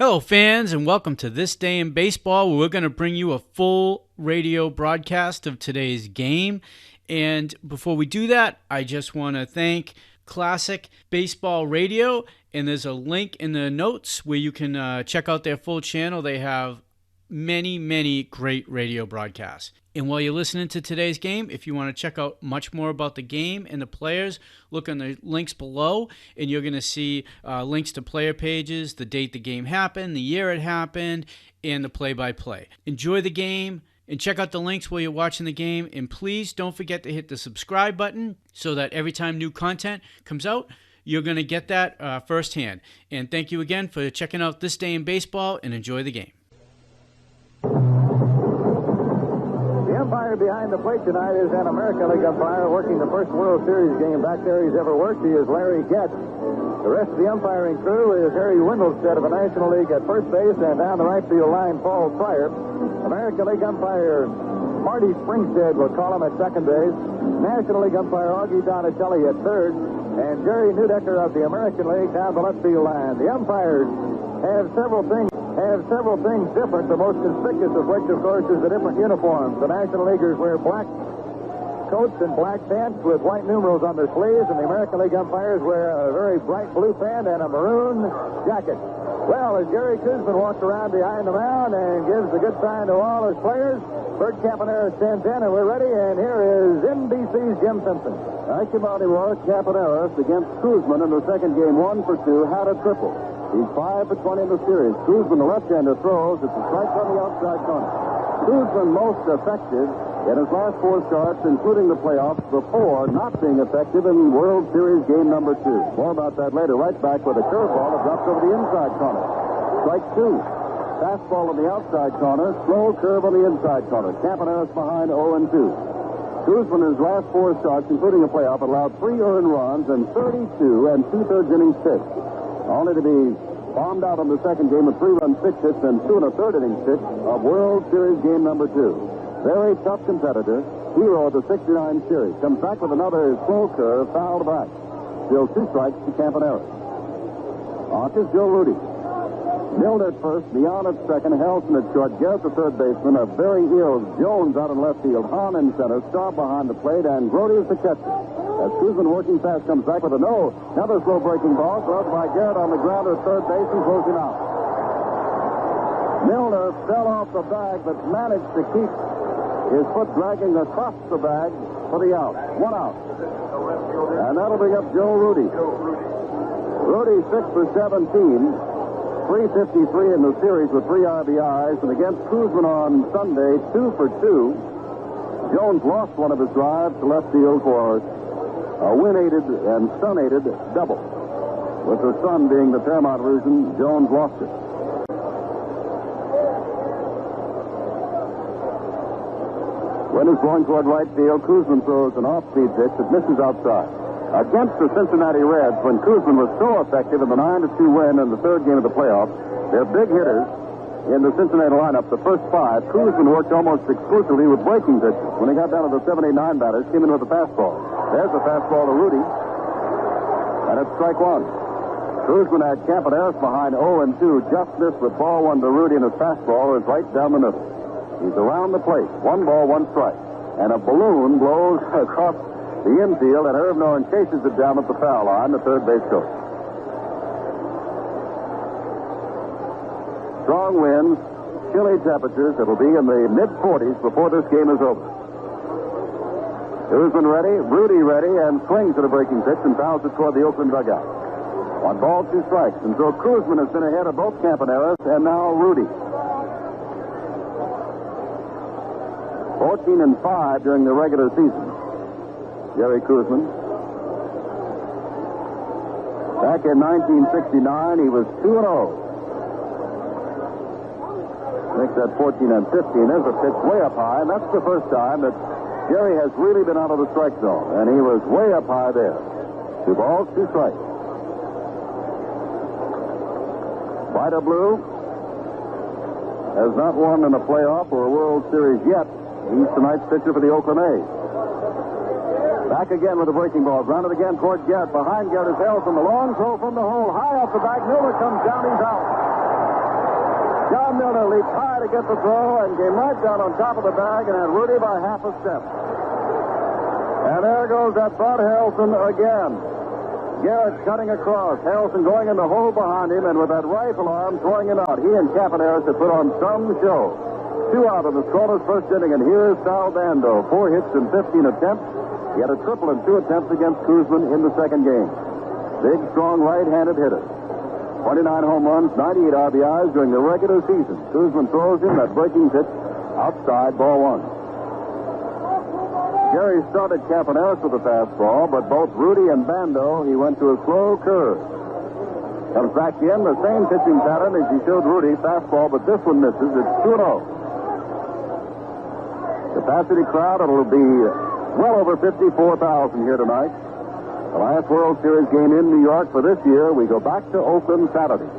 Hello, fans, and welcome to This Day in Baseball, where we're going to bring you a full radio broadcast of today's game. And before we do that, I just want to thank Classic Baseball Radio, and there's a link in the notes where you can check out their full channel. They have many great radio broadcasts. And while you're listening to today's game, if you want to check out much more about the game and the players, look on the links below, and you're going to see links to player pages, the date the game happened, the year it happened, and the play-by-play. Enjoy the game, and check out the links while you're watching the game, and please don't forget to hit the subscribe button so that every time new content comes out, you're going to get that firsthand. And thank you again for checking out This Day in Baseball, and enjoy the game. The umpire behind the plate tonight is an American League umpire working the first World Series game back there he's ever worked. He is Larry Getz. The rest of the umpiring crew is Harry Windlestead of the National League at first base, and down the right field line, Paul Pryor. American League umpire Marty Springstead will call him at second base. National League umpire Augie Donatelli at third, and Jerry Neudecker of the American League down the left field line. The umpires have several things different, the most conspicuous of which, of course, is the different uniforms. The National Leaguers wear black coats and black pants with white numerals on their sleeves, and the American League umpires wear a very bright blue pant and a maroon jacket. Well, as Jerry Koosman walks around behind the mound and gives a good sign to all his players, Bert Campaneris stands in, and we're ready, and here is NBC's Jim Simpson. Thank you, Baltimore. Campaneris against Koosman in the second game, 1 for 2, had a triple. He's 5 for 20 in the series. Koosman, the left-hander, throws. It's a strike on the outside corner. Koosman most effective in his last 4 starts, including the playoffs, before not being effective in World Series game number 2. More about that later. Right back with a curveball that drops over the inside corner. Strike 2. Fastball on the outside corner. Slow curve on the inside corner. Campaneris behind 0-2. Koosman, in his last 4 starts, including a playoff, allowed 3 earned runs and 32 and 2/3 innings pitched. Only to be bombed out on the second game with 3-run 6 hits and 2 1/3 innings pitched of World Series game number 2. Very tough competitor, hero of the '69 series. Comes back with another slow curve, fouled back. Still 2 strikes to Campaneris. On is Joe Rudy. Milner at first, Leon at second, Helson at short, Garrett the third baseman, a very ill Jones out in left field, Hahn in center, Staub behind the plate, and Grote is the catcher. As Koosman working fast comes back with another slow breaking ball, thrown by Garrett on the ground at third base and throws him out. Milner fell off the bag but managed to keep his foot dragging across the bag for the out. 1 out. And that'll bring up Joe Rudy. Rudy 6 for 17. 353 in the series with 3 RBIs, and against Koosman on Sunday, 2 for 2. Jones lost one of his drives to left field for a wind-aided and sun-aided double. With the sun being the paramount reason, Jones lost it. Wind is blowing toward right field. Koosman throws an off-speed pitch that misses outside. Against the Cincinnati Reds, when Koosman was so effective in the 9-2 win in the third game of the playoffs, their big hitters in the Cincinnati lineup, the first 5, Koosman worked almost exclusively with breaking pitches. When he got down to the 7, 8, 9 batters, came in with a fastball. There's the fastball to Rudy, and it's strike 1. Koosman had Campaneris behind 0-2, just missed with ball 1 to Rudy, and his fastball is right down the middle. He's around the plate, 1 ball, 1 strike, and a balloon blows across the infield, and Herb Norton chases it down at the foul line, the third base coach. Strong winds, chilly temperatures. It'll be in the mid-40s before this game is over. Koosman ready, Rudy ready, and swings at a breaking pitch and fouls it toward the Oakland dugout. 1 ball, 2 strikes. And so Koosman has been ahead of both Campaneris and now Rudy. 14-5 during the regular season. Jerry Koosman. Back in 1969, he was 2-0. Makes that 14-15. There's a pitch way up high, and that's the first time that Jerry has really been out of the strike zone, and he was way up high there. 2 balls, 2 strikes. Vida Blue has not won in a playoff or a World Series yet. He's tonight's pitcher for the Oakland A's. Back again with a breaking ball. Grounded again toward Garrett. Behind Garrett is Helson. The long throw from the hole. High off the back. Milner comes down. He's out. Milner leaped high to get the throw and came right down on top of the bag and had Rudy by half a step. And there goes that Bud Harrelson again. Garrett cutting across. Harrelson going in the hole behind him, and with that rifle arm throwing it out. He and Capaneris have put on some show. 2 out of the scoreless first inning, and here's Sal Bando. 4 hits in 15 attempts. He had a triple in 2 attempts against Koosman in the second game. Big, strong right-handed hitter. 29 home runs, 98 RBIs during the regular season. Koosman throws him that breaking pitch outside, ball 1. Jerry started Capaneris with a fastball, but both Rudy and Bando, he went to a slow curve. Comes back in, the same pitching pattern as he showed Rudy, fastball, but this one misses. It's 2-0. Capacity crowd, it'll be well over 54,000 here tonight. The last World Series game in New York for this year. We go back to Oakland Saturday.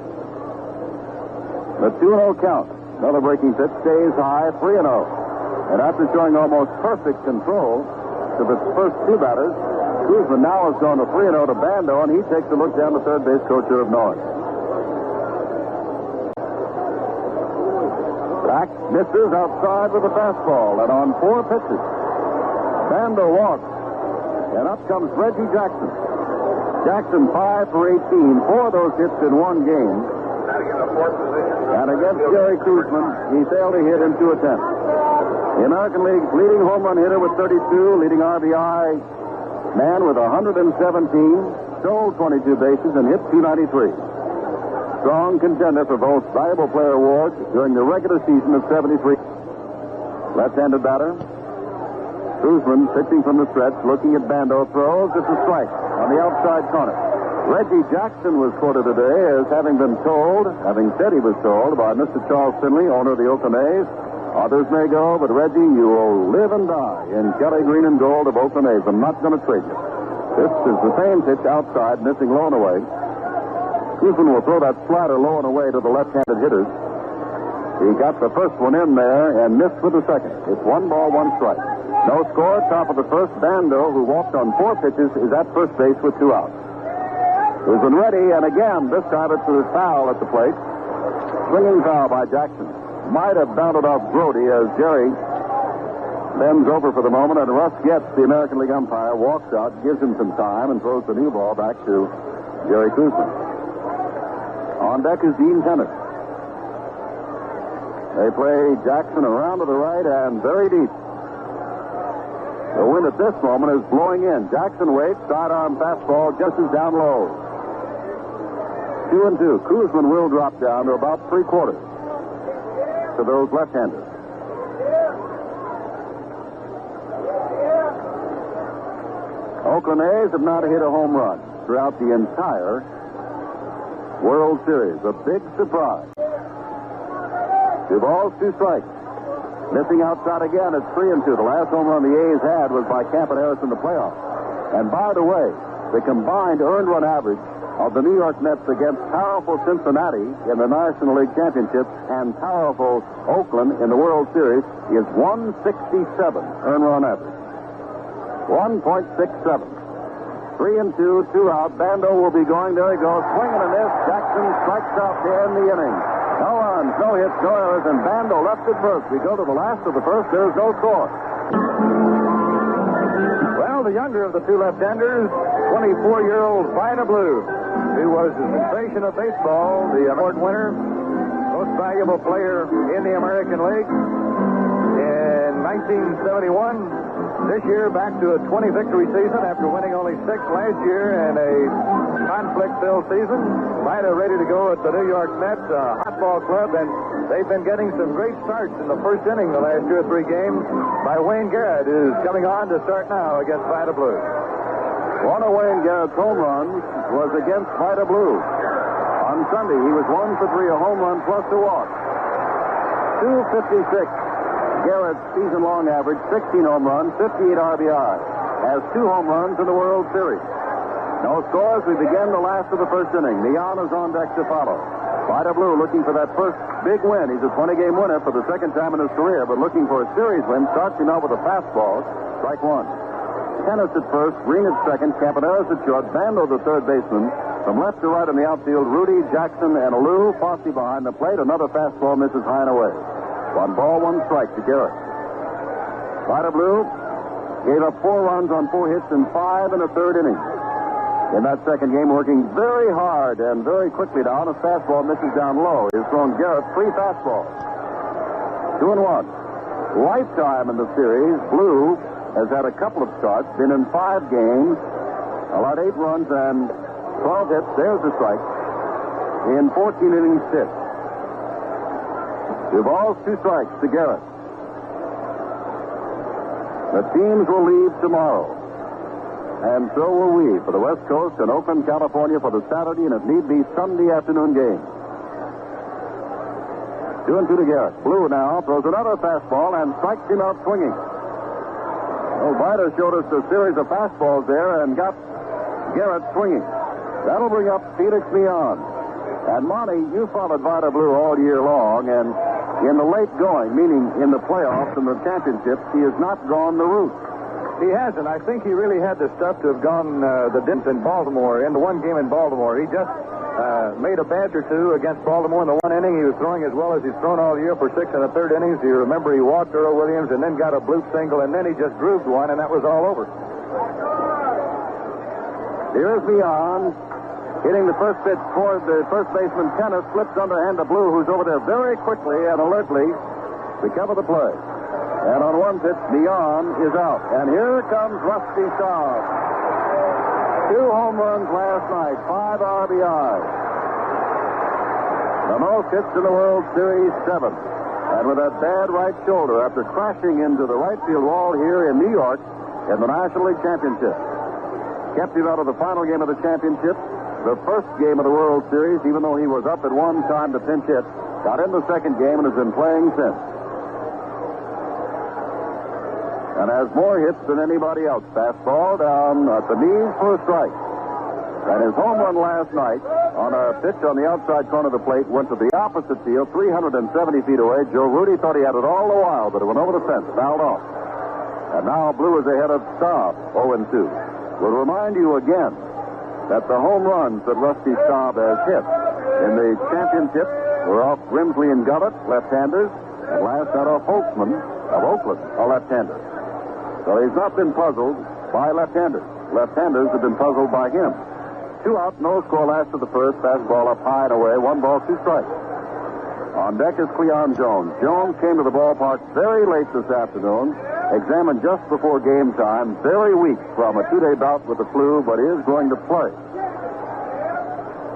The 2-0 count. Another breaking pitch stays high, 3-0. And after showing almost perfect control to the first 2 batters, Koosman now has gone to 3-0 to Bando, and he takes a look down the third base coach of Norris. Back misses outside with a fastball, and on 4 pitches, Bando walks, and up comes Reggie Jackson. Jackson 5 for 18, 4 of those hits in 1 game. And against Jerry Koosman, he failed to hit in 2 attempts. The American League's leading home run hitter with 32, leading RBI man with 117, stole 22 bases and hit 293. Strong contender for both Valuable Player awards during the regular season of 73. Left-handed batter. Koosman pitching from the stretch, looking at Bando, throws. It's a strike on the outside corner. Reggie Jackson was quoted today as having said he was told by Mr. Charles Finley, owner of the Oakland A's, others may go, but Reggie, you will live and die in Kelly green and gold of Oakland A's. I'm not going to trade you. This is the same pitch outside, missing low and away. Koosman will throw that slider low and away to the left-handed hitters. He got the first one in there and missed with the second. It's 1 ball, 1 strike. No score. Top of the first. Bando, who walked on 4 pitches, is at first base with 2 outs. Koosman ready, and again, this time it's a foul at the plate. Swinging foul by Jackson. Might have bounded off Grote as Jerry bends over for the moment, and Russ Getz, the American League umpire, walks out, gives him some time, and throws the new ball back to Jerry Koosman. On deck is Dean Tennant. They play Jackson around to the right and very deep. The wind at this moment is blowing in. Jackson waits, sidearm fastball, just as down low. 2-2. Koosman will drop down to about 3/4. To those left-handers. Oakland A's have not hit a home run throughout the entire World Series. A big surprise. 2 balls, 2 strikes. Missing outside again, it's 3-2. The last home run the A's had was by Capaneris in the playoffs. And by the way, the combined earned run average of the New York Mets against powerful Cincinnati in the National League Championships and powerful Oakland in the World Series is 167 earned run average. 1.67. 3-2, 2 out. Bando will be going. There he goes. Swinging a miss. Jackson strikes out to end the inning. No runs, no hits, no errors, and Bando left at first. We go to the last of the first. There's no score. Well, the younger of the 2 left-handers, 24-year-old Vida Blue, who was the sensation of baseball, the award winner, most valuable player in the American League in 1971. This year, back to a 20-victory season after winning only 6 last year in a conflict-filled season. Vida ready to go at the New York Mets, hot ball club, and they've been getting some great starts in the first inning the last 2 or 3 games by Wayne Garrett, who's coming on to start now against Vida Blue. One of Wayne Garrett's home runs was against Vida Blue. On Sunday, he was 1 for 3, a home run plus a walk. 256. Garrett's season-long average, 16 home runs, 58 RBI. Has 2 home runs in the World Series. No scores. We begin the last of the first inning. Leon is on deck to follow. Vida Blue looking for that first big win. He's a 20-game winner for the second time in his career, but looking for a series win. Starts him out with a fastball. Strike 1. Tennis at first, Green at second, Campaneris at short, Bando the third baseman, From left to right in the outfield, Rudy, Jackson, and Alou. Fosse behind the plate. Another fastball misses high and away. 1 ball, 1 strike to Garrett. Vida Blue gave up 4 runs on 4 hits in 5 1/3 innings. In that second game, working very hard and very quickly down. A fastball misses down low. He's thrown Garrett 3 fastballs. 2-1. Lifetime in the series, Blue has had a couple of starts, been in 5 games, allowed 8 runs and 12 hits. There's a strike. In 14 innings pitched. 2 balls, 2 strikes to Garrett. The teams will leave tomorrow. And so will we for the West Coast and Oakland, California for the Saturday and if need be Sunday afternoon game. 2-2 to Garrett. Blue now throws another fastball and strikes him out swinging. Well, Vida showed us a series of fastballs there and got Garrett swinging. That'll bring up Felix Leon. And Monty, you followed Vida Blue all year long, and in the late going, meaning in the playoffs and the championships, he has not gone the route. He hasn't. I think he really had the stuff to have gone the distance in Baltimore, in the one game in Baltimore. He just made a badge or two against Baltimore in the 1 inning. He was throwing as well as he's thrown all year for 6 1/3 innings. You remember he walked Earl Williams and then got a bloop single, and then he just grooved one, and that was all over. Here's Leon hitting the first pitch toward the first baseman. Tennis slips underhand to Blue, who's over there very quickly and alertly to cover the play. And on 1 pitch, Leon is out. And here comes Rusty Staub. 2 home runs last night, 5 RBIs. The most hits in the World Series, 7. And with that bad right shoulder after crashing into the right field wall here in New York in the National League Championship. Kept him out of the final game of the championship, the first game of the World Series, even though he was up at one time to pinch hit. Got in the second game and has been playing since. And has more hits than anybody else. Fastball down at the knees for a strike. And his home run last night on a pitch on the outside corner of the plate went to the opposite field, 370 feet away. Joe Rudy thought he had it all the while, but it went over the fence, fouled off. And now Blue is ahead of Staub, 0-2. We'll remind you again that the home runs that Rusty Staub has hit in the championship were off Grimsley and Gullett, left-handers, and last night off Koosman of Oakland, a left-hander. So he's not been puzzled by left-handers. Left-handers have been puzzled by him. 2 out, no score last of the first. Fastball up high and away. 1 ball, 2 strikes. On deck is Cleon Jones. Jones came to the ballpark very late this afternoon. Examined just before game time. Very weak from a 2-day bout with the flu, but is going to play.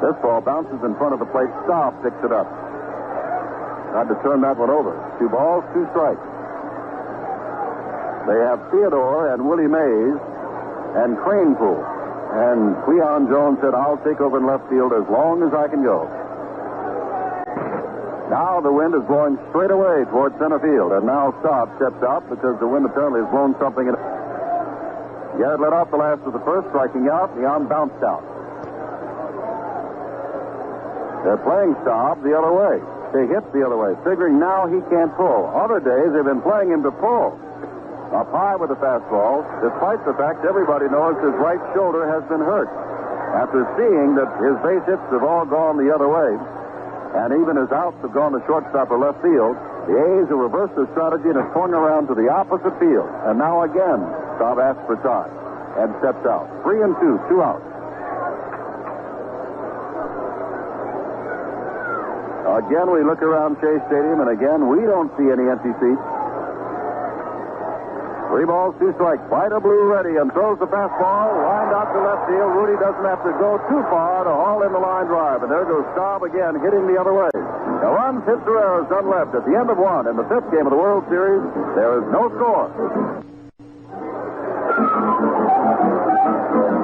This ball bounces in front of the plate. Staub picks it up. Tried to turn that one over. 2 balls, 2 strikes. They have Theodore and Willie Mays and Cranepool. And Cleon Jones said, I'll take over in left field as long as I can go. Now the wind is blowing straight away towards center field. And now Staub steps out because the wind apparently has blown something in. Garrett led off the last of the first, striking out. Leon bounced out. They're playing Staub the other way. They hit the other way, figuring now he can't pull. Other days they've been playing him to pull. Up high with the fastball, despite the fact everybody knows his right shoulder has been hurt. After seeing that his base hits have all gone the other way, and even his outs have gone to shortstop or left field, the A's have reversed their strategy and have swung around to the opposite field. And now again, Staub asks for time and steps out. 3-2, 2 outs. Again, we look around Shea Stadium, and again, we don't see any empty seats. 3 balls, 2 strikes. Vida Blue ready and throws the fastball. Lined out to left field. Rudy doesn't have to go too far to haul in the line drive. And there goes Staub again, hitting the other way. The runs, hits, or errors, none left. At the end of 1 in the 5th game of the World Series, there is no score.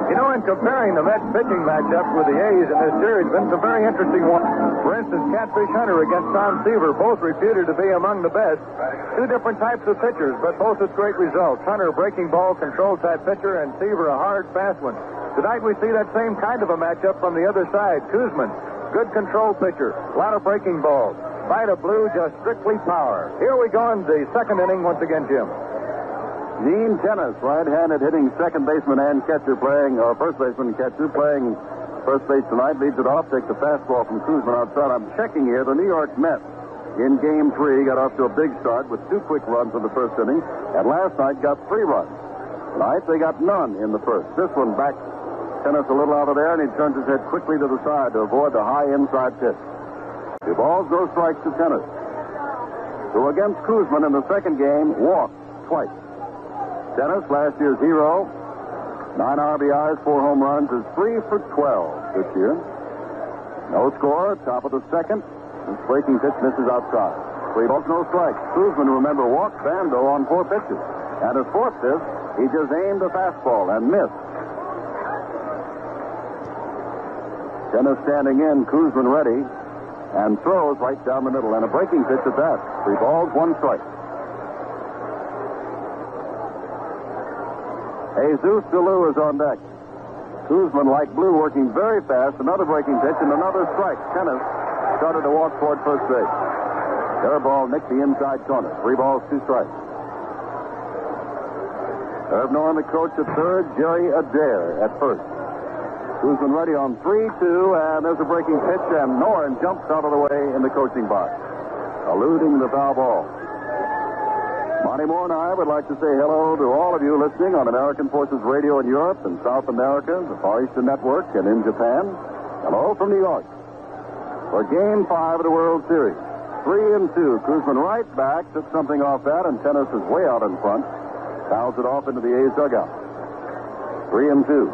You know, in comparing the Mets pitching matchup with the A's in this series, been some very interesting ones. For instance, Catfish Hunter against Tom Seaver, both reputed to be among the best. 2 different types of pitchers, but both with great results. Hunter, breaking ball control type pitcher, and Seaver, a hard, fast one. Tonight we see that same kind of a matchup from the other side. Koosman, good control pitcher, a lot of breaking balls. Vida Blue, just strictly power. Here we go in the 2nd inning once again, Jim. Dean Tennis, right-handed, hitting second baseman and catcher playing, or first baseman and catcher playing First base tonight leads it off, takes a fastball from Koosman outside. I'm checking here. The New York Mets in Game 3 got off to a big start with 2 quick runs in the first inning, and last night got 3 runs. Tonight they got none in the first. This one backed Tennis a little out of there, and he turns his head quickly to the side to avoid the high inside pitch. 2 balls, no strikes to Tennis, who against Koosman in the second game walked twice. Tennis, last year's hero, 9 RBIs, 4 home runs, is 3 for 12 this year. No score, top of the second. His breaking pitch misses outside. 3 balls, no strikes. Koosman, remember, walked Bando on 4 pitches. And his 4th pitch, he just aimed a fastball and missed. Tennis standing in, Koosman ready, and throws right down the middle. And a breaking pitch at that. 3 balls, 1 strike. Jesus DeLu is on deck. Koosman, like Blue, working very fast. Another breaking pitch and another strike. Tennis started to walk toward first base. Their ball nicked the inside corner. 3 balls, 2 strikes. Herb Norton, the coach at third. Jerry Adair at first. Koosman ready on 3-2, and there's a breaking pitch, and Norton jumps out of the way in the coaching box, eluding the foul ball. Monty Moore and I would like to say hello to all of you listening on American Forces Radio in Europe and South America, the Far Eastern Network, and in Japan. Hello from New York for Game 5 of the World Series. 3-2. Koosman right back, took something off that, and Tennis is way out in front. Fouls it off into the A's dugout. 3-2.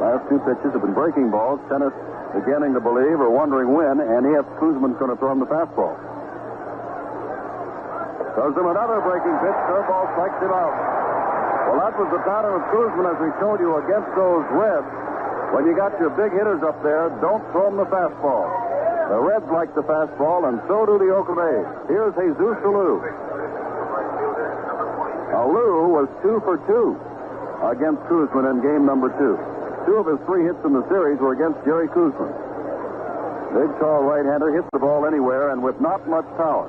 Last 2 pitches have been breaking balls. Tennis beginning to believe or wondering when and if Koosman's going to throw him the fastball. Throws him another breaking pitch. Curveball strikes him out. Well, that was the pattern of Koosman, as we showed you against those Reds. When you got your big hitters up there, don't throw them the fastball. The Reds like the fastball, and so do the Oakland A's. Here's Jesus DeLu. Lou was 2 for 2 against Koosman in game number 2. 2 of his 3 hits in the series were against Jerry Koosman. Big, tall right-hander hits the ball anywhere and with not much power.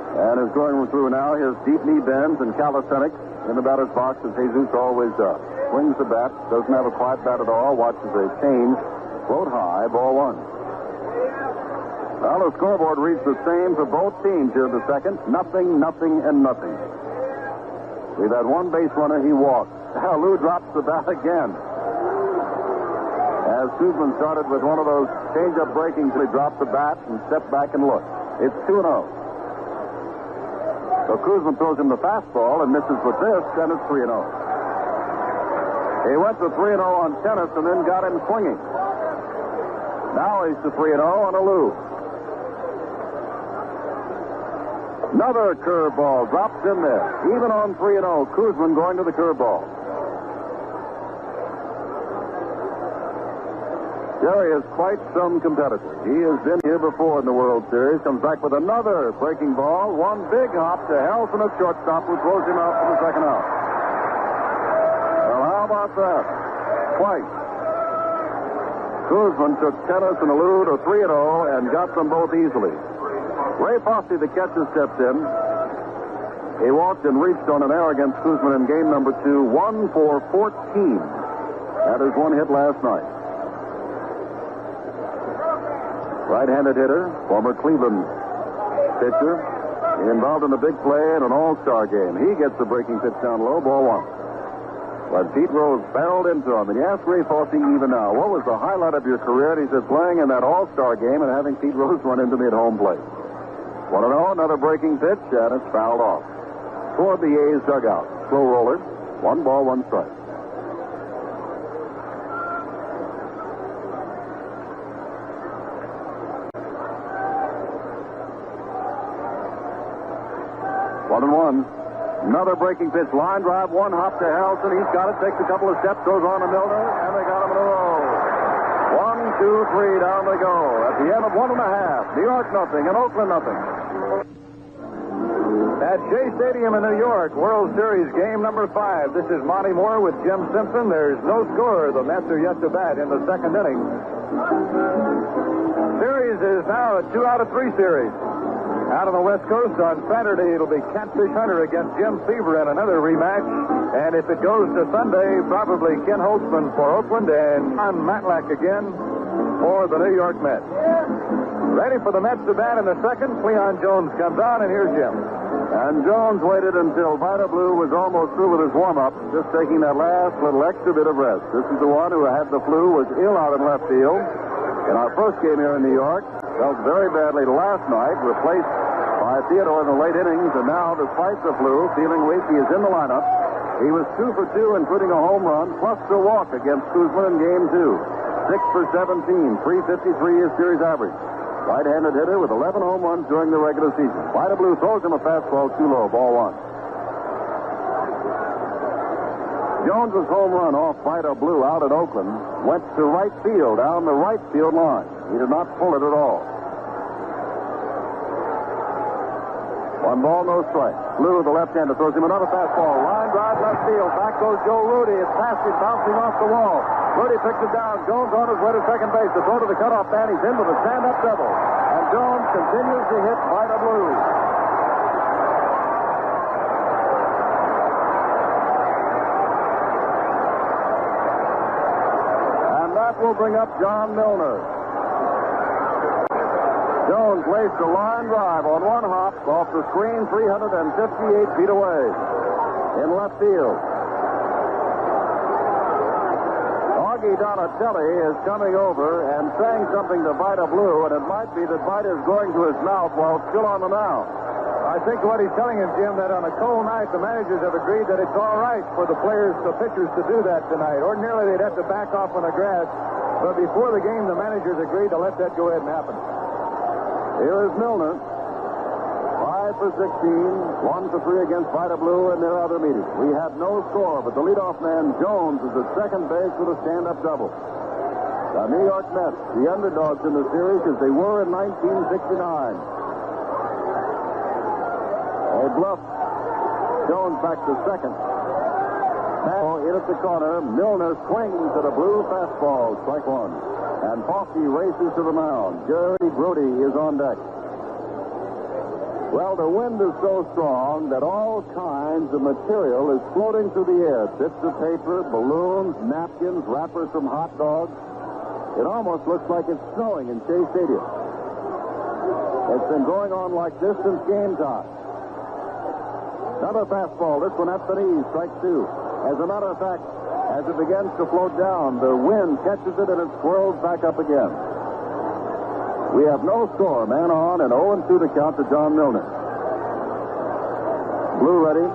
And is going through now his deep knee bends and calisthenics in the batter's box, as Jesus always does. Swings the bat, doesn't have a quiet bat at all, watches a change, float high, ball 1. Well, the scoreboard reads the same for both teams here in the second. Nothing, and nothing. We've had 1 base runner, he walked. Lou drops the bat again. As Koosman started with one of those change-up breakings, he dropped the bat and stepped back and looked. It's 2-0. So Koosman throws him the fastball and misses with this, then it's 3-0. He went to 3-0 on Tennis and then got him swinging. Now he's to 3-0 on a Lou. Another curveball drops in there. Even on 3-0, Koosman going to the curveball. Jerry is quite some competitor. He has been here before in the World Series. Comes back with another breaking ball. 1 big hop to Helson at shortstop, who throws him out for the second out. Well, how about that? Twice. Koosman took Tennis and Lou to 3-0 and got them both easily. Ray Fosse, the catcher, stepped in. He walked and reached on an error against Koosman in game number 2. 1 for 14. That is 1 hit last night. Right-handed hitter, former Cleveland pitcher, involved in a big play in an all-star game. He gets the breaking pitch down low, ball 1. But Pete Rose barreled into him. And he asked Ray Fosse even now, what was the highlight of your career? And he said, playing in that all-star game and having Pete Rose run into me at home plate. 1-0, another breaking pitch, and it's fouled off. Toward the A's dugout. Slow roller, 1 ball, 1 strike. Another breaking pitch, line drive, 1 hop to Helson. He's got it, takes a couple of steps, goes on to Milner, and they got him in a row. 1, 2, 3, down they go. At the end of 1 1/2, New York nothing and Oakland nothing. At Shea Stadium in New York, World Series game number 5. This is Monty Moore with Jim Simpson. There's no score. The Mets are yet to bat in the second inning. Series is now a 2 out of 3 series. Out on the West Coast on Saturday, it'll be Catfish Hunter against Jim Seaver in another rematch. And if it goes to Sunday, probably Ken Holtzman for Oakland and John Matlack again for the New York Mets. Ready for the Mets to bat in the second. Cleon Jones comes on, and here's Jim. And Jones waited until Vida Blue was almost through with his warm-up, just taking that last little extra bit of rest. This is the one who had the flu, was ill out in left field. In our first game here in New York, felt very badly last night, replaced by Theodore in the late innings, and now, despite the flu, feeling weak, he is in the lineup. He was 2 for 2, including a home run, plus a walk against Koosman in Game 2. 6 for 17, 353 is series average. Right-handed hitter with 11 home runs during the regular season. Vida Blue throws him a fastball too low, ball 1. Jones's home run off Vida Blue out at Oakland went to right field, down the right field line. He did not pull it at all. 1 ball, no strike. Blue, the left-hander, throws him another fastball. Line drive left field. Back goes Joe Rudy. It's past him, bouncing off the wall. Rudy picks it down. Jones on his way to second base. The throw to the cutoff man. He's in with a stand-up double. And Jones continues to hit Vida Blue. And that will bring up John Milner. Jones laced a line drive on 1 hop off the screen 358 feet away in left field. Augie Donatelli is coming over and saying something to Vida Blue, and it might be that Vida is going to his mouth while still on the mound. I think what he's telling him, Jim, that on a cold night, the managers have agreed that it's all right for the pitchers to do that tonight. Ordinarily, they'd have to back off on the grass, but before the game, the managers agreed to let that go ahead and happen. Here is Milner. 5 for 16, 1 for 3 against Vida Blue in their other meeting. We have no score, but the leadoff man, Jones, is at second base with a stand-up double. The New York Mets, the underdogs in the series as they were in 1969. A bluff. Jones back to second. Ball in at the corner. Milner swings at a blue fastball. Strike 1. And Foskey races to the mound. Jerry Grote is on deck. Well, the wind is so strong that all kinds of material is floating through the air. Bits of paper, balloons, napkins, wrappers from hot dogs. It almost looks like it's snowing in Shea Stadium. It's been going on like this since game time. Another fastball. This one at the knees. Strike 2. As a matter of fact, as it begins to float down, the wind catches it and it swirls back up again. We have no score. Man on and 0-2 to count to John Milner. Blue ready.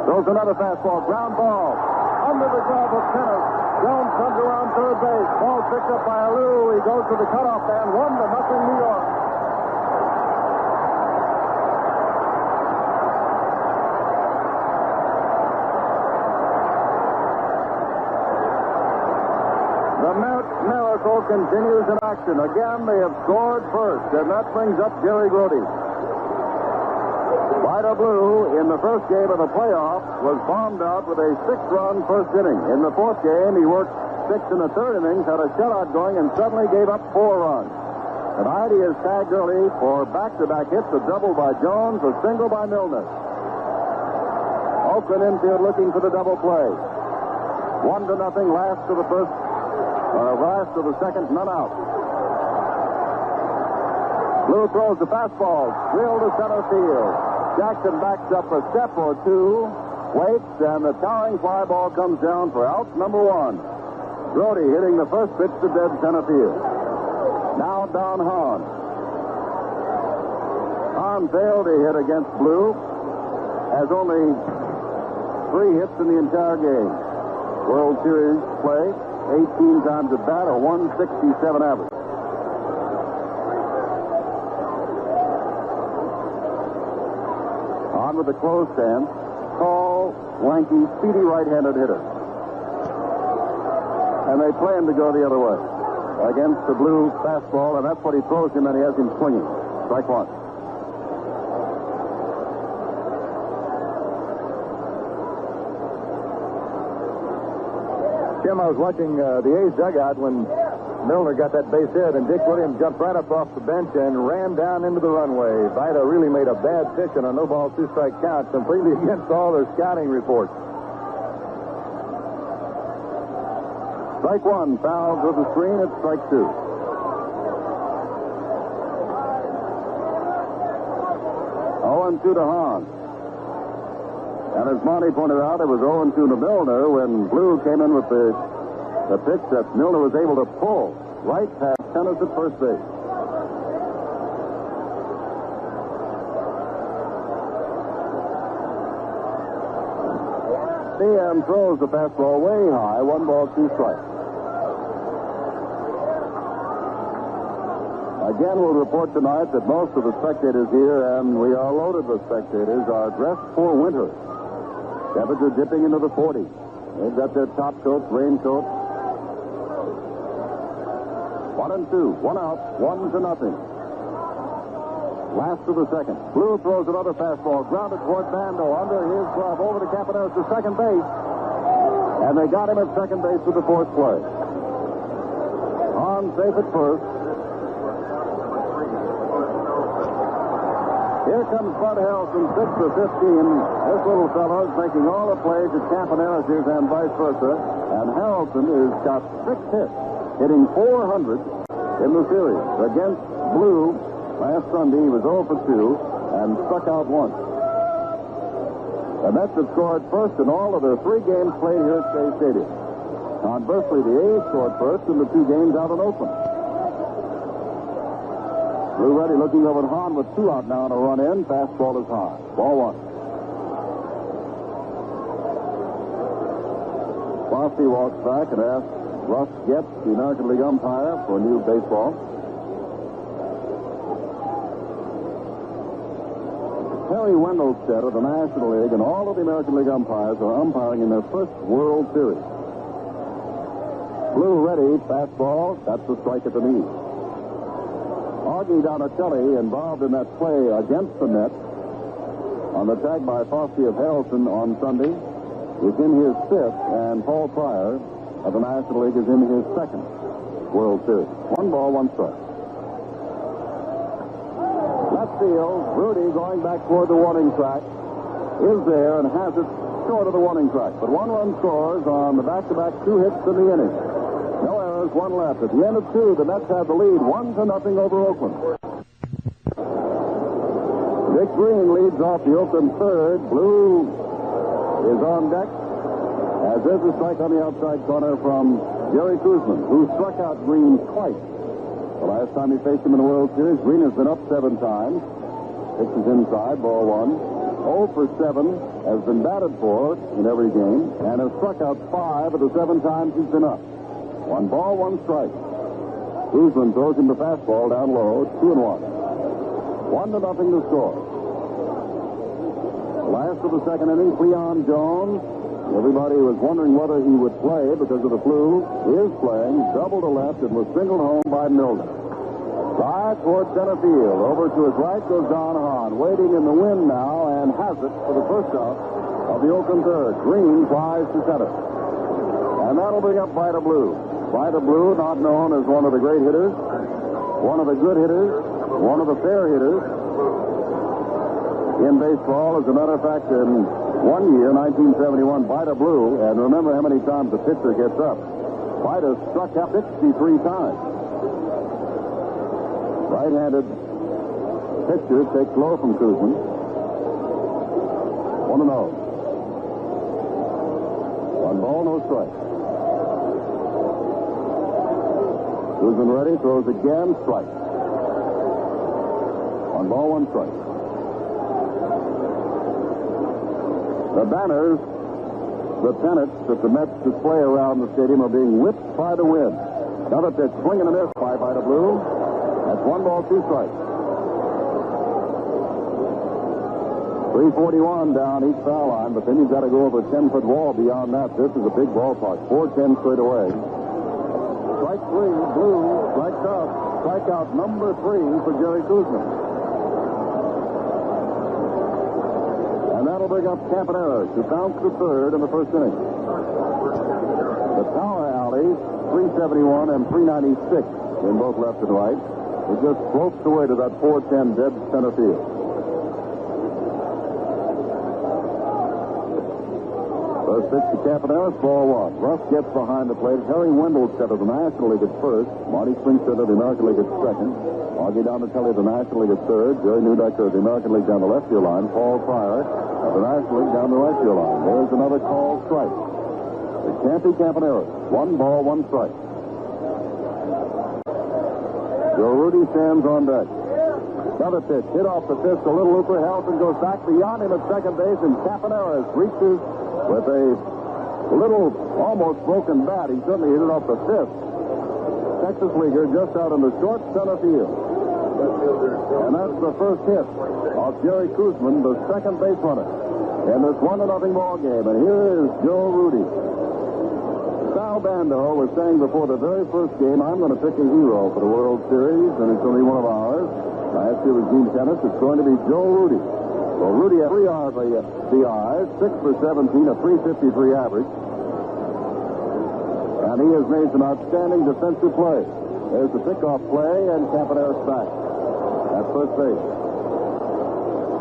Throws another fastball. Ground ball. Under the glove of Tennis. Jones comes around third base. Ball picked up by Alou. He goes to the cutoff man. 1-0 New York. The miracle continues in action. Again, they have scored first, and that brings up Jerry Grote. Vida Blue, in the first game of the playoffs, was bombed out with a 6-run first inning. In the fourth game, he worked 6 in the third innings, had a shutout going, and suddenly gave up 4 runs. Tonight, he is tagged early for back-to-back hits, a double by Jones, a single by Milner. Oakland infield looking for the double play. 1-0, last to the first. Last of the second, none out. Blue throws the fastball, drilled to center field. Jackson backs up a step or two, waits, and the towering fly ball comes down for out number 1. Grote hitting the first pitch to dead center field. Now Don Hahn. Hahn failed to hit against Blue, has only 3 hits in the entire game. World Series play. 18 times at bat, a 167 average. On with the close stance. Tall, lanky, speedy right-handed hitter. And they play him to go the other way. Against the Blue fastball, and that's what he throws him, and he has him swinging. Strike 1. Jim, I was watching the A's dugout when Milner got that base hit, and Dick Williams jumped right up off the bench and ran down into the runway. Vida really made a bad pitch on a no-ball, two-strike count, completely against all their scouting reports. Strike one, fouls with the screen. It's strike two. 0-2 to Hahn. And as Monty pointed out, it was 0-2 to Milner when Blue came in with the pitch that Milner was able to pull right past Tennis at first base. DM throws the fastball way high, 1 ball, 2 strikes. Again, we'll report tonight that most of the spectators here, and we are loaded with spectators, are dressed for winter. Temperature dipping into the 40s. They've got their top coats, raincoats. 1-2, 1 out, 1-0. Last of the second. Blue throws another fastball, grounded toward Bando, under his glove, over to Campaneris to second base. And they got him at second base with the fourth play. Hahn safe at first. Here comes Bud Harrelson, 6 for 15. This little fellow is making all the plays that Campaneris is and vice versa. And Harrelson has got 6 hits, hitting .400 in the series. Against Blue, last Sunday, he was 0 for 2 and struck out once. The Mets have scored first in all of their 3 games played here at Shea Stadium. Conversely, the A's scored first in the 2 games out in Oakland. Blue ready, looking over at Hahn with 2 out now and a run in. Fastball is high. Ball 1. Fosse walks back and asks Russ Getz, the American League umpire, for new baseball. Harry Wendelstedt of the National League and all of the American League umpires are umpiring in their first World Series. Blue ready, fastball. That's the strike at the knee. Augie Donatelli, involved in that play against the Mets on the tag by Fosse of Harrelson on Sunday, is in his 5th, and Paul Pryor of the National League is in his 2nd World Series. 1 ball, 1 strike. Left field, Rudy going back toward the warning track is there and has it short of the warning track. But 1 run scores on the back-to-back 2 hits in the inning. No errors, 1 left. At the end of 2, the Mets have the lead 1-0 over Oakland. Dick Green leads off the Oakland third. Blue is on deck, as there's a strike on the outside corner from Jerry Koosman, who struck out Green twice. The last time he faced him in the World Series, Green has been up 7 times. Pitches inside, ball 1. 0 for 7, has been batted for in every game, and has struck out 5 of the 7 times he's been up. 1 ball, 1 strike. Koosman throws him the fastball down low, 2-1. 1-0 to score. The last of the second inning, Cleon Jones. Everybody was wondering whether he would play because of the flu. He is playing, double to left, and was singled home by Milner. Drive toward center field. Over to his right goes Don Hahn, waiting in the wind now, and has it for the first out of the Oakland third. Green flies to center. And that'll bring up Vida Blue. Vida Blue, not known as one of the great hitters, one of the good hitters, one of the fair hitters in baseball. As a matter of fact, in one year, 1971, Vida Blue, and remember how many times the pitcher gets up. Vida struck out 63 times. Right-handed pitcher takes low from Koosman. 1-0. 1 ball, no strike. Koosman ready, throws again, strike. 1 ball, 1 strike. The banners, the pennants that the Mets display around the stadium are being whipped by the wind. Now that they're swinging a miss by Vida Blue, that's 1 ball, 2 strikes. 341 down each foul line, but then you've got to go over a 10-foot wall beyond that. This is a big ballpark. 4-10 straight away. Strike 3, Blue, strikes out. Strikeout number 3 for Jerry Koosman. And that'll bring up Campaneris, who bounced to third in the first inning. The power rallies, 371 and 396 in both left and right. It just floats away to that 410 dead center field. First pitch to Campaneris, ball one. Ruff gets behind the plate. Harry Wendelstedt of the National League at first. Marty Springstead of the American League at second. Augie Donatelli of the National League at third. Jerry Neudecker of the American League down the left field line. Paul Pryor of the National League down the right field line. There's another called strike. It can't be Campaneris. 1 ball, 1 strike. Joe Rudy stands on deck. Another pitch, hit off the fist, a little looper. Harrelson goes back beyond him at second base, and Campaneris reaches with a little, almost broken bat. He certainly hit it off the fifth. Texas leaguer just out in the short center field. And that's the first hit of Jerry Koosman, the second base runner, in this 1-0 ball game. And here is Joe Rudy. Sal Bando was saying before the very first game, I'm going to pick a hero for the World Series, and it's only one of ours. Last year was Gene Tennis. It's going to be Joe Rudy. Well, Rudy had 3 RBIs, 6 for 17, a 353 average. And he has made some outstanding defensive plays. There's the pickoff play, and Campaneris back at first base.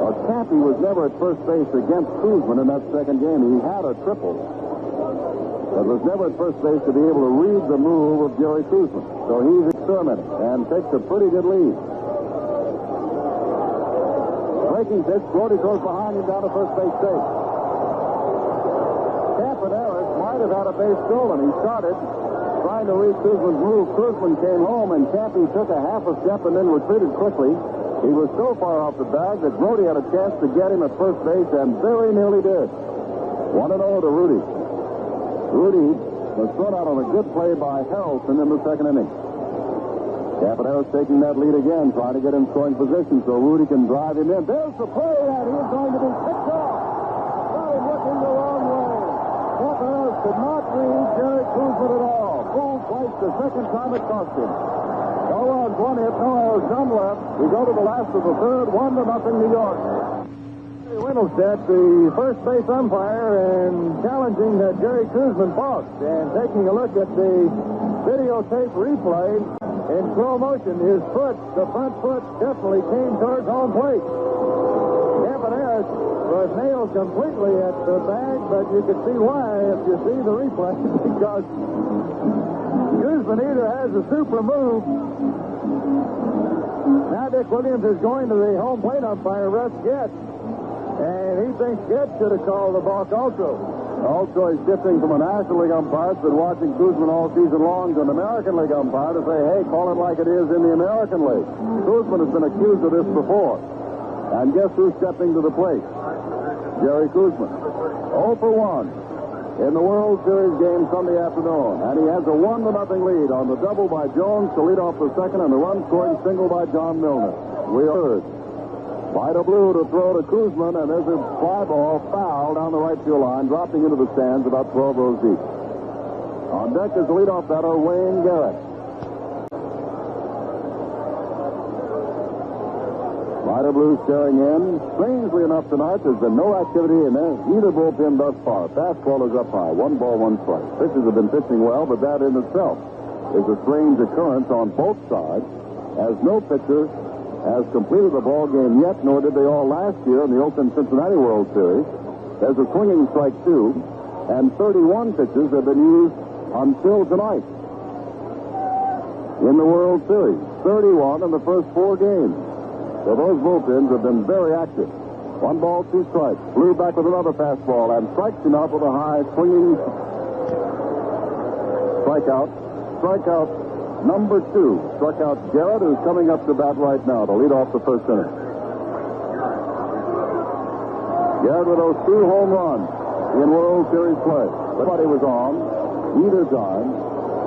Well, Campy was never at first base against Koosman in that second game. He had a triple, but was never at first base to be able to read the move of Jerry Koosman. So he's experimenting and takes a pretty good lead. Breaking pitch, Grote goes behind him down to first base safe. Campaneris might have had a base stolen. He started trying to read Koosman's move. Koosman came home, and Campy took a half a step and then retreated quickly. He was so far off the bag that Grote had a chance to get him at first base, and very nearly did. 1-0 to Rudy. Rudy was thrown out on a good play by Harrelson in the second inning. Campaneris taking that lead again, trying to get in scoring position so Rudy can drive him in. There's the play, and he's going to be picked off. Got him looking the wrong way. Campaneris could not read Jerry Koosman at all. Fooled twice, the second time it cost him. No runs, 1 hit, no errors, none left. We go to the last of the third, 1-0 New York. Wendelstedt, the first base umpire, and challenging Jerry Koosman boxed, and taking a look at the videotape replay in slow motion. His foot, the front foot, definitely came towards home plate. Campaneris was nailed completely at the bag, but you can see why if you see the replay, because Koosman either has a super move. Now Dick Williams is going to the home plate umpire, Russ Getz. And he thinks Getz should have called the balk also. Also, he's shifting from a National League umpire that's been watching Koosman all season long to an American League umpire to say, hey, call it like it is in the American League. Koosman has been accused of this before. And guess who's stepping to the plate? Jerry Koosman. 0 for 1 in the World Series game Sunday afternoon. And he has a 1-0 lead on the double by Jones to lead off the second and the run-scoring single by John Milner. We heard. Vida Blue to throw to Koosman, and there's a fly ball foul down the right field line, dropping into the stands about 12 rows deep. On deck is the leadoff batter, Wayne Garrett. Vida Blue staring in. Strangely enough tonight, there's been no activity in either bullpen thus far. Fastball is up high, 1 ball, 1 strike. Pitchers have been pitching well, but that in itself is a strange occurrence on both sides, as no pitcher has completed the ball game yet, nor did they all last year in the Oakland Cincinnati World Series. There's a swinging strike, too, and 31 pitches have been used until tonight in the World Series. 31 in the first 4 games. So those bullpens have been very active. 1 ball, 2 strikes. Blue back with another fastball and strikes him out with a high swinging strikeout. Strikeout number 2. Struck out Garrett, who's coming up to bat right now to lead off the first inning. Garrett with those 2 home runs in World Series play. Nobody was on either time,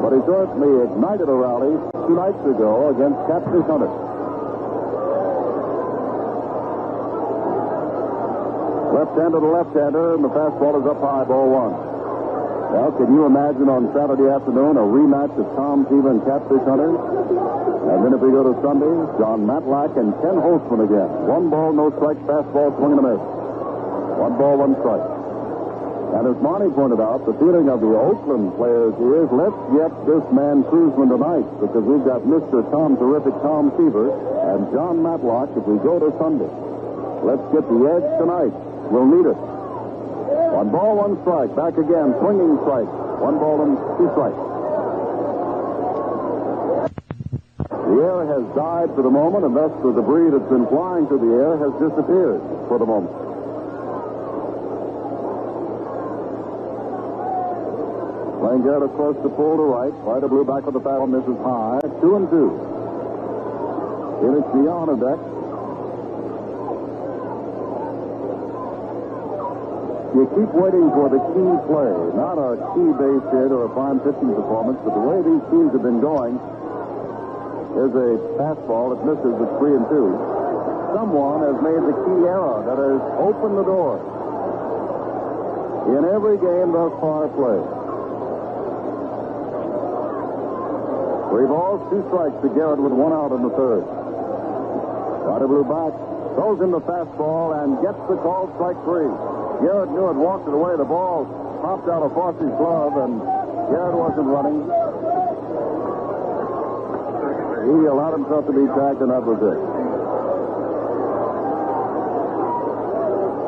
but he certainly ignited a rally 2 nights ago against Catfish Hunter. Left-hander to left-hander, and the fastball is up high, ball 1. Well, can you imagine on Saturday afternoon a rematch of Tom Seaver and Catfish Hunter? And then if we go to Sunday, John Matlack and Ken Holtzman again. 1 ball, no strike, fastball, swing and a miss. 1 ball, 1 strike. And as Monty pointed out, the feeling of the Oakland players is, let's get this man Koosman tonight, because we've got Mr. Tom Terrific Tom Seaver and John Matlock if we go to Sunday. Let's get the edge tonight. We'll need it. 1 ball, 1 strike. Back again, swinging strike. 1 ball and 2 strikes. The air has died for the moment, and thus the debris that's been flying through the air has disappeared for the moment. Playing Garrett, of course, to pull to right. Vida Blue back with the bat on misses high. 2-2. Here it's beyond a deck. You keep waiting for the key play, not a key base hit or a fine pitching performance, but the way these teams have been going, there's a fastball that misses at 3-2. Someone has made the key error that has opened the door in every game thus far played. 3 balls, 2 strikes to Garrett with 1 out in the third. Vida Blue back, throws in the fastball and gets the call, strike 3. Garrett knew it, walked it away. The ball popped out of Fossey's glove, and Garrett wasn't running. He allowed himself to be tagged, and that was it.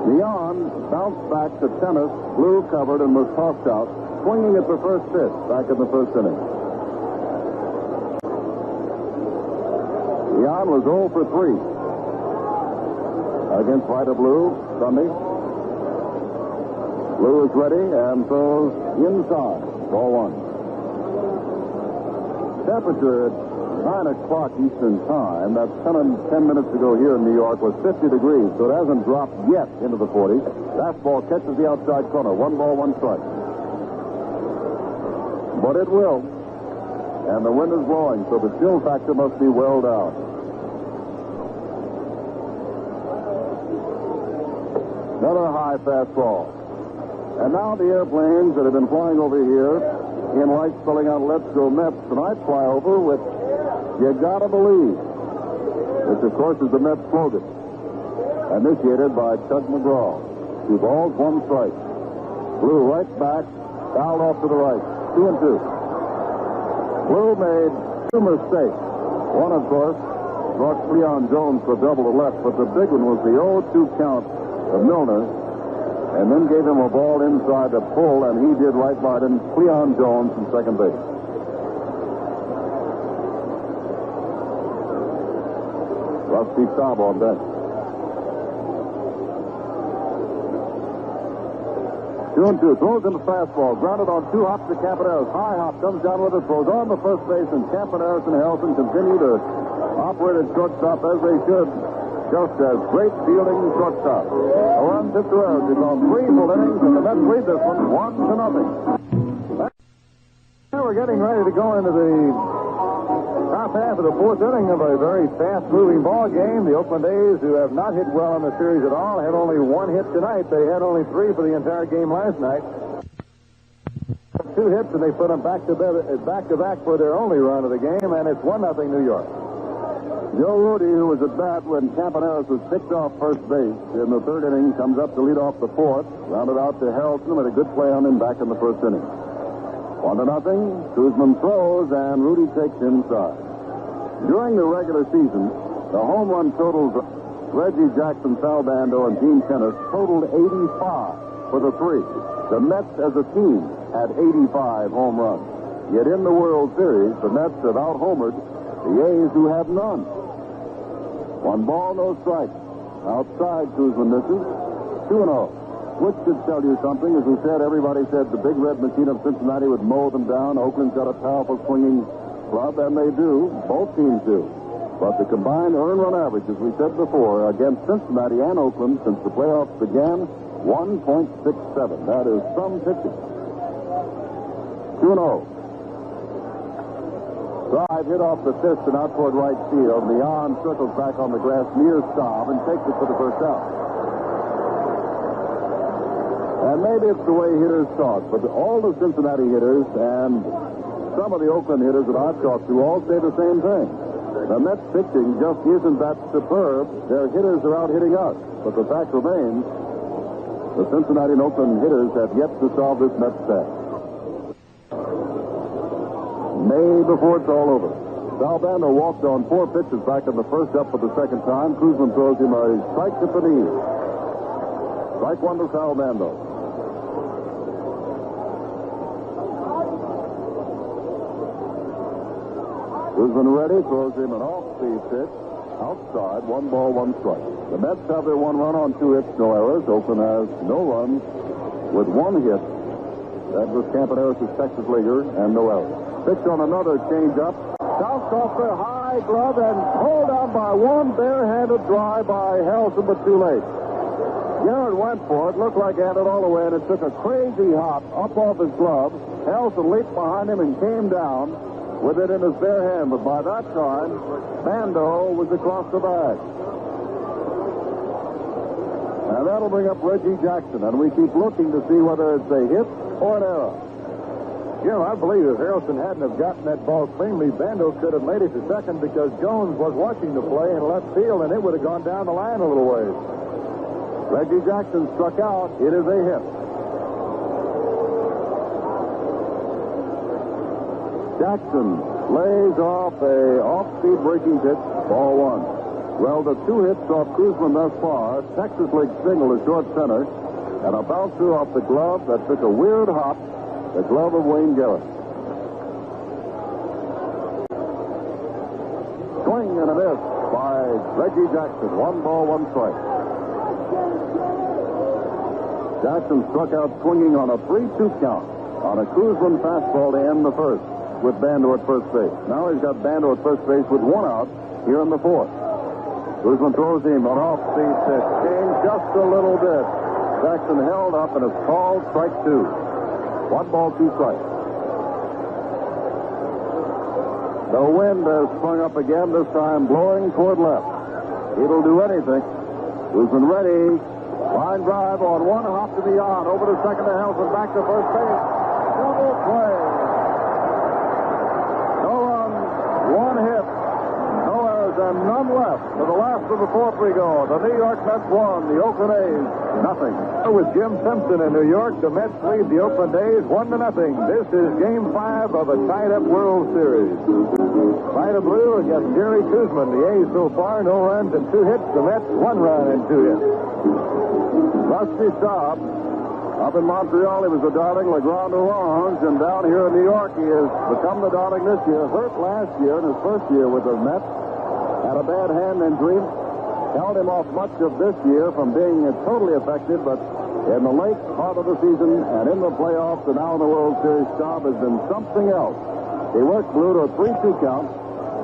Leon bounced back to tennis, Blue covered, and was tossed out, swinging at the first pitch back in the first inning. Leon was 0 for 3 against Vida Blue Sunday. Blue is ready and throws inside. Ball 1. Temperature at 9 o'clock Eastern Time, that's 10 minutes ago here in New York, was 50 degrees, so it hasn't dropped yet into the 40s. Fastball catches the outside corner. 1 ball, 1 strike. But it will. And the wind is blowing, so the chill factor must be well down. Another high fastball. And now the airplanes that have been flying over here in lights spelling out "Let's Go Mets" tonight fly over with "You Gotta Believe," which of course is the Mets slogan. Initiated by Tug McGraw. 2 balls, 1 strike. Blue right back, fouled off to the right. 2-2. Blue made 2 mistakes. One, of course, brought Cleon Jones for double to left, but the big one was the 0-2 count of Milner, and then gave him a ball inside to pull, and he did right by it, and Cleon Jones from second base. Rusty Staub on deck. 2-2. Throws in the fastball. Grounded on 2 hops to Campaneris. High hop comes down with it. Throws on the first base, and Campaneris and Helton continue to operate at shortstop as they should. Just as great fielding shortstop. A run hit to errors. He's on 3 full innings, and the Mets lead this one 1-0. Now we're getting ready to go into the top half of the 4th inning of a very fast-moving ball game. The Oakland A's, who have not hit well in the series at all, had only 1 hit tonight. They had only 3 for the entire game last night. 2 hits, and they put them back-to-back for their only run of the game, and it's 1-0 New York. Joe Rudy, who was at bat when Campaneris was picked off first base in the 3rd inning, comes up to lead off the 4th. Rounded out to Helton, made a good play on him back in the 1st inning. 1-0. Koosman throws, and Rudy takes inside. During the regular season, the home run totals of Reggie Jackson, Sal Bando, and Gene Tennis totaled 85 for the 3. The Mets as a team had 85 home runs. Yet in the World Series, the Mets have out-homered the A's, who have none. 1 ball, no strike. Outside, Koosman misses. 2-0. Which should tell you something. As we said, everybody said the big red machine of Cincinnati would mow them down. Oakland's got a powerful swinging club, and they do. Both teams do. But the combined earned run average, as we said before, against Cincinnati and Oakland since the playoffs began, 1.67. That is some pitching. 2-0. Drive hit off the fist and out toward right field. Leon circles back on the grass near Staub and takes it for the first out. And maybe it's the way hitters talk, but all the Cincinnati hitters and some of the Oakland hitters that I've talked to all say the same thing. The Mets pitching just isn't that superb. Their hitters are out hitting us. But the fact remains, The Cincinnati and Oakland hitters have yet to solve this Mets task. May before it's all over. Sal Bando walked on 4 pitches back in the first up for the second time. Koosman throws him a strike at the knee. Strike one to Sal Bando. Koosman ready, throws him an off-speed pitch. Outside, 1 ball, 1 strike. The Mets have their 1 run on 2 hits, no errors. Oakland has no runs with 1 hit. That was Campaneris' Texas leaguer, and no errors. Pitch on another changeup. Bounced off the high glove and pulled down by 1 barehanded drive by Helson, but too late. Garrett went for it, looked like he had it all the way, and it took a crazy hop up off his glove. Helson leaped behind him and came down with it in his bare hand, but by that time, Bando was across the bag. And that'll bring up Reggie Jackson, and we keep looking to see whether it's a hit or an error. Jim, I believe if Harrelson hadn't have gotten that ball cleanly, Bando could have made it to second because Jones was watching the play in left field, and it would have gone down the line a little ways. Reggie Jackson struck out. It is a hit. Jackson lays off a off-speed breaking pitch, ball 1. Well, the 2 hits off Koosman thus far, Texas League single to short center, and a bouncer off the glove that took a weird hop, the glove of Wayne Garrett. Swing and a miss by Reggie Jackson. 1 ball, 1 strike. Jackson struck out swinging on a 3-2 count on a Koosman fastball to end the first, with Bando at first base. Now he's got Bando at first base with 1 out here in the 4th. Koosman throws him an off-speed pitch. Changed just a little bit. Jackson held up and is called strike 2. 1 ball, 2 strikes. The wind has sprung up again, this time blowing toward left. It'll do anything. Koosman ready. Line drive on 1 hop to the yard. Over to second to Helson. Back to first base. Double play. No runs, 1 hit. No errors, and none left. To the last of the 4th we go. The New York Mets 1. The Oakland A's nothing. With Jim Simpson in New York, the Mets lead the Oakland A's 1-0. This is Game 5 of a tied-up World Series. Vida Blue against Jerry Koosman. The A's so far, no runs and 2 hits. The Mets 1 run and 2 hits. Rusty Staub. Up in Montreal, he was the darling LeGrand Orange, and down here in New York, he has become the darling this year. Hurt last year in his first year with the Mets. Had a bad hand injury. Held him off much of this year from being totally effective, but in the late part of the season and in the playoffs and now in the World Series, Staub has been something else. He worked Blue to a 3-2 count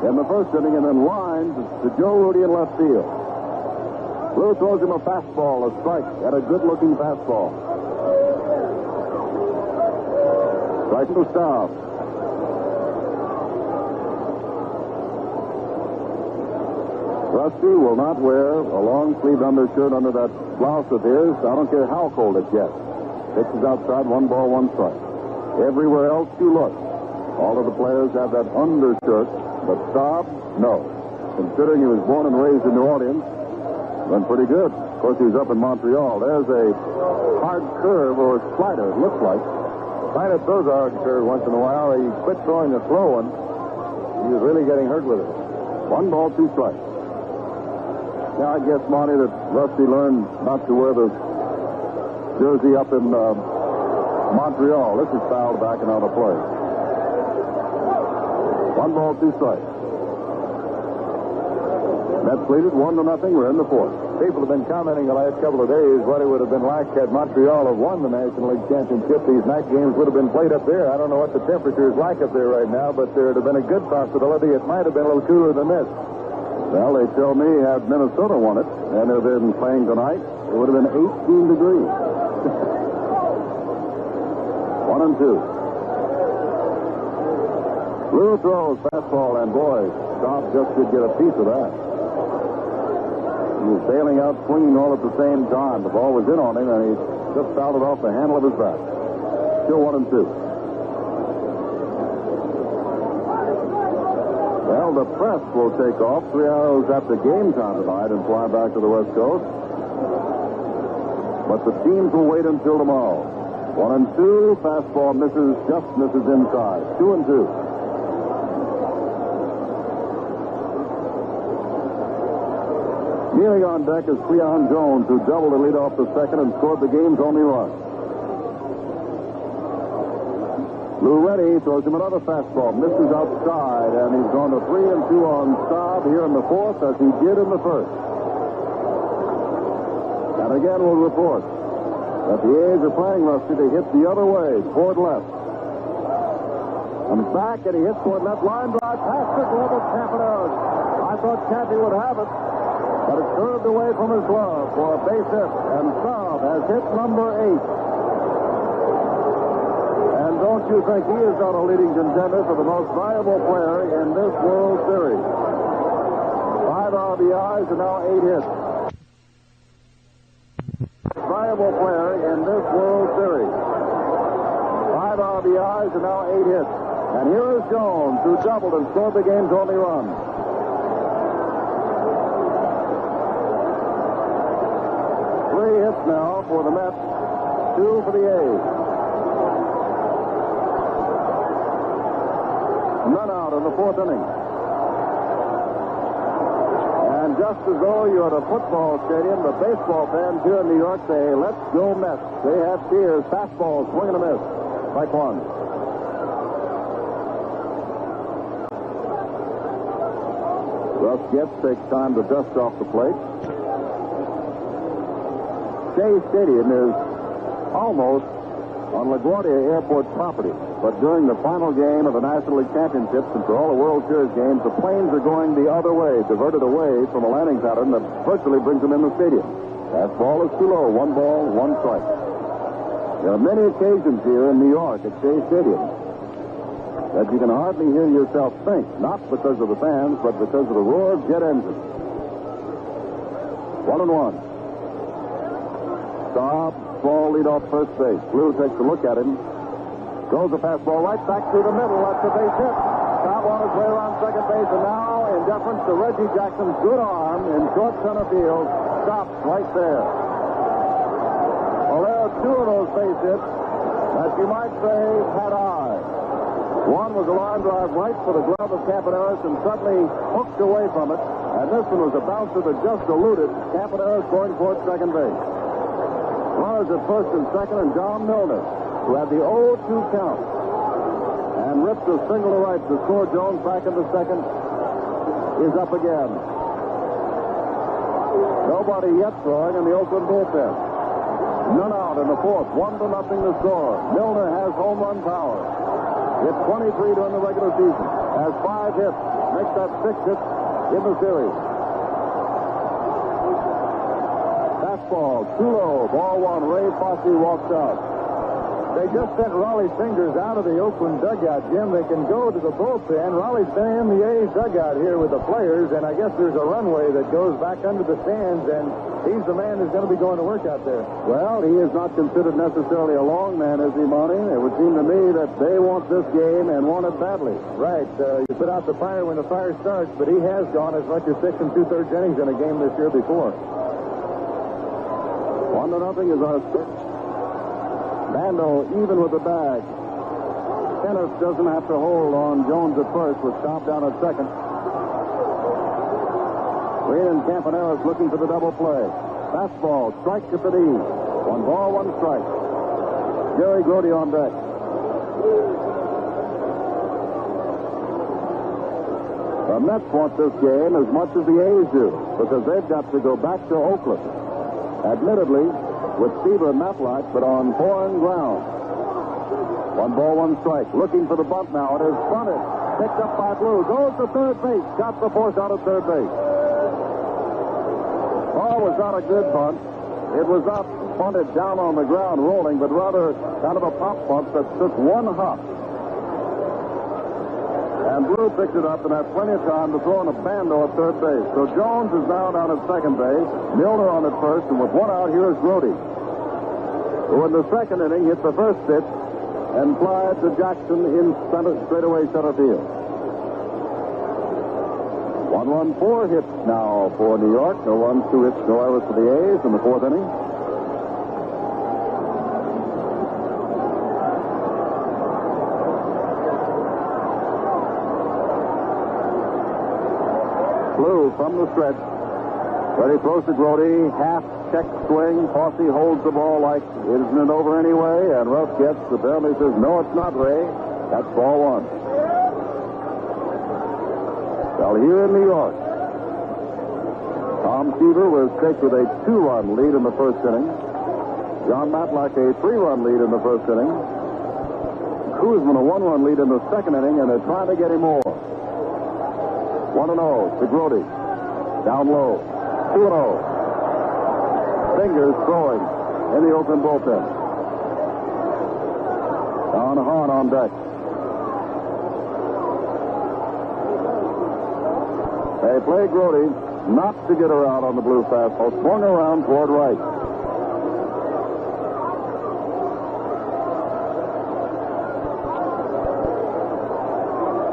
in the first inning and then lined to Joe Rudy in left field. Blue throws him a fastball, a strike, and a good-looking fastball. Strike to Staub. Rusty will not wear a long-sleeved undershirt under that blouse of his. I don't care how cold it gets. Pitches outside, 1 ball, 1 strike. Everywhere else you look, all of the players have that undershirt, but Staub, no. Considering he was born and raised in New Orleans, went pretty good. Of course, he was up in Montreal. There's a hard curve or a slider, it looks like. Vida throws a hard curve once in a while. He quit throwing the slow one. He was really getting hurt with it. 1 ball, 2 strikes. Now, I guess, Monty, that Rusty learned not to wear the jersey up in Montreal. This is fouled back and out of play. 1 ball, 2 strikes. Mets lead it 1-0. We're in the 4th. People have been commenting the last couple of days what it would have been like had Montreal have won the National League Championship. These night games would have been played up there. I don't know what the temperature is like up there right now, but there would have been a good possibility it might have been a little cooler than this. Well, they tell me had Minnesota won it, and if they'd been playing tonight, it would have been 18 degrees. 1-2. Blue throws, fastball, and boy, Staub just could get a piece of that. He was bailing out, swinging all at the same time. The ball was in on him, and he just fouled it off the handle of his bat. Still 1-2. Well, the press will take off 3 hours after game time tonight and fly back to the West Coast. but the teams will wait until tomorrow. 1-2, fastball misses, just misses inside. 2-2. Kneeling on deck is Cleon Jones, who doubled to lead off the second and scored the game's only run. Lou Reddy throws him another fastball, misses outside, and he's gone to 3-2 on Staub here in the fourth, as he did in the first. And again we'll report that the A's are playing Rusty to hit the other way, toward left. Comes back, and he hits toward left, line drive past the glove of Campaneris. I thought Cappy would have it, but it curved away from his glove for a base hit, and Staub has hit number 8. And don't you think he is not a leading contender for the most valuable player in this World Series? 5 RBIs and now 8 hits. Valuable player in this World Series. 5 RBIs and now 8 hits. And here is Jones, who doubled and scored the game's only run. Hits now for the Mets, 2 for the A's. None out in the fourth inning. And just as though you're at a football stadium, the baseball fans here in New York say, "Let's go Mets." They have cheers, fastballs, swing and a miss. Strike one. Russ Getz takes time to dust off the plate. Shea Stadium is almost on LaGuardia Airport property, but during the final game of the National League Championships and for all the World Series games, the planes are going the other way, diverted away from a landing pattern that virtually brings them in the stadium. That ball is too low, 1 ball, 1 strike. There are many occasions here in New York at Shea Stadium that you can hardly hear yourself think, not because of the fans, but because of the roar of jet engines. 1-1. Staub, small lead off first base. Blue takes a look at him. Throws a fastball right back through the middle. That's a base hit. Staub on his way around second base, and now, in deference to Reggie Jackson's good arm in short center field, stops right there. Well, there are 2 of those base hits that you might say had eyes. One was a line drive right for the glove of Campaneris and suddenly hooked away from it. And this one was a bouncer that just eluded Campaneris going towards second base. Runners at first and second, and John Milner, who had the 0-2 count and ripped a single to right to score Jones back in the second, is up again. Nobody yet throwing in the Oakland bullpen. None out in the fourth, 1-0 to score. Milner has home run power. Hit 23 during the regular season. Has 5 hits. Makes that 6 hits in the series. Fastball, too low. Ball 1. Ray Fosse walks out. They just sent Raleigh Fingers out of the Oakland dugout, Jim. They can go to the bullpen. Raleigh's been in the A's dugout here with the players, and I guess there's a runway that goes back under the stands, and he's the man who's going to be going to work out there. Well, he is not considered necessarily a long man, is he, Monty? It would seem to me that they want this game and want it badly. Right. You put out the fire when the fire starts, but he has gone as much as 6 2/3 innings in a game this year before. 1-0 is our score. Bando even with the bag. Tennis doesn't have to hold on Jones at first with Staub down at second. Green and Campaneris looking for the double play. Fastball, strike at the knee. 1 ball, 1 strike. Jerry Grote on deck. The Mets want this game as much as the A's do because they've got to go back to Oakland. Admittedly, with Seaver and Matlack, but on foreign ground. 1 ball, 1 strike. Looking for the bunt now. It is bunted. Picked up by Blue. Goes to third base. Got the force out of third base. Ball was not a good bunt. It was not bunted down on the ground rolling, but rather kind of a pop bunt that took 1 hop. And Blue picked it up and had plenty of time to throw in a Bando at third base. So Jones is now down at second base. Milner on at first, and with 1 out, here is Grote, who in the second inning hit the first pitch and flied to Jackson in center, straightaway center field. 1 run, 4 hits now for New York. No runs, 2 hits, no errors for the A's in the fourth inning. Blue from the stretch. Ready throws to Grote. Half check swing. Fossey holds the ball like isn't it over anyway? And Ruff gets apparently says, no, it's not, Ray. That's ball one. Well, here in New York, Tom Seaver was taken with a 2-run lead in the first inning. John Matlack a 3-run lead in the first inning. Koosman a 1-run lead in the second inning, and they're trying to get him more. 1-0 to Grote. Down low. 2-0. Fingers throwing in the Oakland bullpen. Don Hahn on deck. They play Grote not to get her out on the blue fastball. Swung around toward right.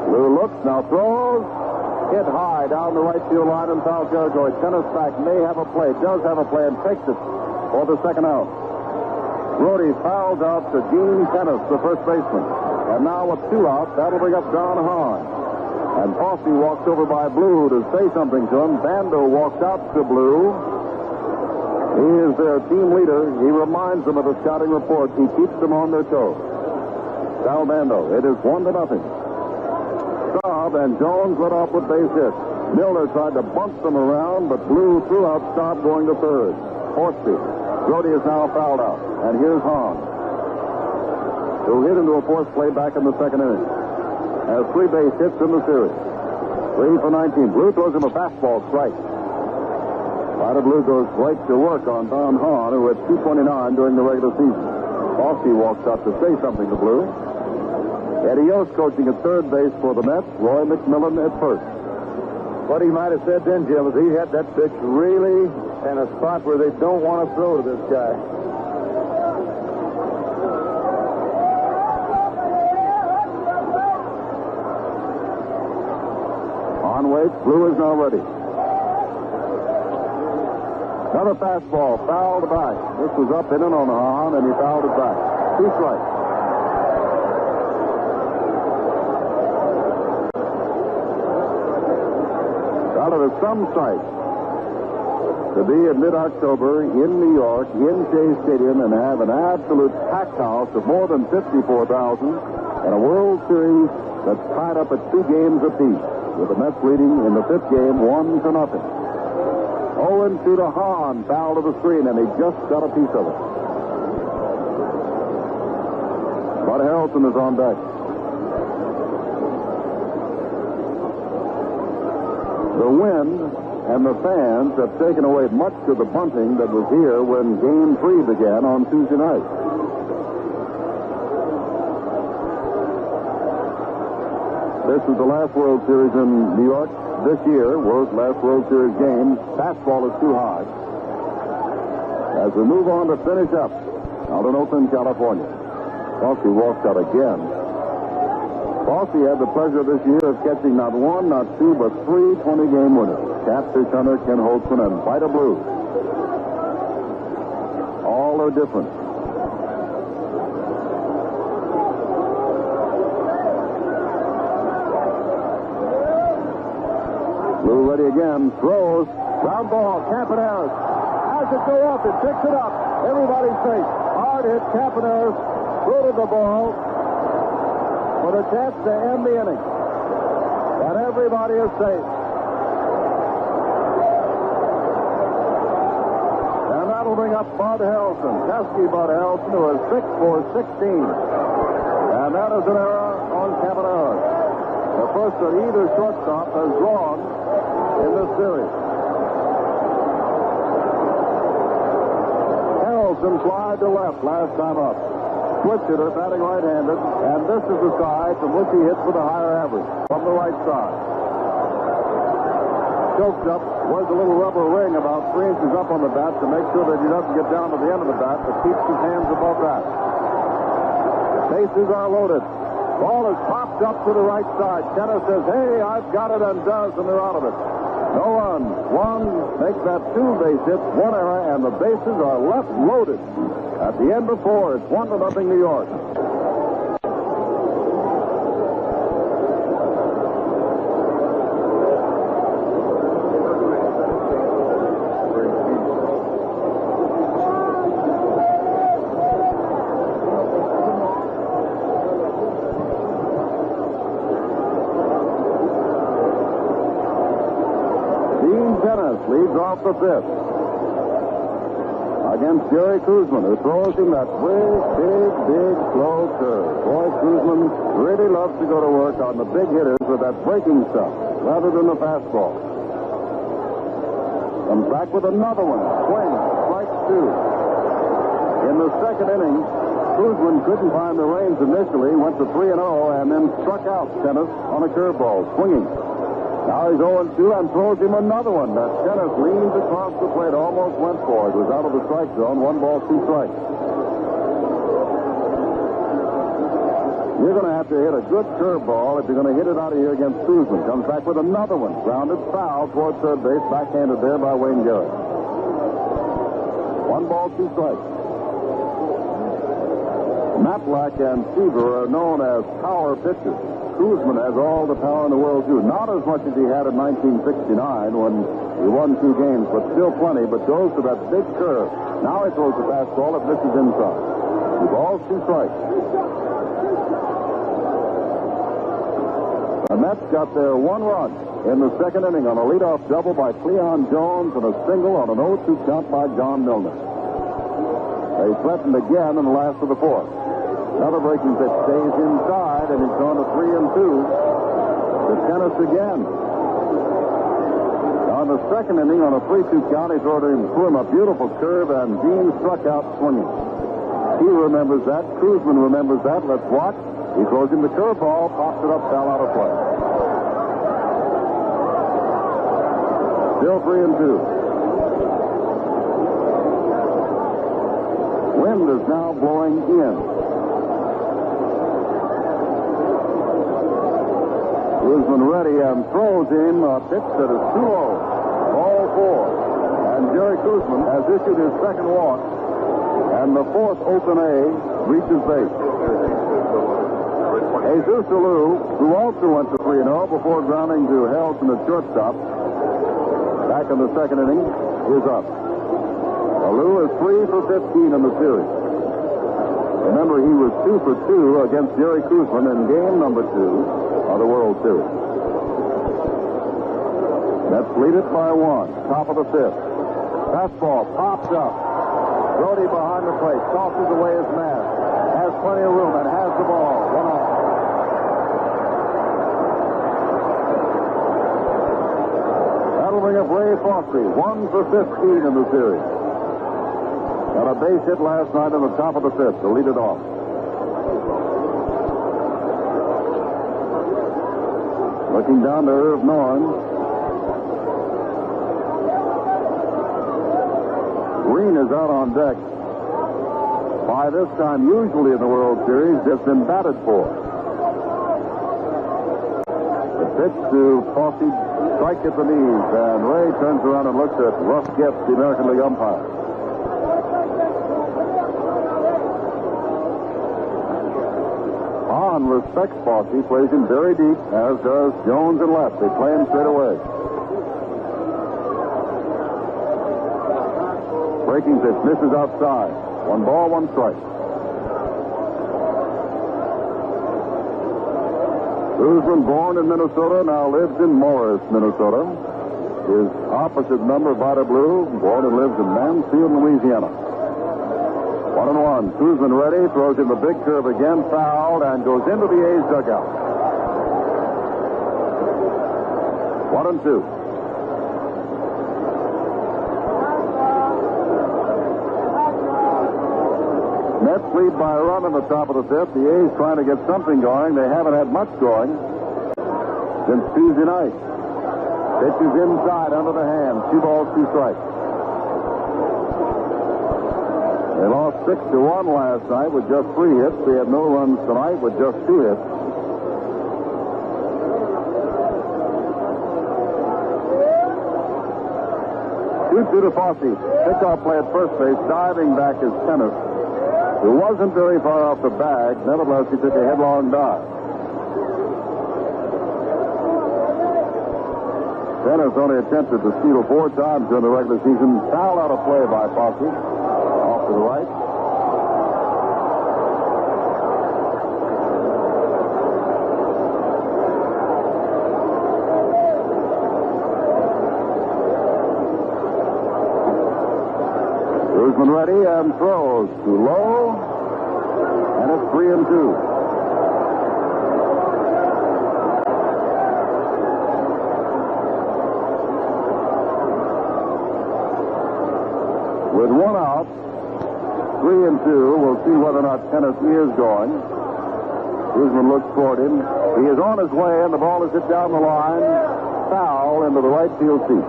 Blue looks, now throws. Hit high down the right field line in foul territory. Tennis back may have a play, does have a play, and takes it for the second out. Grote fouls out to Gene Tennis, the first baseman. And now with 2 out, that'll bring up Don Hahn. And Fossey walks over by Blue to say something to him. Bando walks out to Blue. He is their team leader. He reminds them of the scouting report. He keeps them on their toes. Sal Bando. It is 1-0. Staub and Jones led off with base hits. Milner tried to bunt them around, but Blue threw out Staub going to third. Horsey. Grote is now fouled out. And here's Hahn, who hit into a force play back in the second inning. Has 3 base hits in the series. 3 for 19. Blue throws him a fastball strike. Vida Blue goes right to work on Don Hahn, who had 229 during the regular season. Fossey walks out to say something to Blue. Eddie Yost coaching at third base for the Mets. Roy McMillan at first. What he might have said then, Jim, is he had that pitch really in a spot where they don't want to throw to this guy. On waits. Blue is now ready. Another fastball fouled back. This was up in and on Hahn, and he fouled it back. 2 strikes. Well, it is some sight to be in mid-October in New York, in Shea Stadium, and have an absolute packed house of more than 54,000 and a World Series that's tied up at 2 games apiece, with the Mets leading in the 5th game 1-0. 0-2 to Hahn, foul to the screen, and he just got a piece of it. Bud Harrelson is on deck. The wind and the fans have taken away much of the bunting that was here when Game 3 began on Tuesday night. This is the last World Series in New York this year, last World Series game. Fastball is too high. As we move on to finish up out in Oakland, California. Fossey walks out again. Fossey had the pleasure this year of catching not 1, not 2, but 3 20-game winners. Catfish Hunter, Ken Holtzman, and Vida Blue. All are different. Blue ready again. Throws. Ground ball. Campaneris has it go up. It picks it up. Everybody's safe. Hard hit. Campaneris rooted the ball for the chance to end the inning. And everybody is safe. And that'll bring up Bud Harrelson. Pesky Bud Harrelson, who is 6 for 16. And that is an error on Campaneris. The first that either shortstop has drawn in this series. Harrelson flied to left last time up. Switch hitter, batting right-handed, and this is the side from which he hits with a higher average, from the right side. Choked up, wears a little rubber ring about 3 inches up on the bat to make sure that he doesn't get down to the end of the bat, but keeps his hands above that. Bases are loaded. Ball is popped up to the right side. Kenner says, hey, I've got it, and does, and they're out of it. No run. 1 makes that 2 base hits, 1 error, and the bases are left loaded. At the end of 4, it's 1-0 New York. tennis leads off the fifth against Jerry Koosman, who throws him that big, slow curve. Boy, Koosman really loves to go to work on the big hitters with that breaking stuff rather than the fastball. Comes back with another one. Swing, strike two. In the second inning, Koosman couldn't find the reins initially, went to 3-0, and then struck out Tennis on a curveball, swinging. Now he's 0-2 and throws him another one. That Tennis leans across the plate, almost went for it. Was out of the strike zone. 1 ball, 2 strikes. You're going to have to hit a good curveball if you're going to hit it out of here against Koosman. Comes back with another one. Grounded foul towards third base. Backhanded there by Wayne Garrett. 1 ball, 2 strikes. Matlack and Seaver are known as power pitchers. Koosman has all the power in the world, too. Not as much as he had in 1969 when he won 2 games, but still plenty, but goes to that big curve. Now he throws the fastball. It misses inside. 2 balls, 2 strikes. The Mets got their 1 run in the second inning on a leadoff double by Cleon Jones and a single on an 0-2 count by John Milner. They threatened again in the last of the fourth. Another breaking pitch stays inside, and he's gone to 3-2. To Tennis again. On the second inning, on a 3-2 count, he threw him a beautiful curve, and Dean struck out swinging. He remembers that. Koosman remembers that. Let's watch. He throws him the curveball, pops it up, foul out of play. Still 3-2. Wind is now blowing in. Koosman ready and throws him a pitch that is too low. Ball 4. And Jerry Koosman has issued his second walk. And the 4th open A reaches base. Jesus Alou, who also went to 3-0 before grounding to Helton at shortstop, back in the second inning, is up. Alou is 3 for 15 in the series. Remember, he was 2 for 2 against Jerry Koosman in game number 2 of the World Series. Mets lead it by 1. Top of the 5th. Fastball pops up. Grote behind the plate. Tosses away his mask. Has plenty of room and has the ball. 1 off. That'll bring up Ray Fosse. 1 for 15 in the series. Got a base hit last night in the top of the 5th to lead it off. Looking down to Irv Norn. Green is out on deck. By this time, usually in the World Series, has been batted for. The pitch to Fosse, strike at the knees, and Ray turns around and looks at Russ Getz, the American League umpire. Hahn respects Fosse, plays him very deep, as does Jones and left. They play him straight away. Breaking pitch misses outside. 1 ball, 1 strike. Koosman, born in Minnesota, now lives in Morris, Minnesota. His opposite number, Vida Blue, born and lives in Mansfield, Louisiana. 1-1. Koosman ready, throws in the big curve again, fouled, and goes into the A's dugout. 1-2. Mets lead by a run in the top of the 5th. The A's trying to get something going. They haven't had much going since Tuesday night. Pitches inside under the hand. 2 balls, 2 strikes. They lost 6-1 last night with just 3 hits. They had no runs tonight with just 2 hits. Two to Fosse. Pickoff play at first base. Diving back is Tennis, who wasn't very far off the bag. Nevertheless, he took a headlong dive. Tennis only attempted to steal 4 times during the regular season. Foul out of play by Fosse. Off to the right. Koosman ready and throws too low, and it's 3-2. With one out, 3-2, we'll see whether or not Tennessee is going. Koosman looks toward him. He is on his way, and the ball is hit down the line, foul into the right field seat.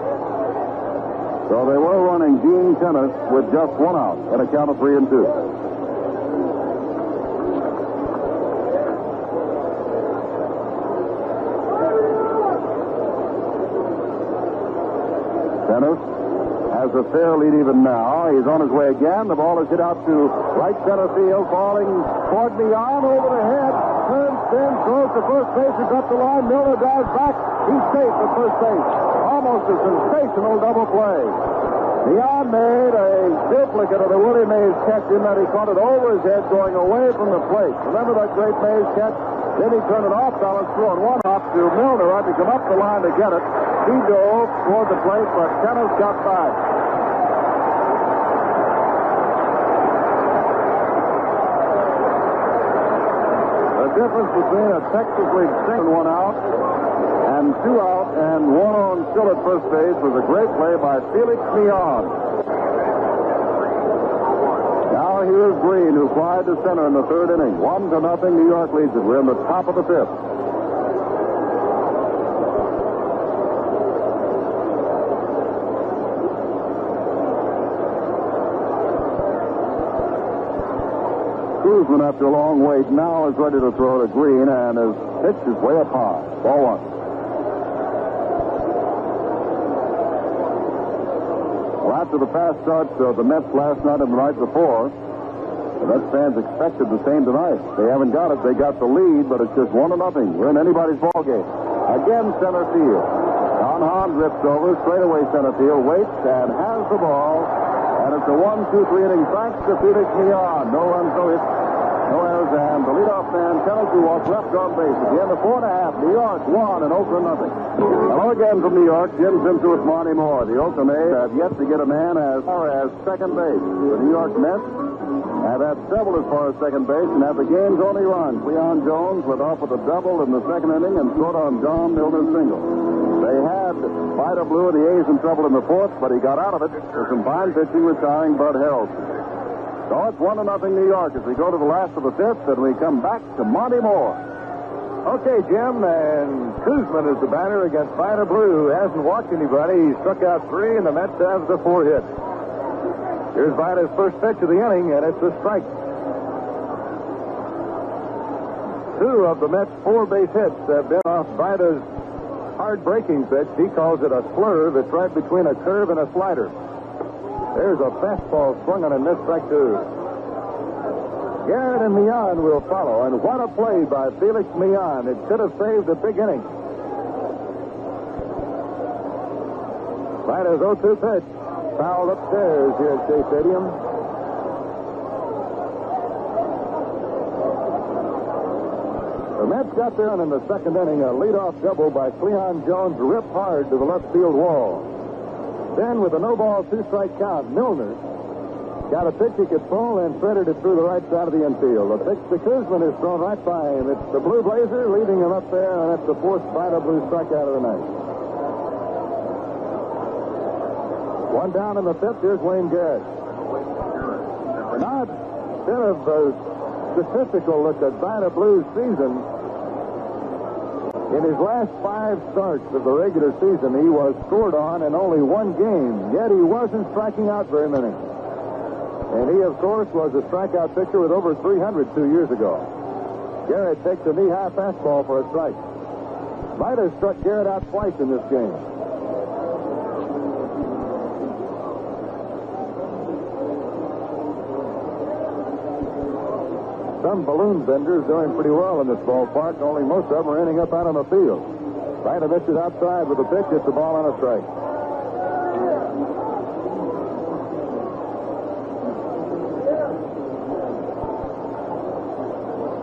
So they were running Gene Tennis with just one out and a count of 3-2. Tennis has a fair lead even now. He's on his way again. The ball is hit out to right center field, falling toward beyond, over the head, turns, spins, throws to first base, is up the line. Milner dives back. He's safe at first base. Almost a sensational double play. Beyond made a duplicate of the Willie Mays catch in that he caught it over his head going away from the plate. Remember that great Mays catch? Then he turned it off balance, throwing one hop to Milner. Had to come up the line to get it. He dove toward the plate, but Tennis got by. The difference between a Texas League single, one out, and two out, and one on still at first base was a great play by Felix Milner. Now here's Green, who flied to center in the third inning. 1-0, New York leads it. We're in the top of the fifth. Koosman, after a long wait, now is ready to throw to Green, and his pitch is way up high. Ball one. Well, after the fast starts of the Mets last night and the night before, the Mets fans expected the same tonight. They haven't got it. They got the lead, but it's just 1-0. We're in anybody's ball game. Again, center field. Don Hahn drifts over, straightaway center field, waits, and has the ball. And it's a 1-2-3 inning. Thanks to Felix Milner. No runs, no hits, no errors, and the leadoff man, Tennessee, walks left on base. At the end of 4.5, New York 1 and Oakland nothing. Hello again from New York. Jim Simpson with Monty Moore. The Oakland A's have yet to get a man as far as second base. The New York Mets have had several as far as second base and have the game's only run. Cleon Jones led off with a double in the second inning and scored on John Milner's single. They had Vida Blue and the A's in trouble in the fourth, but he got out of it with some fine pitching, retiring Bud Harrelson. So it's 1-0 New York as we go to the last of the fifth, and we come back to Monty Moore. Okay, Jim, and Koosman is the batter against Vida Blue. Hasn't walked anybody. He struck out 3, and the Mets have the 4 hits. Here's Vida's first pitch of the inning, and it's a strike. 2 of the Mets' 4 base hits have been off Vida's hard breaking pitch. He calls it a slurve. It's right between a curve and a slider. There's a fastball swung on and missed, strike 2. Garrett and Millan will follow, and what a play by Felix Millan. It should have saved a big inning. Vida's 0-2 pitch. Fouled upstairs here at Shea Stadium. The Mets got there, and in the second inning, a leadoff double by Cleon Jones ripped hard to the left field wall. Then, with a no-ball, 2-strike count, Milner got a pitch he could pull and threaded it through the right side of the infield. The pitch to Koosman is thrown right by him. It's the Blue Blazer leading him up there, and that's the 4th Vida Blue strikeout of the night. 1 down in the 5th. Here's Wayne Garrett. Now, instead of a statistical look at Vida Blue's season, in his last 5 starts of the regular season, he was scored on in only 1 game, yet he wasn't striking out very many. And he, of course, was a strikeout pitcher with over 300 2 years ago. Garrett takes a knee-high fastball for a strike. Vida struck Garrett out twice in this game. Some balloon benders doing pretty well in this ballpark, only most of them are ending up out on the field. Vida misses outside with a pitch, hits the ball on a strike.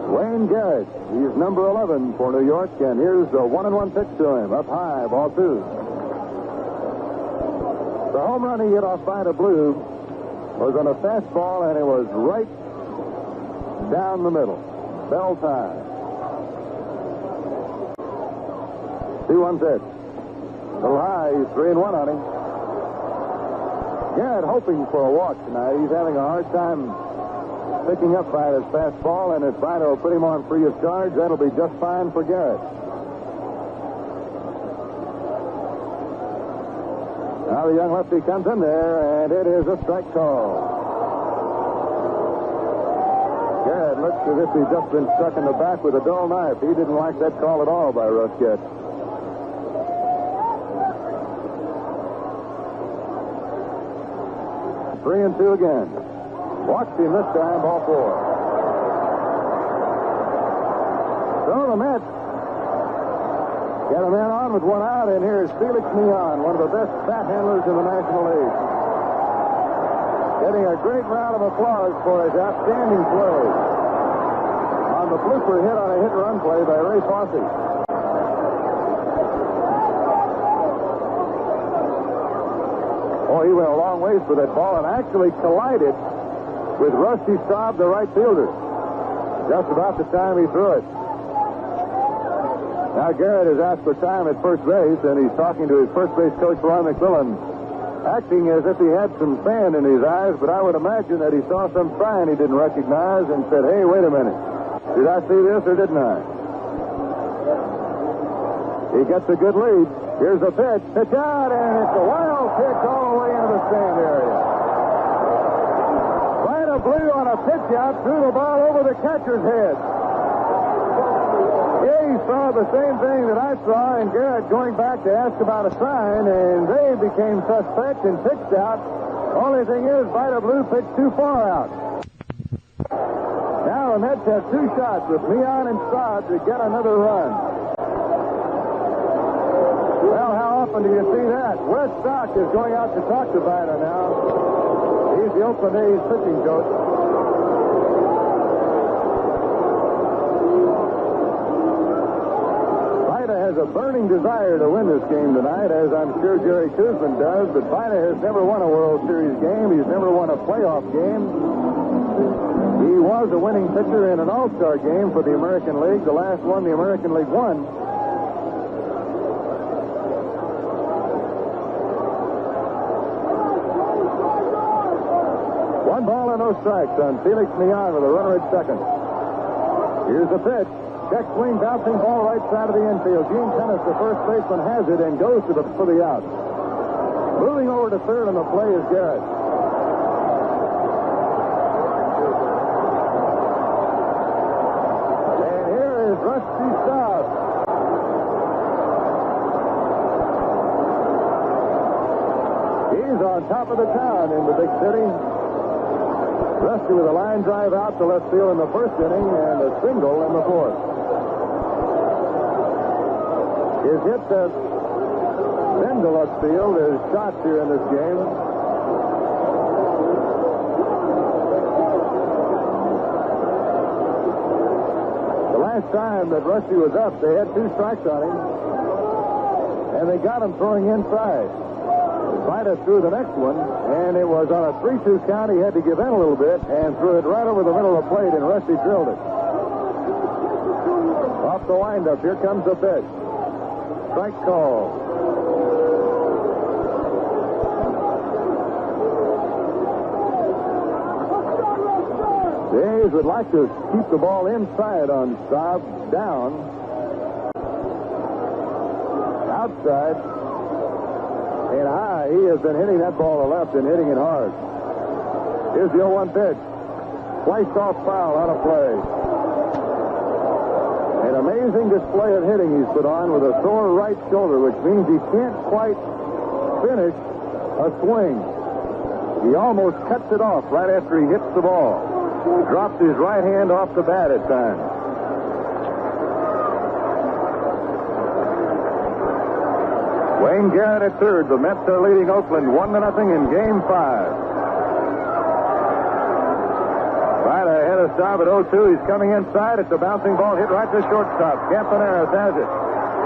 Wayne Garrett, he's number 11 for New York, and here's a 1-1 pitch to him, up high, ball 2. The home run he hit off Vida Blue was on a fastball, and it was right down the middle. Bell tie. 2-1 pitch. A little high. He's 3-1 on him. Garrett hoping for a walk tonight. He's having a hard time picking up Vida's fastball, and if Vida will put him on free of charge, that'll be just fine for Garrett. Now the young lefty comes in there, and it is a strike call. Garrett looks as if he's just been struck in the back with a dull knife. He didn't like that call at all by Russ Getz. 3-2 again. Walked him this time, ball 4. So the Mets got a man on with one out, and here's Felix Neon, one of the best bat handlers in the National League. Getting a great round of applause for his outstanding play on the blooper hit on a hit-and-run play by Ray Fosse. Oh, he went a long ways for that ball and actually collided with Rusty Staub, the right fielder, just about the time he threw it. Now Garrett has asked for time at first base, and he's talking to his first base coach, Ron McMillan, acting as if he had some sand in his eyes, but I would imagine that he saw some sign he didn't recognize and said, hey, wait a minute. Did I see this or didn't I? He gets a good lead. Here's a pitch. Pitch out, and it's a wild pitch all the way into the stand area. Vida blew on a pitch out, threw the ball over the catcher's head. He saw the same thing that I saw, and Garrett going back to ask about a sign, and they became suspect and pitched out. Only thing is, Vida blew pitched too far out. Now the Mets have two shots with Neon and Staub to get another run. Well, how often do you see that? Wes Stock is going out to talk to Vida now. He's the Oakland A's pitching coach. Vida has a burning desire to win this game tonight, as I'm sure Jerry Koosman does, but Vida has never won a World Series game. He's never won a playoff game. He was a winning pitcher in an All-Star game for the American League, the last one the American League won. No strikes on Felix Neon with a runner at second. Here's the pitch. Check swing, bouncing ball right side of the infield. Gene Tennis, the first baseman, has it and goes for the out. Moving over to third on the play is Garrett. And here is Rusty Staub. He's on top of the town in the big city. Rusty with a line drive out to left field in the first inning and a single in the fourth. His hit to then to left field is shots here in this game. The last time that Rusty was up, they had two strikes on him, and they got him throwing inside. Vida threw the next one, and it was on a 3-2 count. He had to give in a little bit and threw it right over the middle of the plate, and Rusty drilled it. Off the windup, here comes the pitch. Strike call. The A's would like to keep the ball inside on Staub, down. Outside. And high, he has been hitting that ball to left and hitting it hard. Here's the 0-1 pitch. Sliced off foul out of play. An amazing display of hitting he's put on with a sore right shoulder, which means he can't quite finish a swing. He almost cuts it off right after he hits the ball. Drops his right hand off the bat at times. Wayne Garrett at third. The Mets are leading Oakland 1-0 in Game 5. Vida ahead of Staub at 0-2. He's coming inside. It's a bouncing ball hit right to shortstop. Campaneris has it.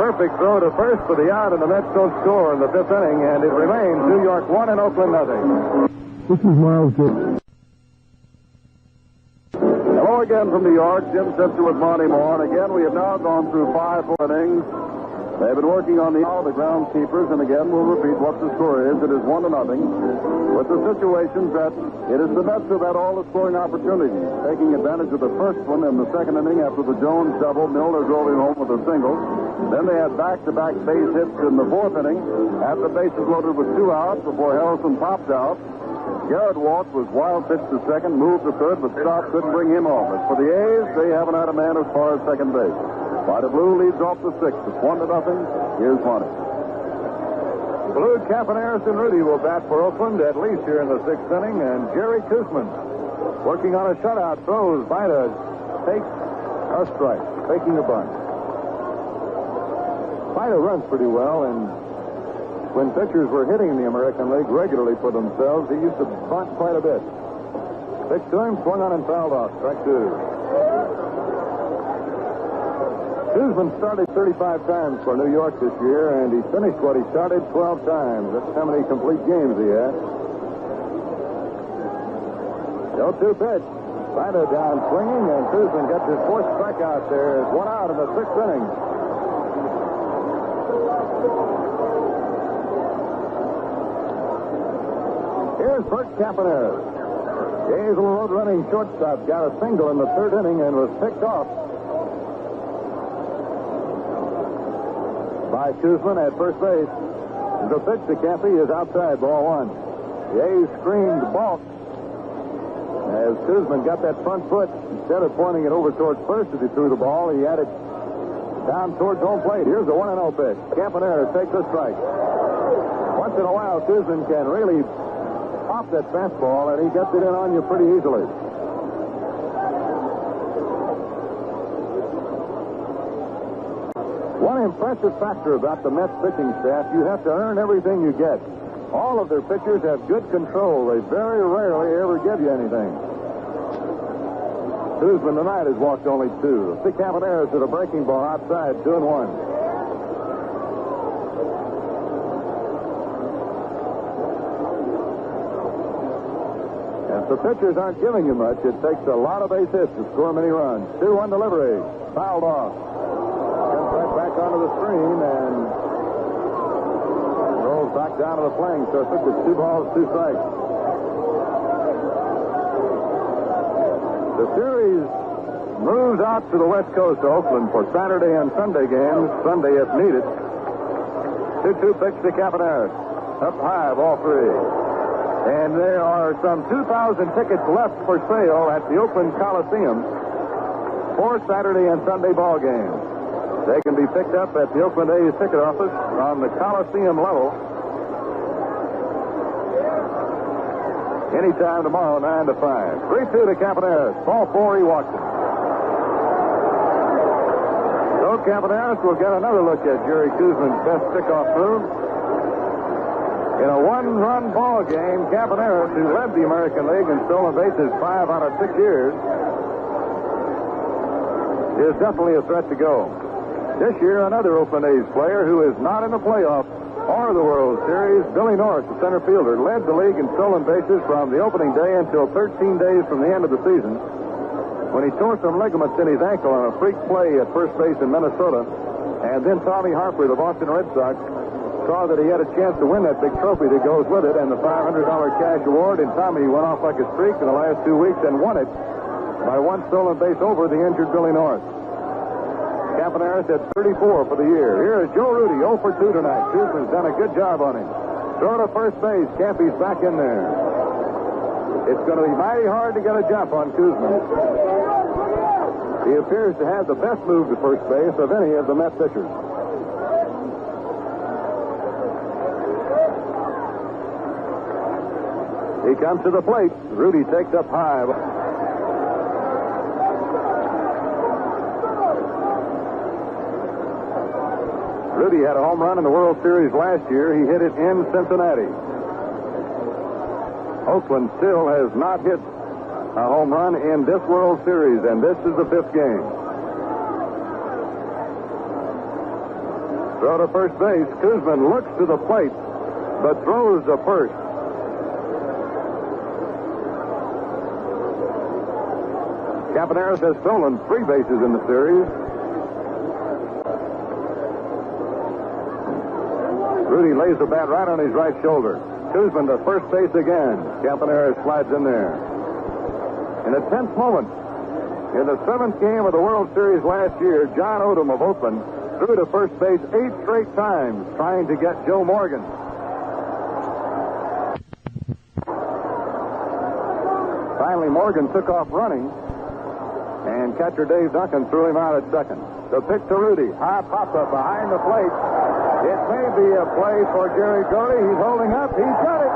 Perfect throw to first for the out, and the Mets don't score in the fifth inning, and it remains New York 1 and Oakland 0. This is Miles Davis. Hello again from New York. Jim Simpson with Monty Moore. And again, we have now gone through 5 full innings. They've been working on the groundskeepers, and again, we'll repeat what the score is. It is 1-0. With the situations that it is the Mets who've had all the scoring opportunities, taking advantage of the first one in the second inning after the Jones double. Milner drove him home with a single. Then they had back-to-back base hits in the fourth inning. Had the bases loaded with 2 outs before Harrison popped out. Garrett walked, was wild pitch to second, moved to third, but Stott couldn't bring him home. As for the A's, they haven't had a man as far as second base. Vida Blue leads off the 6th. It's 1-0. Here's Monty. Blue, Campaneris, and Rudy will bat for Oakland, at least here in the 6th inning. And Jerry Koosman, working on a shutout, throws. Vida takes a strike, taking a bunt. Vida runs pretty well, and when pitchers were hitting the American League regularly for themselves, he used to bunt quite a bit. Pitch to him, swung on and fouled off. Strike 2. Koosman started 35 times for New York this year, and he finished what he started 12 times. That's how many complete games he had. 0-2 pitch. Vida down swinging, and Koosman gets his 4th strikeout there. It's 1 out in the 6th inning. Here's Bert Campaneris. The A's road-running shortstop got a single in the 3rd inning and was picked off by Koosman at first base. The pitch to Campy is outside, ball 1. The A's screamed balk as Koosman got that front foot. Instead of pointing it over towards first as he threw the ball, he had it down towards home plate. Here's the 1-0 pitch. Campaneris takes a strike. Once in a while, Koosman can really pop that fastball, and he gets it in on you pretty easily. One impressive factor about the Mets pitching staff, you have to earn everything you get. All of their pitchers have good control. They very rarely ever give you anything. Koosman tonight has walked only 2. The Campaneris at a breaking ball outside, 2-1. If the pitchers aren't giving you much, it takes a lot of base hits to score many runs. 2-1 delivery. Fouled off. Back onto the screen and rolls back down to the playing surface. It's 2 balls, 2 strikes. The series moves out to the West Coast to Oakland for Saturday and Sunday games. Sunday if needed. 2-2 pitch to Campaneris. Up high, ball 3. And there are some 2,000 tickets left for sale at the Oakland Coliseum for Saturday and Sunday ball games. They can be picked up at the Oakland A's ticket office on the Coliseum level anytime tomorrow, 9 to 5. 3-2 to Campaneris. Ball 4, he walked it. So Campaneris will get another look at Jerry Koosman's best pickoff move. In a 1-run ball game, Campaneris, who led the American League in stolen bases 5 out of 6 years, is definitely a threat to go. This year, another Oakland A's player who is not in the playoffs or the World Series, Billy Norris, the center fielder, led the league in stolen bases from the opening day until 13 days from the end of the season, when he tore some ligaments in his ankle on a freak play at first base in Minnesota. And then Tommy Harper, the Boston Red Sox, saw that he had a chance to win that big trophy that goes with it and the $500 cash award, and Tommy went off like a streak in the last 2 weeks and won it by 1 stolen base over the injured Billy Norris. Campaneris at 34 for the year. Here is Joe Rudy, 0 for 2 tonight. Koosman's done a good job on him. Throw to first base. Campy's back in there. It's going to be mighty hard to get a jump on Koosman. He appears to have the best move to first base of any of the Met pitchers. He comes to the plate. Rudy takes up high. Rudy had a home run in the World Series last year. He hit it in Cincinnati. Oakland still has not hit a home run in this World Series, and this is the 5th game. Throw to first base. Koosman looks to the plate, but throws to first. Campaneris has stolen 3 bases in the series. Rudy lays the bat right on his right shoulder. Koosman to first base again. Campaneris slides in there. In a tense moment, in the 7th game of the World Series last year, John Odom of Oakland threw to first base 8 straight times trying to get Joe Morgan. Finally, Morgan took off running, and catcher Dave Duncan threw him out at second. The pitch to Rudy. High pop-up behind the plate. It may be a play for Jerry Grote. He's holding up. He's got it.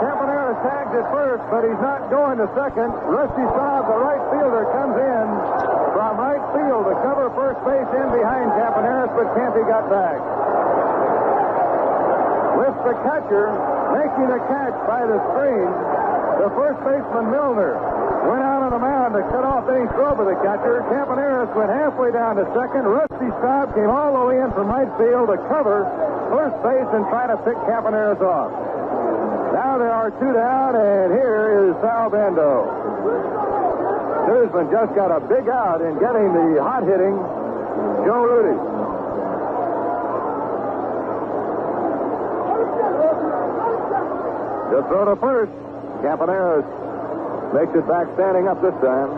Campanera tags at first, but he's not going to second. Rusty Staub, the right fielder, comes in from right field to cover first base in behind Campaneris, but Campy got back. With the catcher making a catch by the screen, the first baseman Milner went out on the mound to cut off any throw by the catcher. Campaneris went halfway down to second. Rusty Staub came all the way in from right field to cover first base and try to pick Campaneris off. Now there are 2 down, and here is Sal Bando. Koosman just got a big out in getting the hot-hitting Joe Rudy. The throw to first. Campaneris makes it back standing up this time.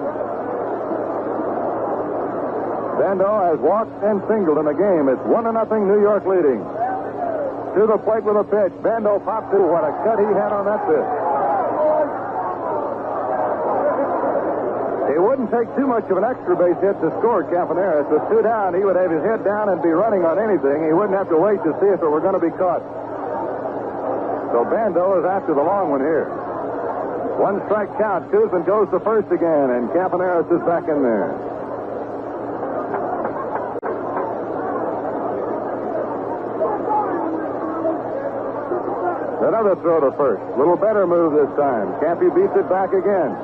Bando has walked and singled in the game. It's 1-0 New York leading. To the plate with a pitch. Bando popped through. What a cut he had on that pitch. It wouldn't take too much of an extra base hit to score Campaneris. With 2 down, he would have his head down and be running on anything. He wouldn't have to wait to see if it were going to be caught. So Bando is after the long one here. 1 strike count. Koosman goes to first again, and Campaneris is back in there. Another throw to first. A little better move this time. Campy beats it back again.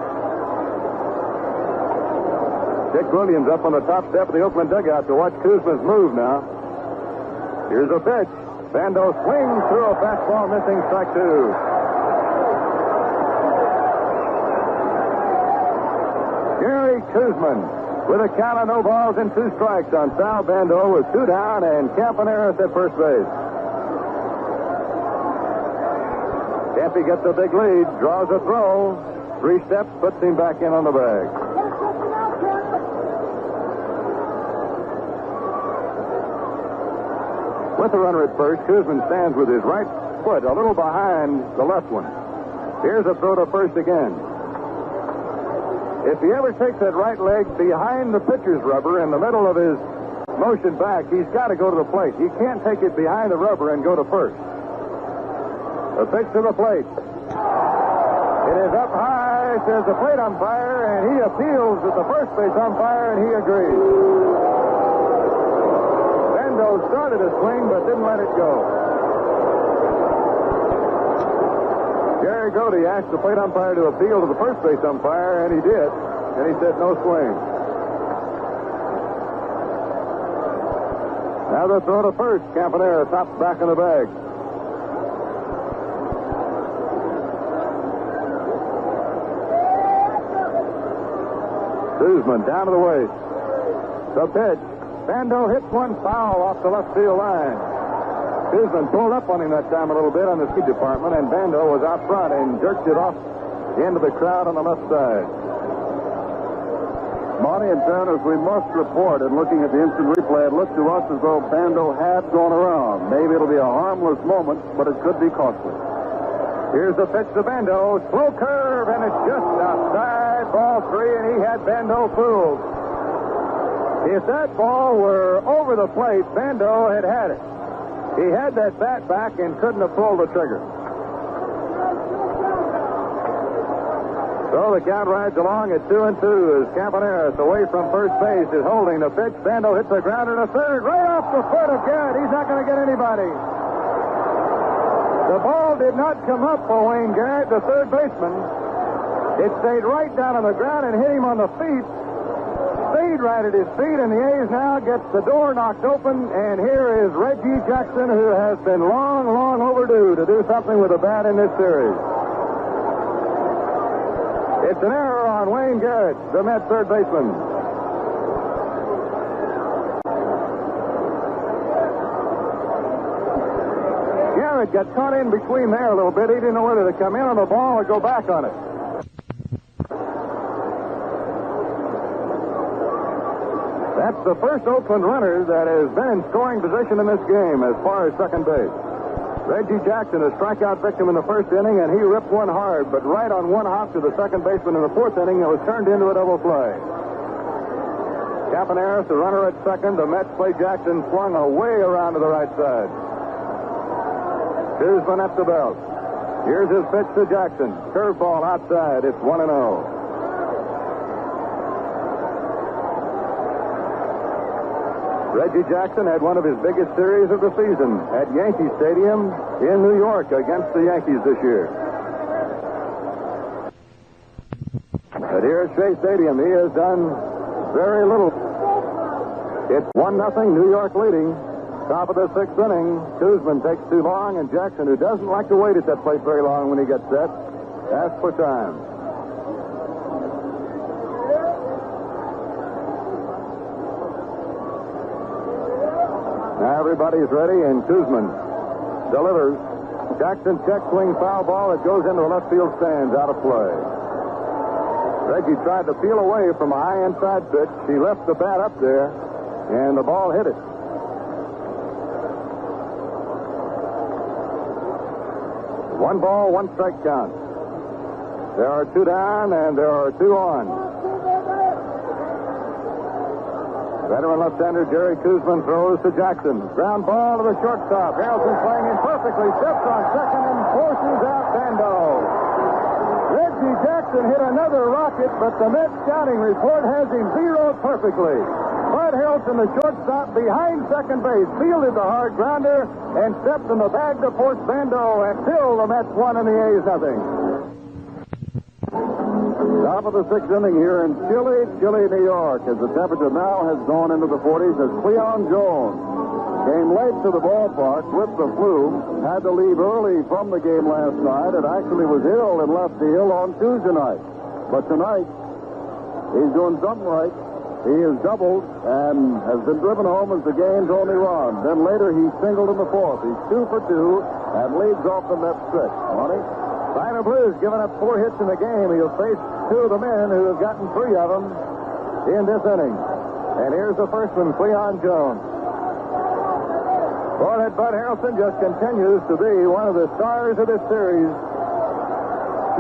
Dick Williams up on the top step of the Oakland dugout to watch Koosman's move now. Here's a pitch. Bando swings through a fastball, missing strike 2. Jerry Koosman with a count of no balls and 2 strikes on Sal Bando with 2 down and Campaneris at first base. Campy gets a big lead, draws a throw, 3 steps, puts him back in on the bag. With the runner at first, Koosman stands with his right foot a little behind the left one. Here's a throw to first again. If he ever takes that right leg behind the pitcher's rubber in the middle of his motion back, he's got to go to the plate. He can't take it behind the rubber and go to first. A pitch to the plate. It is up high, says the plate umpire, and he appeals at the first base umpire, and he agrees. Bando started a swing, but didn't let it go. Jerry Grote asked the plate umpire to appeal to the first base umpire, and he did. And he said no swing. Now the throw to first. Campanera tops back in the bag. Koosman down to the waist. The pitch. Bando hits one foul off the left field line. Koosman pulled up on him that time a little bit on the speed department, and Bando was out front and jerked it off into the crowd on the left side. Monty and Turners, we must report, and looking at the instant replay, it looked to us as though Bando had gone around. Maybe it'll be a harmless moment, but it could be costly. Here's the pitch to Bando. Slow curve, and it's just outside. Ball 3, and he had Bando fooled. If that ball were over the plate, Bando had had it. He had that bat back and couldn't have pulled the trigger. So the count rides along at 2-2 as Campaneris, away from first base, is holding the pitch. Bando hits the grounder to third, right off the foot of Garrett. He's not going to get anybody. The ball did not come up for Wayne Garrett, the third baseman. It stayed right down on the ground and hit him on the feet. Stayed right at his feet, and the A's now gets the door knocked open, and here is Reggie Jackson, who has been long, long overdue to do something with a bat in this series. It's an error on Wayne Garrett, the Mets third baseman. Garrett got caught in between there a little bit. He didn't know whether to come in on the ball or go back on it. That's the first Oakland runner that has been in scoring position in this game as far as second base. Reggie Jackson, a strikeout victim in the first inning, and he ripped one hard, but right on one hop to the second baseman in the fourth inning, it was turned into a double play. Capaneris, the runner at second. The Mets play Jackson, swung away around to the right side. Koosman at the belt. Here's his pitch to Jackson. Curveball outside. It's 1-0. Reggie Jackson had one of his biggest series of the season at Yankee Stadium in New York against the Yankees this year. But here at Shea Stadium, he has done very little. It's 1-0, New York leading. Top of the sixth inning. Koosman takes too long, and Jackson, who doesn't like to wait at that plate very long when he gets set, asks for time. Now everybody's ready, and Koosman delivers. Jackson check swing foul ball. It goes into the left field stands, out of play. Reggie tried to peel away from a high inside pitch. He left the bat up there, and the ball hit it. One ball, one strike count. There are two down, and there are two on. Veteran left-hander Jerry Koosman throws to Jackson. Ground ball to the shortstop. Harrelson playing in perfectly. Steps on second and forces out Bando. Reggie Jackson hit another rocket, but the Mets scouting report has him zeroed perfectly. Bud Harrelson, the shortstop, behind second base, fielded the hard grounder and stepped in the bag to force Bando until the Mets won and the A's nothing. Top of the sixth inning here in chilly New York, as the temperature now has gone into the 40s, as Cleon Jones came late to the ballpark with the flu, had to leave early from the game last night, and actually was ill in left field on Tuesday night. But tonight, he's doing something right. He has doubled and has been driven home as the game's only run. Then later he singled in the fourth. He's 2 for 2 and leads off the Mets 6. Money? Tyler Blue's given up 4 hits in the game. He'll face 2 of the men who have gotten 3 of them in this inning. And here's the first one, Cleon Jones. Boy, that Bud Harrelson just continues to be one of the stars of this series.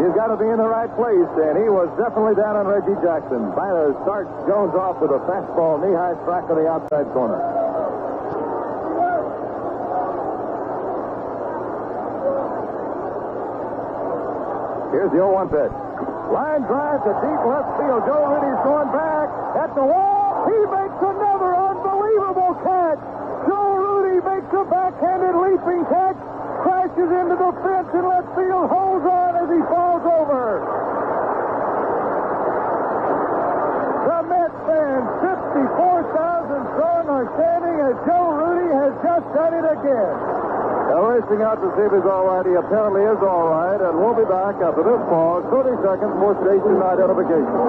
You've got to be in the right place, and he was definitely down on Reggie Jackson. Vida starts Jones off with a fastball, knee-high strike to the outside corner. Here's the 0-1 pitch. Line drive to deep left field. Joe Rudy's going back at the wall. He makes another unbelievable catch. Joe Rudy makes a backhanded leaping catch, crashes into the fence in left field, holds on as he falls over. The Mets fans, 54,000 strong, are standing as Joe Rudy has just done it again. They're racing out to see if he's all right. He apparently is all right, and we'll be back after this pause. 30 seconds for station identification.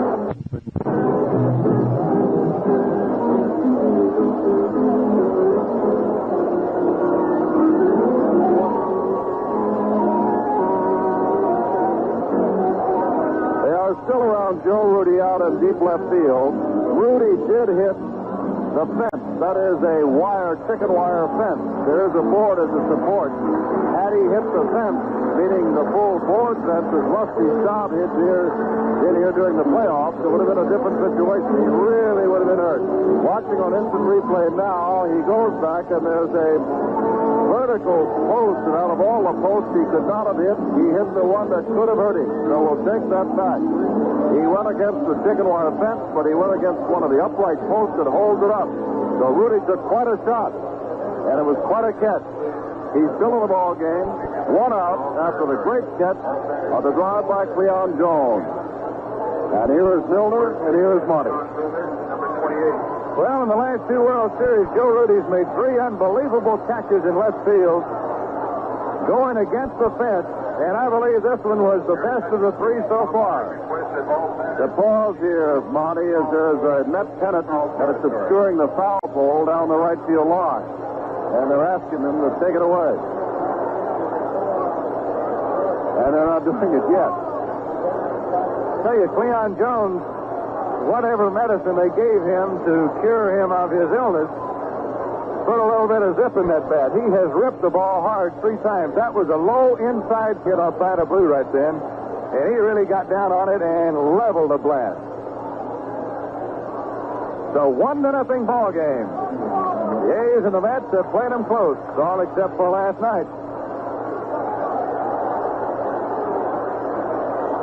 They are still around Joe Rudy out in deep left field. Rudy did hit the fence. That is a chicken wire fence. There is a board as a support. Had he hit the fence, meaning the full board fence, as Rusty Staub hit here during the playoffs, it would have been a different situation. He really would have been hurt. Watching on instant replay now, he goes back and there's a vertical post, and out of all the posts he could not have hit, he hit the one that could have hurt him. So we'll take that back. He went against the chicken wire fence, but he went against one of the upright posts that holds it up. So Rudy took quite a shot, and it was quite a catch. He's still in the ball game, 1 out after the great catch of the drive by Cleon Jones. And here is Milner, and here is Monty. Well, in the last 2 World Series, Joe Rudy's made 3 unbelievable catches in left field, going against the fence, And I believe this one was the best of the three so far. The pause here, Monty, is there's a net pennant that is obscuring the foul pole down the right field line. And they're asking them to take it away. And they're not doing it yet. Tell you, Cleon Jones, whatever medicine they gave him to cure him of his illness, put a little bit of zip in that bat. He has ripped the ball hard 3 times. That was a low inside hit off Vida Blue right then. And he really got down on it and leveled the blast. So 1-0 ball game. The A's and the Mets have played them close, all except for last night.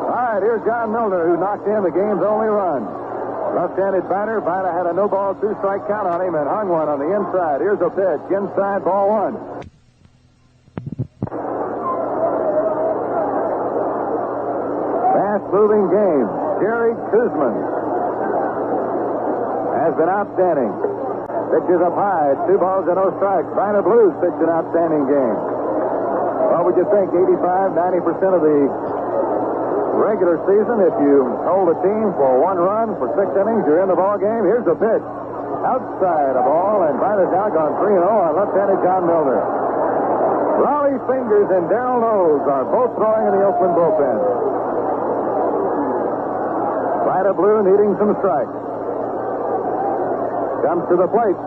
All right, here's John Milner, who knocked in the game's only run. Left-handed batter. Vida had a no-ball, 2-strike count on him and hung one on the inside. Here's a pitch. Inside, ball 1. Fast-moving game. Jerry Koosman has been outstanding. Pitches up high. 2 balls and no strikes. Vida Blues pitched an outstanding game. What would you think? 85-90% of the regular season, if you hold a team for 1 run for 6 innings, you're in the ball game. Here's the pitch. Outside a ball, and Vida's now gone 3-0 on left-handed John Milner. Raleigh Fingers and Darrell Knowles are both throwing in the Oakland bullpen. Vida Blue needing some strikes. Comes to the plate.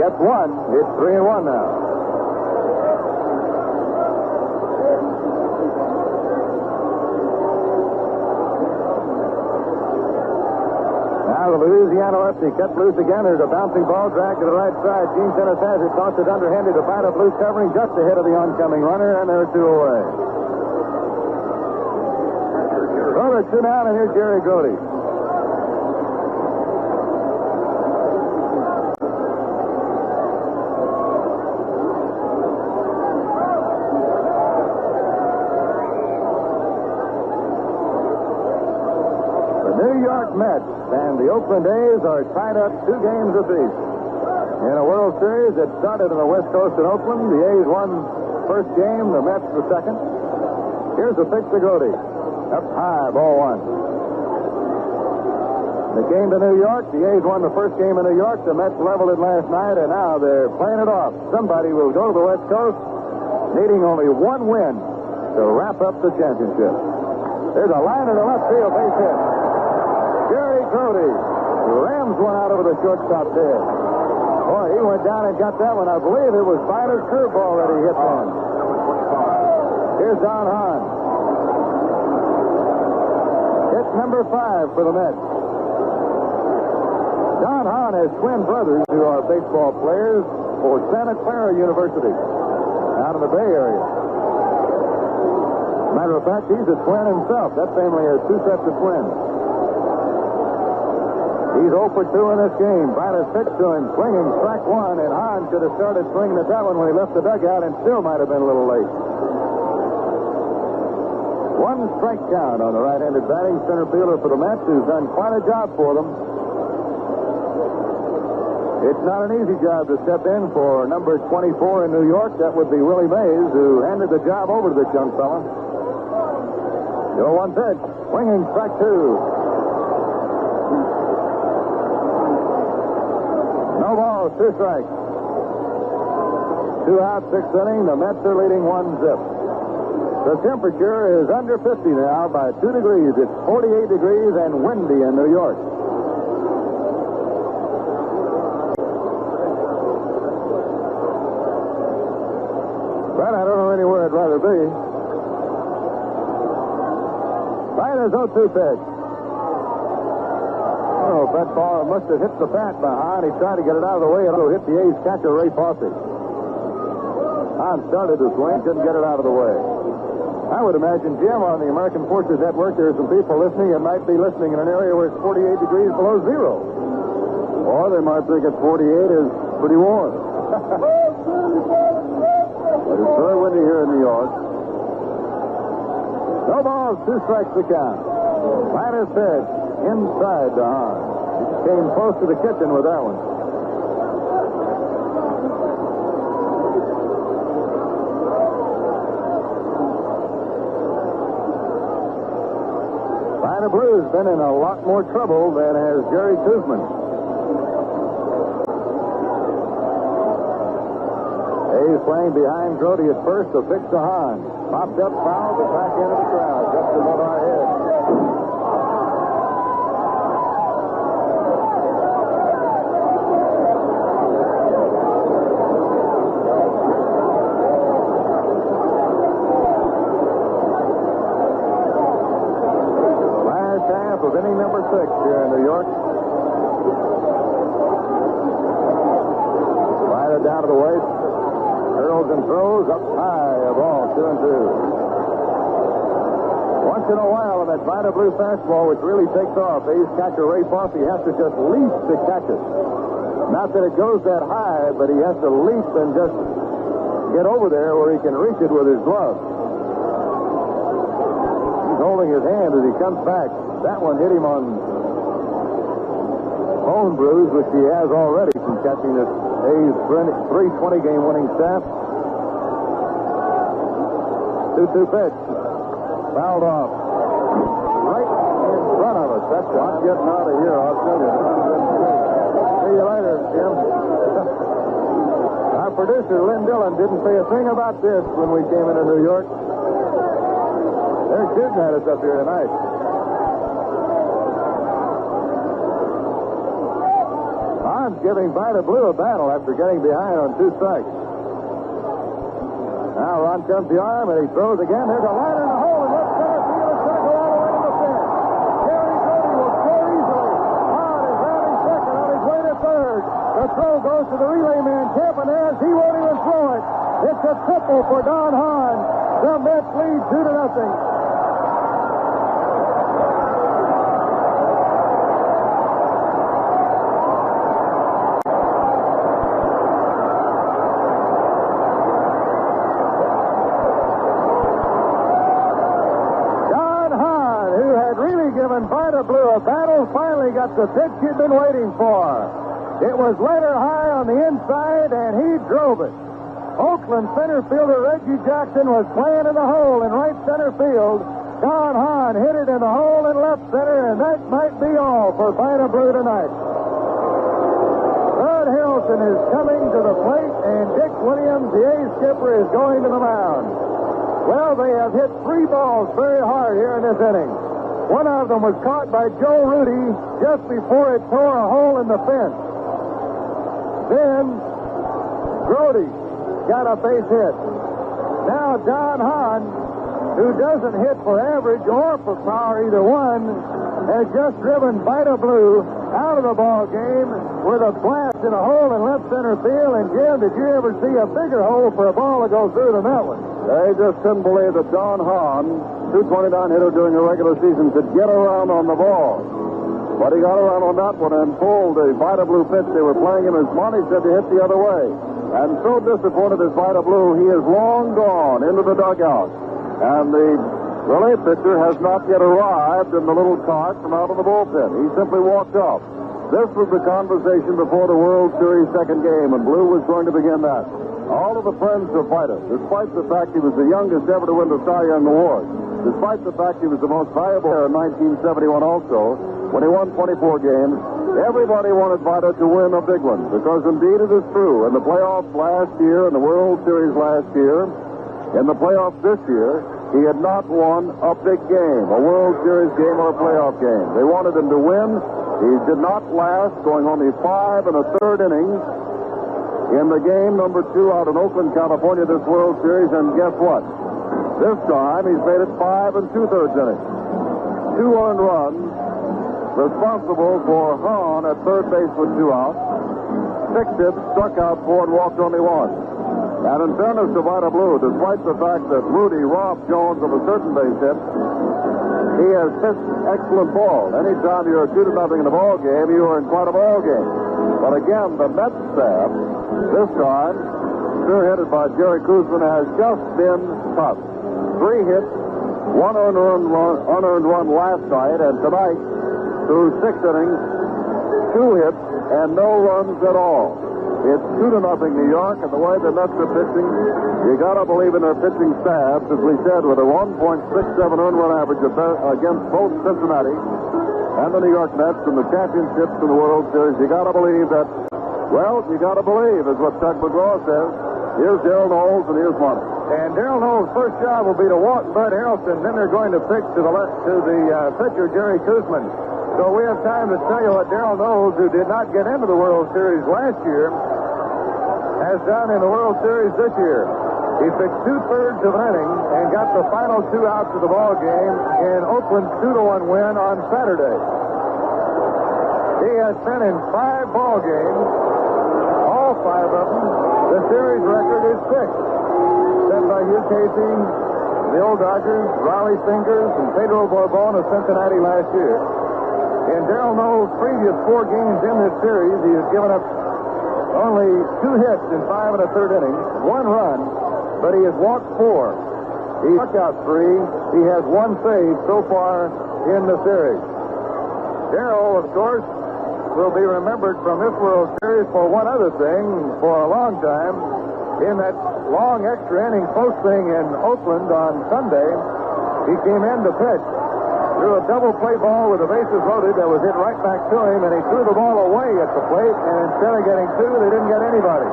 Gets 1. It's 3-1 now. The Louisiana lefty cut loose again. There's a bouncing ball dragged to the right side. Gene Tennis has it. Tossed it underhanded to Vida Blue, covering just ahead of the oncoming runner, and they're 2 away. Grote 2 down, and here's Jerry Grote. Mets and the Oakland A's are tied up 2 games apiece. In a World Series that started on the West Coast in Oakland, the A's won first game, the Mets the second. Here's the pitch to Grote. Up high, ball 1. The game to New York, the A's won the first game in New York. The Mets leveled it last night, and now they're playing it off. Somebody will go to the West Coast needing only 1 win to wrap up the championship. There's a line in the left field, base hit. Jerry Grote rams one out over the shortstop's head. Boy, he went down and got that one. I believe it was Vida's curveball that he hit then. Here's Don Hahn. Hit number 5 for the Mets. Don Hahn has twin brothers who are baseball players for Santa Clara University out in the Bay Area. Matter of fact, he's a twin himself. That family has 2 sets of twins. He's 0 for 2 in this game. Vida's pitch to him, swinging strike 1, and Hahn should have started swinging at that one when he left the dugout and still might have been a little late. 1 strike count on the right-handed batting center fielder for the Mets, who's done quite a job for them. It's not an easy job to step in for number 24 in New York. That would be Willie Mays, who handed the job over to this young fella. 0-1 pitch, swinging strike 2. No balls, 2 strikes. 2 out, 6th inning. The Mets are leading 1-0. The temperature is under 50 now by 2 degrees. It's 48 degrees and windy in New York. But I don't know anywhere I'd rather be. Vida's 0-2 pitch. Oh, that ball must have hit the bat behind. He tried to get it out of the way. It hit the A's catcher, Ray Fossey. Hahn started to swing, didn't get it out of the way. I would imagine, Jim, on the American Forces Network, there are some people listening and might be listening in an area where it's 48 degrees below zero. Or they might think it's 48 is pretty warm. But it's very windy here in New York. No balls, 2 strikes to count. Vida's pitch. Inside to Hahn. He came close to the kitchen with that one. Vida Blue has been in a lot more trouble than has Jerry Koosman. Hayes playing behind Grote at first, so pitch to Hahn. Popped up, foul, but back into the crowd, just above our heads. Last half of inning number 6 here in New York. Vida down to the waist. Curls and throws up high, a ball, 2-2. Once in a while, on that Vida Blue fastball, which really takes off, ace catcher Ray Fossey has to just leap to catch it. Not that it goes that high, but he has to leap and just get over there where he can reach it with his glove. He's holding his hand as he comes back. That one hit him on bone bruise, which he has already from catching this A's 320 game winning staff. 2-2 pitch. Fouled off. Right in front of us. That's not getting out of here, I'll tell you. See you later, Jim. Our producer, Lynn Dillon, didn't say a thing about this when we came into New York. They're shooting at us up here tonight. Hahn's giving Vida Blue a battle after getting behind on 2 strikes. Now Ron comes the arm and he throws again. There's a liner in the hole in left center field. It's going to go all the way to the fence. Jerry Grote will score easily. Hahn is rounding second on his way to third. The throw goes to the relay man, Campanez. He won't even throw it. It's a triple for Don Hahn. The Mets lead 2-0. Vida Blue a battle, finally got the pitch he'd been waiting for. It was later high on the inside, and he drove it. Oakland center fielder Reggie Jackson was playing in the hole in right center field. Don Hahn hit it in the hole in left center, and that might be all for Vida Blue tonight. Bud Harrelson is coming to the plate, and Dick Williams, the A's skipper, is going to the mound. Well, they have hit 3 balls very hard here in this inning. One of them was caught by Joe Rudy just before it tore a hole in the fence. Then Grote got a base hit. Now Don Hahn, who doesn't hit for average or for power, either one, has just driven Vida Blue out of the ball game with a blast in a hole in left center field. And Jim, did you ever see a bigger hole for a ball to go through than that one? They just couldn't believe that Don Hahn, 229 hitter during the regular season, could get around on the ball. But he got around on that one and pulled the Vida Blue pitch they were playing him, as Monty said, to hit the other way. And so disappointed is Vida Blue, he is long gone into the dugout. And the relief pitcher has not yet arrived in the little cart from out of the bullpen. He simply walked off. This was the conversation before the World Series second game, and Blue was going to begin that. All of the friends of Vida, despite the fact he was the youngest ever to win the Cy Young Award, despite the fact he was the most valuable player in 1971 also, when he won 24 games, everybody wanted Vida to win a big one, because indeed it is true. In the playoffs last year, in the World Series last year, in the playoffs this year, he had not won a big game, a World Series game or a playoff game. They wanted him to win. He did not last, going only 5 1/3 innings in the game number 2 out in Oakland, California, this World Series. And guess what? This time he's made it 5 2/3 innings. 2 earned runs, responsible for Hahn at third base with 2 outs. 6 hits, struck out 4 and walked only 1. And in fairness to Vida Blue, despite the fact that Rudy robbed Jones of a certain base hit, he has pitched excellent ball. Anytime you're 2-0 in a ball game, you are in quite a ball game. But again, the Mets staff, this time, spearheaded by Jerry Koosman, has just been tough. 3 hits, 1 unearned run last night, and tonight, through 6 innings, 2 hits and no runs at all. It's 2-0 New York, and the way the Mets are pitching, you got to believe in their pitching staffs, as we said, with a 1.67 earned run average against both Cincinnati and the New York Mets in the championships in the World Series. You got to believe that, well, you got to believe, is what Tug McGraw says. Here's Darrell Knowles, and here's Monty. And Darrell Knowles' first job will be to walk Bud Harrelson. Then they're going to pitch to the pitcher, Jerry Koosman. So we have time to tell you what Darrell Knowles, who did not get into the World Series last year, has done in the World Series this year. He pitched 2/3 of an inning and got the final 2 outs of the ball game in Oakland's 2-1 win on Saturday. He has been in 5 ball games, all 5 of them. The series record is 6, set by Hugh Casey, the old Dodgers, Raleigh Fingers, and Pedro Borbon of Cincinnati last year. In Darrell Knowles' previous 4 games in this series, he has given up only 2 hits in 5 1/3 innings, 1 run, but he has walked 4. He struck out 3. He has 1 save so far in the series. Darrell, of course, will be remembered from this World Series for one other thing for a long time. In that long extra inning posting in Oakland on Sunday, he came in to pitch. Threw a double play ball with the bases loaded that was hit right back to him, and he threw the ball away at the plate, and instead of getting 2, they didn't get anybody.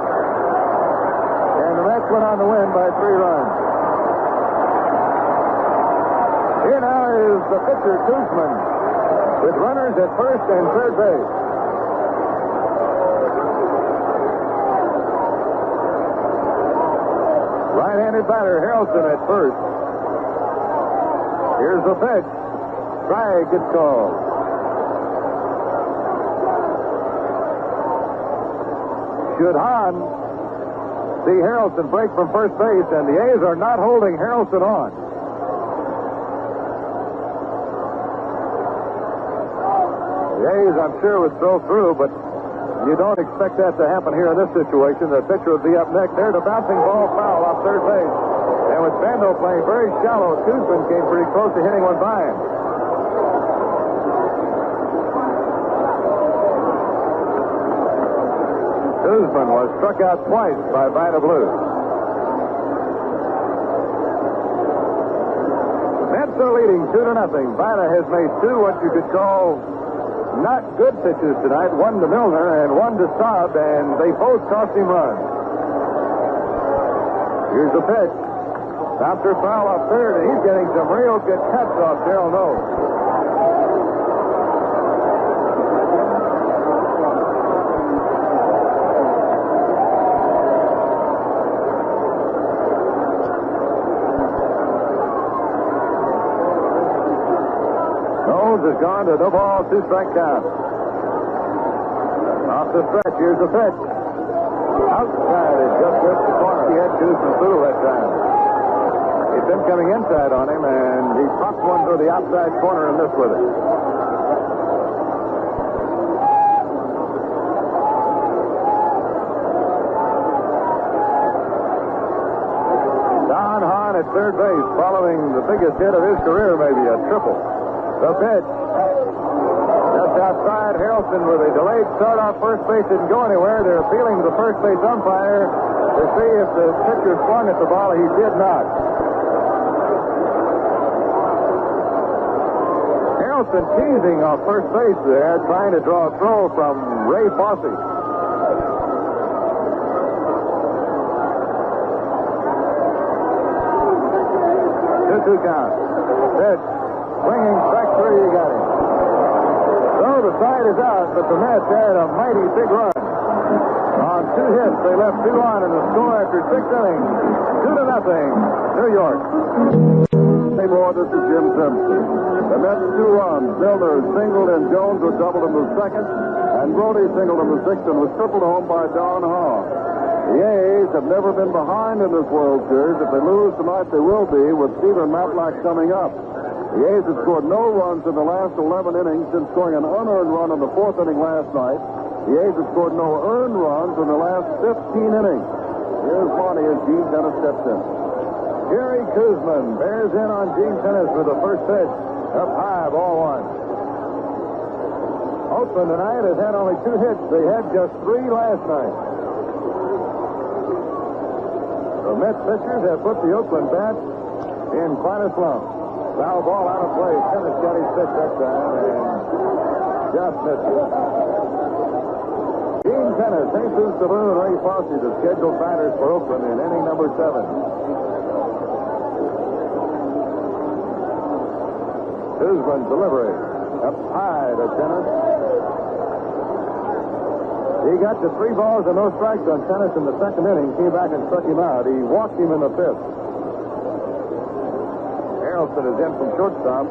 And the Mets went on to win by 3 runs. Here now is the pitcher, Koosman, with runners at first and third base. Right-handed batter, Harrelson at first. Here's the pitch. Strike gets called. Should Hahn see Harrelson break from first base, and the A's are not holding Harrelson on. The A's, I'm sure, would throw through, but you don't expect that to happen here in this situation. The pitcher would be up next. There's a bouncing ball foul off third base. And with Bando playing very shallow, Koosman came pretty close to hitting one by him. Koosman was struck out twice by Vida Blue. Mets are leading 2-0. Vida has made 2 what you could call not good pitches tonight. 1 to Milner and 1 to Saab, and they both cost him runs. Here's the pitch. After foul off third, and he's getting some real good cuts off Darrell Knowles. Has gone to no ball, 2 strike count. Off the stretch, here's the pitch. Outside is just at the corner. He had Koosman through that time. He's been coming inside on him, and he popped one to the outside corner and missed with it. Don Hahn at third base, following the biggest hit of his career, maybe a triple. The pitch. Just outside, Harrelson with a delayed start off first base didn't go anywhere. They're appealing to the first base umpire to see if the pitcher swung at the ball. He did not. Harrelson teasing off first base there, trying to draw a throw from Ray Fosse. 2-2 count. Pitch. Swinging strike 3, you got him. So the side is out, but the Mets had a mighty big run. On 2 hits, they left 2 on in the score after 6 innings. 2-0, New York. Hey, more, this is Jim Simpson. The Mets 2 runs. Milner singled and Jones was doubled in the second, and Grote singled in the sixth and was tripled home by Don Hahn. The A's have never been behind in this World Series. If they lose tonight, they will be, with Steven Matlack coming up. The A's have scored no runs in the last 11 innings since scoring an unearned run in the 4th inning last night. The A's have scored no earned runs in the last 15 innings. Here's Monty as Gene Tennis steps in. Jerry Koosman bears in on Gene Tennis for the first pitch. Up high, ball 1. Oakland tonight has had only 2 hits. They had just 3 last night. The Mets pitchers have put the Oakland bats in quite a slump. Foul ball out of play. Tennis got his pitch that time and just missed it. Team Tennis, Jesus Sabu and Ray Fosse, the scheduled batters for Oakland in inning number 7. Koosman's delivery up high to Tennis. He got to 3 balls and no strikes on Tennis in the second inning. Came back and struck him out. He walked him in the 5th. Harrelson is in from shortstop.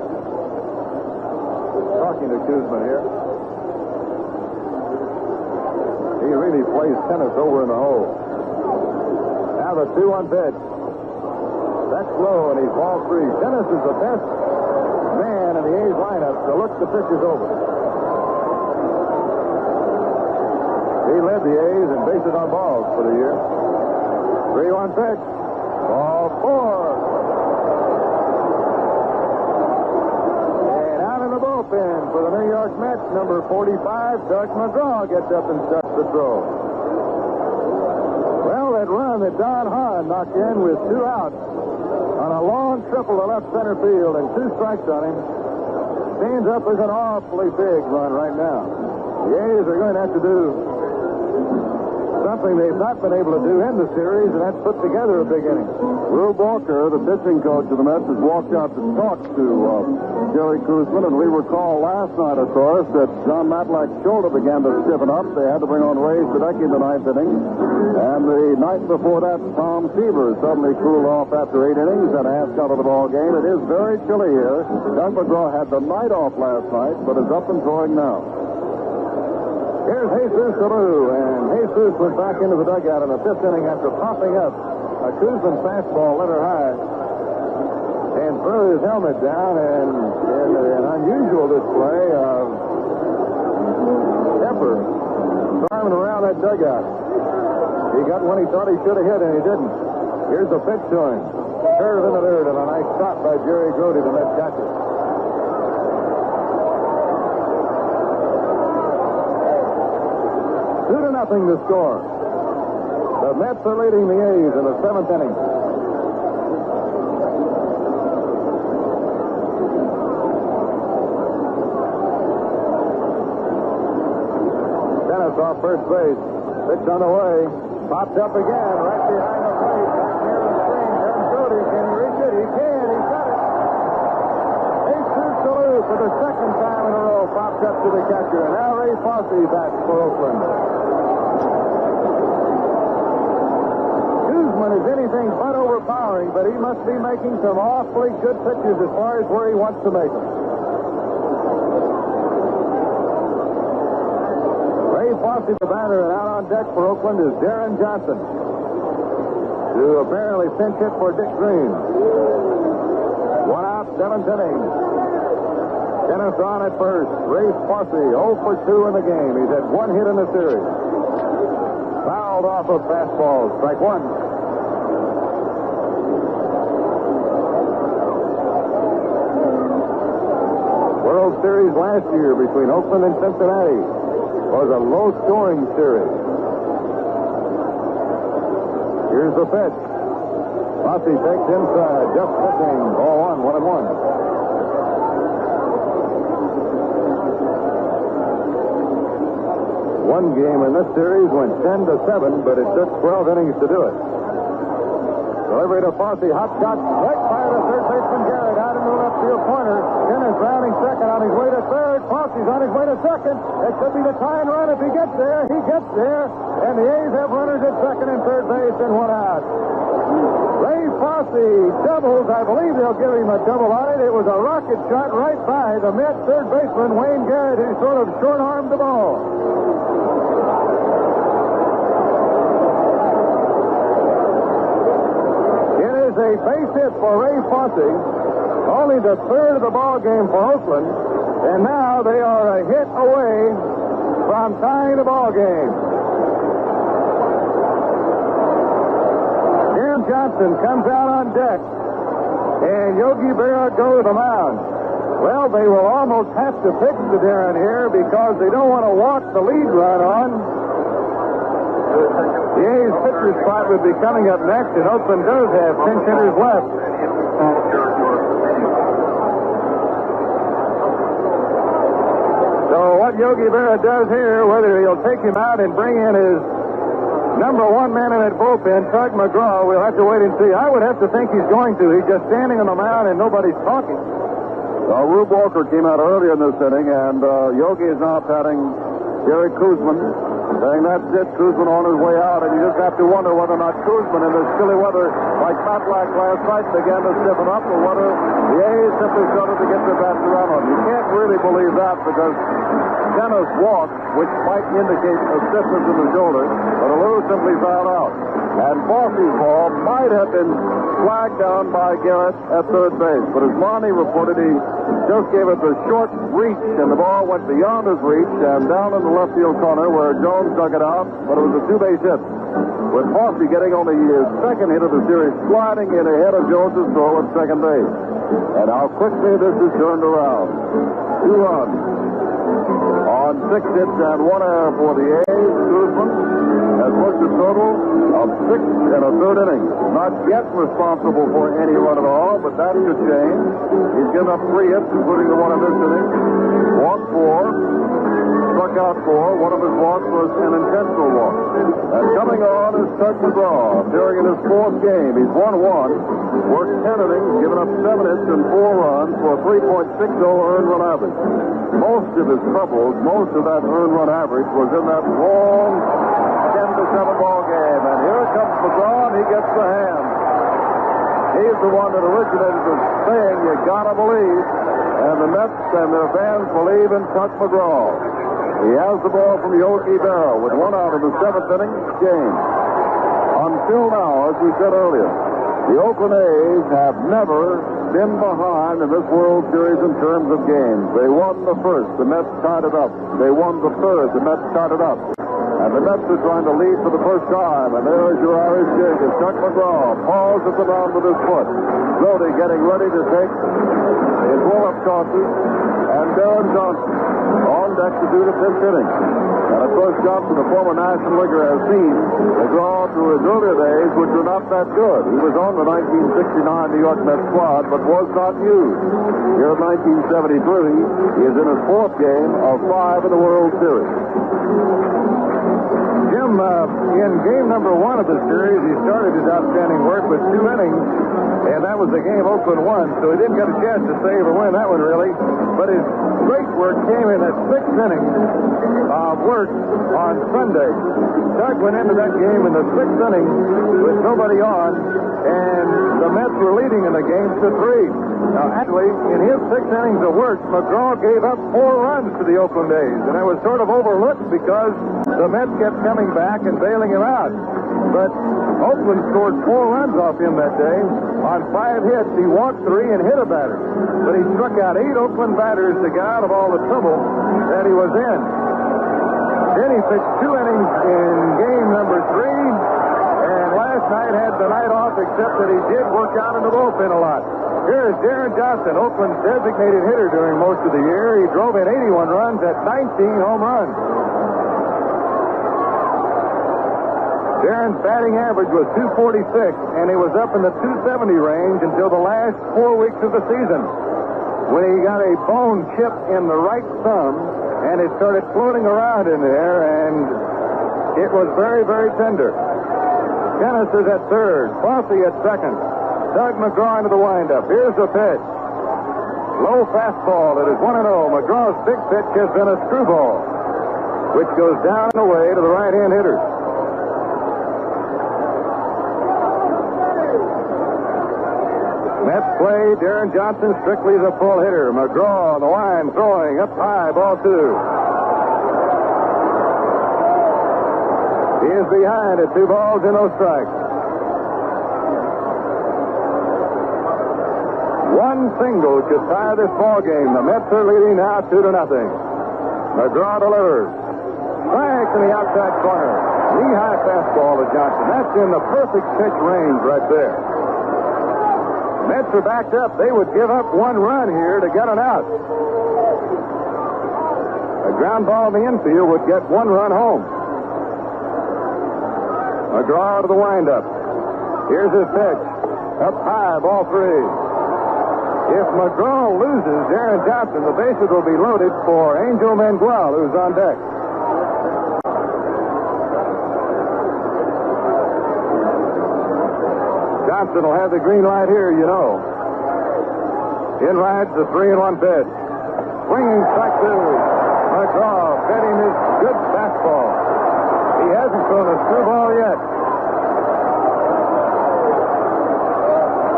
Talking to Koosman here. He really plays Tennis over in the hole. Now the 2-1 pitch. That's low and he's ball 3. Tennis is the best man in the A's lineup to look the pitches over. He led the A's in bases on balls for the year. 3-1 pitch. Ball 4. And out in the bullpen for the New York Mets, number 45, Tug McGraw gets up and starts the throw. Well, that run that Don Hahn knocked in with 2 outs on a long triple to left center field and 2 strikes on him stands up as an awfully big run right now. The A's are going to have to do something they've not been able to do in the series, and that's put together a big inning. Rube Walker, the pitching coach of the Mets, has walked out to talk to Jerry Koosman, and we recall last night, of course, that John Matlack's shoulder began to stiffen up. They had to bring on Ray Sadecki in the 9th inning. And the night before that, Tom Seaver suddenly cooled off after 8 innings and asked out of the ball game. It is very chilly here. Tug McGraw had the night off last night, but is up and throwing now. Here's Jesus Sabu, and Jesus went back into the dugout in the 5th inning after popping up a Koosman fastball, let her high, and threw his helmet down, and in an unusual display of temper, driving around that dugout. He got one he thought he should have hit, and he didn't. Here's the pitch to him. Curve in the dirt, and a nice shot by Jerry Grote, the Mets catcher. 2-0 the score. The Mets are leading the A's in the 7th inning. Tennis off first base. Pitch on the way. Popped up again right behind the plate. Back near the screen. There's Grote. Can he reach it? He can. He's got it. Jesus Sabu for the 2nd time in a row. Popped up to the catcher. And now Ray Fosse bats for Oakland. Koosman is anything but overpowering, but he must be making some awfully good pitches as far as where he wants to make them. Ray Fosse, the batter, and out on deck for Oakland is Darren Johnson, who apparently pinch hit for Dick Green. 1 out, 7th inning. Tennis on at first. Ray Fosse 0 for 2 in the game. He's had 1 hit in the series. Fouled off of fastball. Strike 1. World Series last year between Oakland and Cincinnati was a low-scoring series. Here's the pitch. Fosse takes inside, just missing. Ball 1, 1-1. One game in this series went 10-7, but it took 12 innings to do it. Delivery to Fosse, hot shot, right by the third baseman Garrett, out into the left field corner. Dennis rounding second, on his way to third. Fosse's on his way to second. It could be the tying run if he gets there. He gets there, and the A's have runners at second and third base and 1 out. Ray Fosse doubles. I believe they'll give him a double on it. It was a rocket shot right by the Mets third baseman Wayne Garrett, who sort of short-armed the ball. A base hit for Ray Fosse, only the 3rd of the ball game for Oakland, and now they are a hit away from tying the ball game. Darren Johnson comes out on deck, and Yogi Berra go to the mound. Well, they will almost have to pitch to Darren here because they don't want to walk the lead run on. The A's pitcher spot would be coming up next, and Oakland does have pinch hitters left. So what Yogi Berra does here, whether he'll take him out and bring in his number one man in that bullpen, Tug McGraw, we'll have to wait and see. I would have to think he's going to. He's just standing on the mound and nobody's talking. Rube Walker came out early in this inning, and Yogi is now patting Jerry Koosman, saying that's it, Koosman on his way out, and you just have to wonder whether or not Koosman in this chilly weather, like Matlack last night, began to stiffen up, or whether the A's simply started to get their bats around on. You can't really believe that because Dennis walked, which might indicate a stiffness in the shoulder, but Alou simply fouled out. And Fosse's ball might have been flagged down by Garrett at third base, but as Monty reported, he just gave it the short reach, and the ball went beyond his reach and down in the left field corner where Jones dug it out, but it was a two-base hit. With Fosse getting on the second hit of the series, sliding in ahead of Jones's throw at second base. And how quickly this is turned around. 2 runs on 6 hits and 1 error for the A's. Koosman has worked a total of 6 and a third innings. Not yet responsible for any run at all, but that could change. He's given up 3 hits, including the one in this inning. Walked 4, struck out 4. One of his walks was an intentional walk. And coming on is Tug McGraw, appearing in his 4th game. He's 1-1, worked 10 innings, given up 7 hits and 4 runs for a 3.60 earned run average. Most of his troubles, most of that earned run average was in that long 10-7 ball game. And here comes McGraw, and he gets the hand. He's the one that originated the saying, you gotta believe. And the Mets and their fans believe in Tug McGraw. He has the ball from Yogi Berra with 1 out in the 7th inning game. Until now, as we said earlier, the Oakland A's have never been behind in this World Series in terms of games. They won the first, the Mets tied it up. They won the third, the Mets tied it up. And the Mets are trying to lead for the first time. And there is your Irish jig as Tug McGraw paws at the mound with his foot. Grote getting ready to take his roll-up tosses. And Darren Johnson on deck to do the 5th inning. And of course, Johnson, the former National Leaguer, has seen McGraw through his earlier days, which were not that good. He was on the 1969 New York Mets squad, but was not used. Here in 1973, he is in his 4th game of 5 in the World Series. Jim, in game number 1 of the series, he started his outstanding work with 2 innings, and that was the game Oakland won, so he didn't get a chance to save or win that one, really. But his great work came in that 6th inning of work on Sunday. Tug went into that game in the 6th inning with nobody on, and the Mets were leading in the game to 3. Now, actually, in his 6 innings of work, McGraw gave up 4 runs to the Oakland A's, and that was sort of overlooked because the Mets kept coming back and bailing him out. But Oakland scored 4 runs off him that day. On 5 hits, he walked 3 and hit a batter. But he struck out 8 Oakland batters to get out of all the trouble that he was in. Then he pitched 2 innings in game number 3, and last night had the night off, except that he did work out in the bullpen a lot. Here's Darren Johnson, Oakland's designated hitter during most of the year. He drove in 81 runs at 19 home runs. Darren's batting average was .246, and he was up in the .270 range until the last 4 weeks of the season, when he got a bone chip in the right thumb, and it started floating around in there, and it was very, very tender. Dennis is at third, Fosse at second, Tug McGraw into the windup. Here's the pitch. Low fastball that is 1-0. McGraw's big pitch has been a screwball, which goes down and away to the right-hand hitter. Mets play. Darren Johnson strictly is a full hitter. McGraw on the line, throwing up high, ball 2. He is behind at 2 balls and no strikes. One single should tie this ball game. The Mets are leading now 2-0. McGraw delivers. Strike in the outside corner. Knee-high fastball to Johnson. That's in the perfect pitch range right there. Mets are backed up. They would give up 1 run here to get an out. A ground ball in the infield would get 1 run home. McGraw to the windup. Here's his pitch. Up high, ball 3. If McGraw loses Darren Johnson, the bases will be loaded for Angel Manuel, who's on deck. Johnson will have the green light here, you know. In rides the 3-1 pitch. Swinging strike 2. McGraw fitting his good fastball. He hasn't thrown a screwball yet.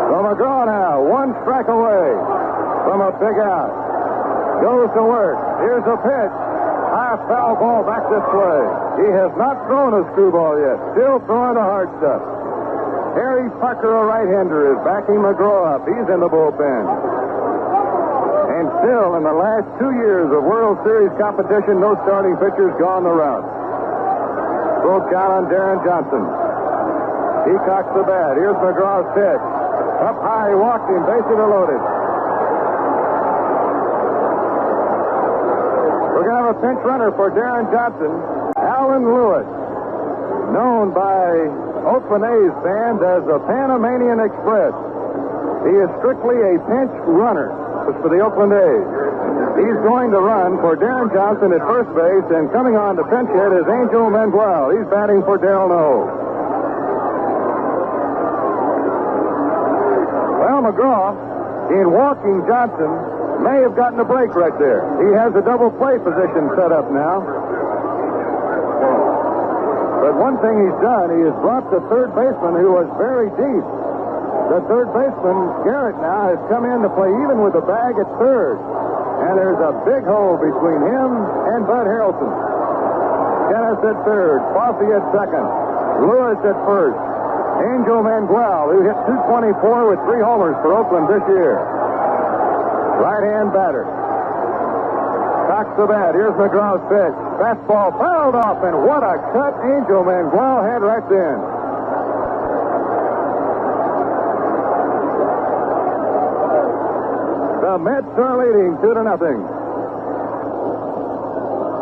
So McGraw now, 1 strike away from a big out. Goes to work. Here's a pitch. High foul ball back this way. He has not thrown a screwball yet. Still throwing the hard stuff. Harry Parker, a right-hander, is backing McGraw up. He's in the bullpen. And still, in the last 2 years of World Series competition, no starting pitchers gone the route. Full count on Darren Johnson. He cocks the bat. Here's McGraw's pitch. Up high, he walked him. Bases are loaded. We're going to have a pinch runner for Darren Johnson. Alan Lewis, known by Oakland A's fans as the Panamanian Express. He is strictly a pinch runner for the Oakland A's. He's going to run for Darren Johnson at first base, and coming on to pinch hit is Angel Manuel. He's batting for Del No. Well, McGraw, in walking Johnson, may have gotten a break right there. He has a double play position set up now. But one thing he's done, he has brought the third baseman, who was very deep. The third baseman, Garrett, now has come in to play even with the bag at third. And there's a big hole between him and Bud Harrelson. Kenneth at third, Fossey at second, Lewis at first, Angel Manuel, who hit .224 with 3 homers for Oakland this year. Right-hand batter. Cocks the bat. Here's McGraw's pitch. Fastball fouled off, and what a cut Angel Manuel had right then. The Mets are leading 2-0.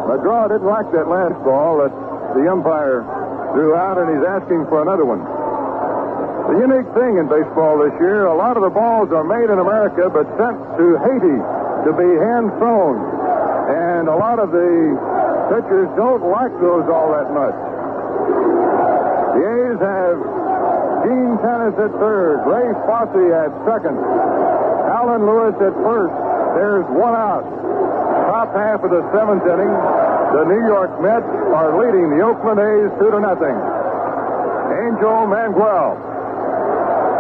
McGraw didn't like that last ball that the umpire threw out, and he's asking for another one. The unique thing in baseball this year, a lot of the balls are made in America but sent to Haiti to be hand-thrown. And a lot of the pitchers don't like those all that much. The A's have Gene Tennis at third, Ray Fossey at second, Alan Lewis at first. There's 1 out. Top half of the 7th inning, the New York Mets are leading the Oakland A's 2-0. Angel Manuel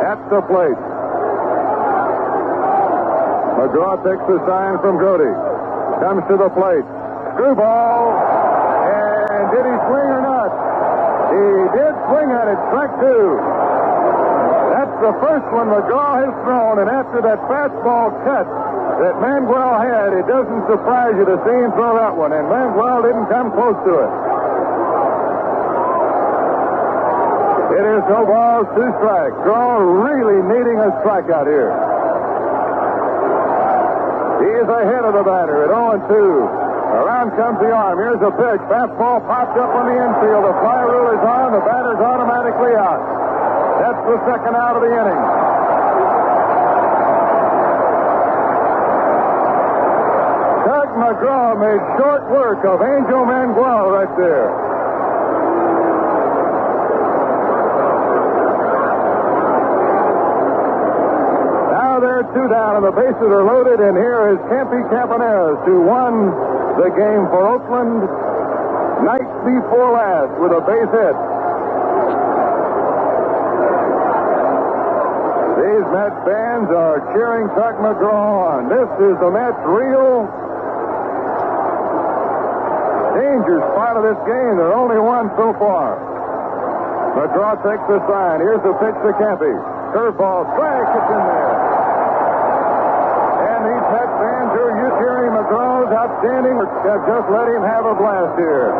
at the plate. McGraw takes the sign from Grote. Comes to the plate. Screwball. And did he swing or not? He did swing at it. Strike 2. That's the first one McGraw has thrown, and after that fastball cut that Manuel had, it doesn't surprise you to see him throw that one, and Manuel didn't come close to it. It is no balls, 2 strikes. Grow really needing a strikeout here. He is ahead of the batter at 0-2. Around comes the arm. Here's a pitch. Fastball popped up on the infield. The fly rule is on. The batter's automatically out. That's the second out of the inning. Tug McGraw made short work of Angel Manuel right there. Now there are 2 down, and the bases are loaded, and here is Campy Campaneris, who won the game for Oakland night before last with a base hit. These Mets fans are cheering Tug McGraw on. This is the Mets' real danger spot of this game. They're only 1 so far. McGraw takes the sign. Here's the pitch to Campy. Curveball, strike, it's in there. And these Mets fans who are cheering McGraw's outstanding have just let him have a blast here.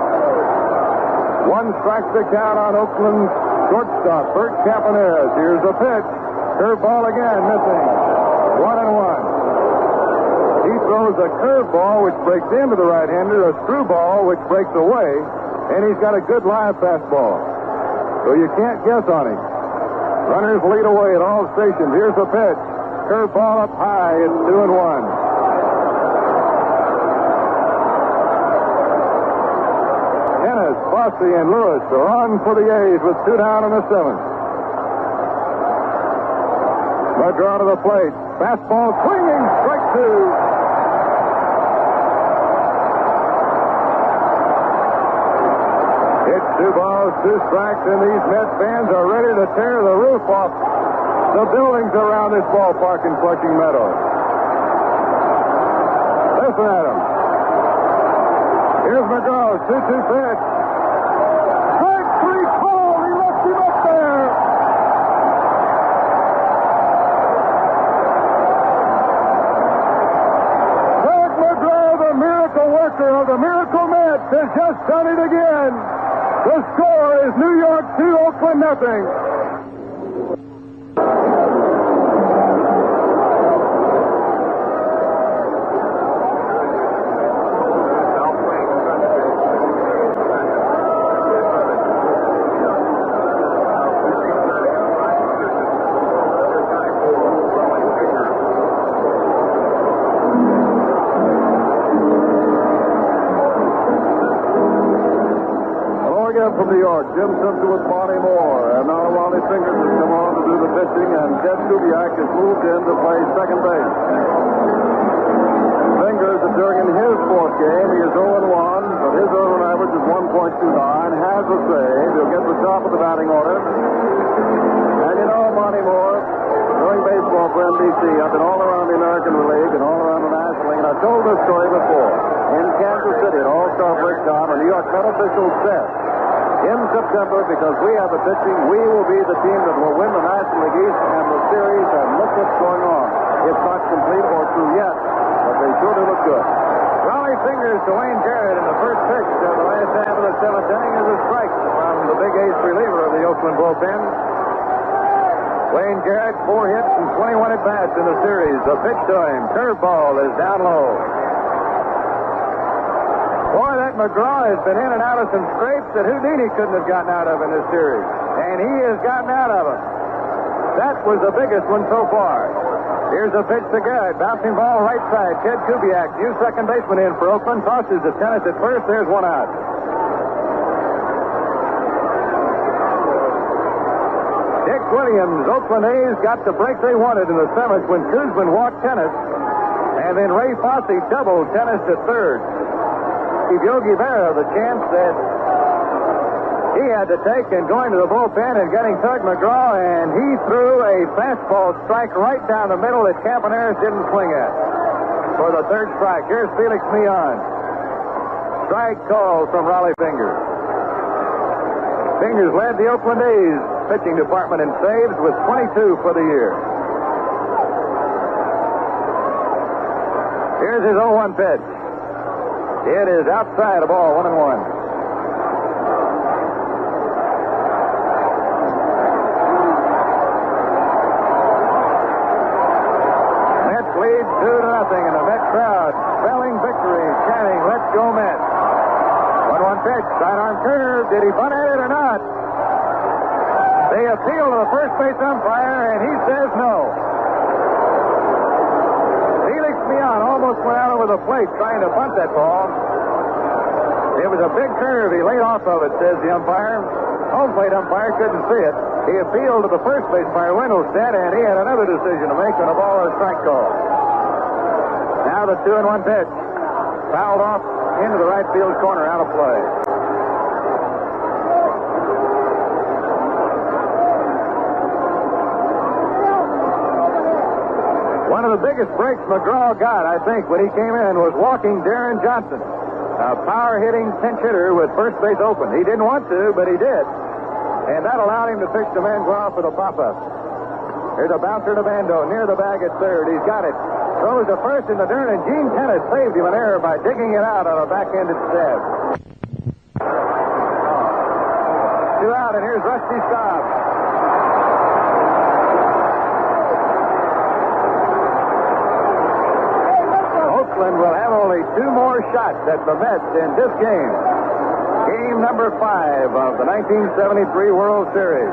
1 strike to count on Oakland's shortstop, Bert Campaneris. Here's the pitch. Curveball again, missing. 1-1. He throws a curveball, which breaks into the right-hander, a screwball, which breaks away, and he's got a good live fastball. so you can't guess on him. Runners lead away at all stations. Here's the pitch. Curveball up high. It's 2-1. Ennis, Fosse, and Lewis are on for the A's with 2 down in the 7th. McGraw to the plate. Fastball swinging. Strike 2. It's 2 balls, 2 strikes, and these Met fans are ready to tear the roof off the buildings around this ballpark in Flushing Meadows. Listen at him. Here's McGraw, 2-2 pitch. Strike 3 call. He left him up there. Tug McGraw, the miracle worker of the Miracle Mets, has just done it again. The score is New York 2, Oakland nothing. From New York, Jim Simpson with Bonnie Moore, and now Wally Fingers has come on to do the pitching, and Ted Kubiak has moved in to play second base. Fingers is doing in his 4th game. He is 0-1, but his earned average is 1.29. Has a save. He'll get the top of the batting order. And you know, Bonnie Moore, doing baseball for NBC, I've been all around the American League and all around the National League, and I've told this story before. In Kansas City, at All-Star break time, a New York Met official said, in September, because we have the pitching, we will be the team that will win the National League East and the series, and look what's going on. It's not complete or true yet, but they sure do look good. Raleigh Fingers to Wayne Garrett in the first pitch of the last half of the 7th inning is a strike from the big ace reliever of the Oakland bullpen. Wayne Garrett, 4 hits and 21 at-bats in the series. The pitch to him, curveball, is down low. Boy, that McGraw has been in and out of some scrapes that Houdini couldn't have gotten out of in this series. And he has gotten out of them. That was the biggest one so far. Here's a pitch to Garrett. Bouncing ball right side. Ted Kubiak, new second baseman in for Oakland. Tosses to Tennis at first. There's 1 out. Dick Williams, Oakland A's got the break they wanted in the 7th when Koosman walked Tennis. And then Ray Fosse doubled Tennis at third. Yogi Berra the chance that he had to take in going to the bullpen and getting Tug McGraw, and he threw a fastball strike right down the middle that Campaneris didn't swing at for the 3rd strike. Here's Felix Milner. Strike call from Raleigh Fingers. Fingers led the Oakland A's pitching department in saves with 22 for the year. Here's his 0-1 pitch. It is outside a ball, 1-1. Mets lead 2-0, and the Met crowd spelling victory, chanting, "Let's go Mets." 1-1 pitch, sidearm curve. Did he bunt at it or not? They appeal to the first base umpire, and he says no. Felix Milner almost went out over the plate trying to bunt that ball. It was a big curve. He laid off of it, says the umpire. Home plate umpire couldn't see it. He appealed to the first base umpire, Wendelstedt, and he had another decision to make on a ball or a strike call. Now the 2-1 pitch. Fouled off into the right field corner, out of play. One of the biggest breaks McGraw got, I think, when he came in was walking Darren Johnson. A power-hitting pinch hitter with first base open. He didn't want to, but he did. And that allowed him to pitch to McGraw for the pop-up. Here's a bouncer to Bando near the bag at third. He's got it. Throws to first in the dirt, and Gene Tennis saved him an error by digging it out on a back-handed stab. 2 out, and here's Rusty Staub. Oakland will have only 2 more shots at the Mets in this game. game number 5 of the 1973 World Series.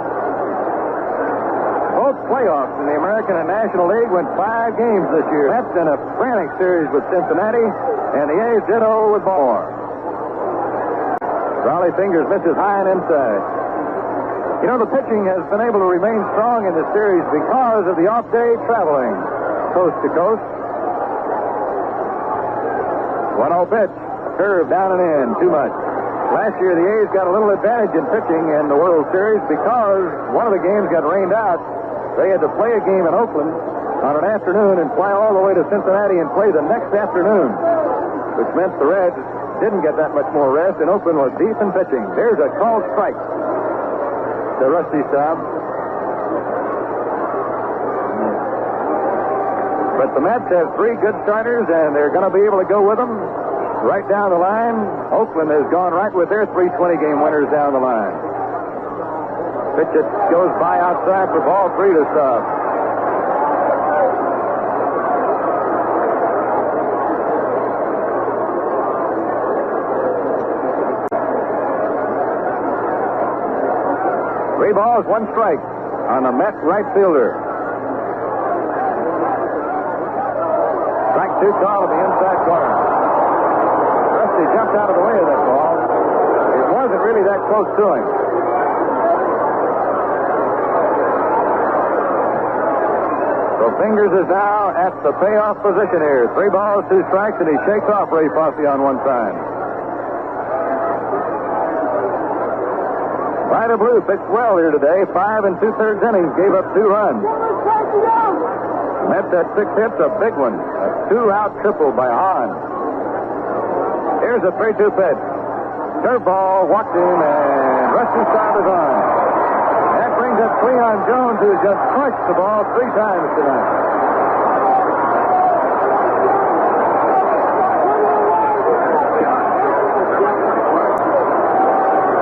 Both playoffs in the American and National League went 5 games this year. Mets in a frantic series with Cincinnati, and the A's ditto with Baltimore. Raleigh Fingers misses high and inside. You know, the pitching has been able to remain strong in the series because of the off-day traveling coast to coast. 1-0 pitch. Curve down and in. Too much. Last year, the A's got a little advantage in pitching in the World Series because one of the games got rained out. They had to play a game in Oakland on an afternoon and fly all the way to Cincinnati and play the next afternoon, which meant the Reds didn't get that much more rest, and Oakland was deep in pitching. There's a called strike to Rusty Staub. But the Mets have 3 good starters, and they're going to be able to go with them right down the line. Oakland has gone right with their 3 20-game winners down the line. Pitch it goes by outside for ball 3 to Staub. Three balls, 1 strike on the Met right fielder. Strike 2 call in the inside corner. Rusty jumped out of the way of that ball. It wasn't really that close to him. So Fingers is now at the payoff position here. 3 balls, 2 strikes, and he shakes off Ray Fosse on one side. Vida Blue pitched well here today. 5 2/3 innings, gave up 2 runs. Mets had 6 hits, a big one. A 2-out triple by Hahn. Here's a 3-2 pitch. Curveball, walked in, and Rusty Staub is on. That brings up Cleon Jones, who's just crushed the ball 3 times tonight.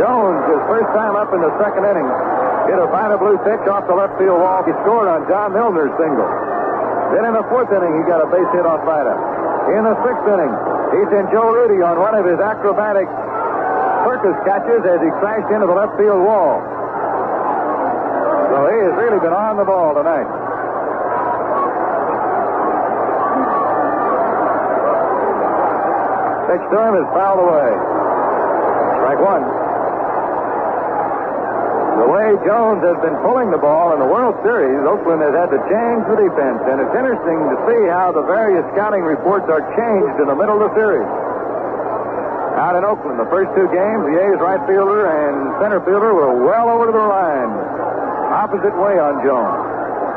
Jones, his first time up in the second inning, hit a Vida Blue pitch off the left field wall. He scored on John Milner's single. Then in the 4th inning, he got a base hit off Vida. In the 6th inning, he sent Joe Rudy on one of his acrobatic circus catches as he crashed into the left field wall. So he has really been on the ball tonight. Pitch to him is fouled away. Strike 1. The way Jones has been pulling the ball in the World Series, Oakland has had to change the defense, and it's interesting to see how the various scouting reports are changed in the middle of the series. Out in Oakland, the first 2 games, the A's right fielder and center fielder were well over to the line. Opposite way on Jones.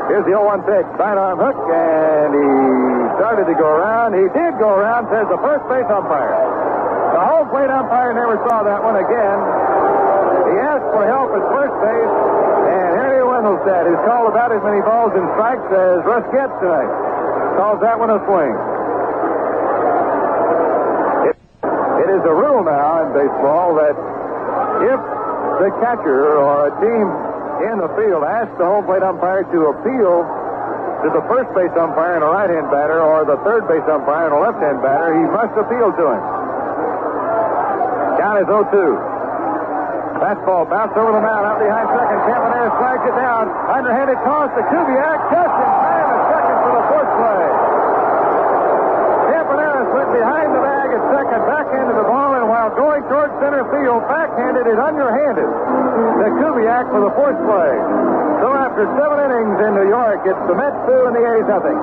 Here's the 0-1 pitch. Sidearm hook, and he started to go around. He did go around, says the first base umpire. The home plate umpire never saw that one again. He asked for help at first base, and Harry Wendelstedt, who's called about as many balls and strikes as Russ gets tonight, calls that one a swing. It is a rule now in baseball that if the catcher or a team in the field asks the home plate umpire to appeal to the first base umpire and a right-hand batter or the third base umpire and a left-hand batter, he must appeal to him. Count is 0-2. Fastball bounced over the mound out behind second. Campanella strikes it down. Underhanded toss to Kubiak. Just in time at second for the 4th play. Campanella went behind the bag at second, backhanded the ball, and while going towards center field, backhanded it underhanded to Kubiak for the 4th play. So after 7 innings in New York, it's the Mets 2 and the A's nothing.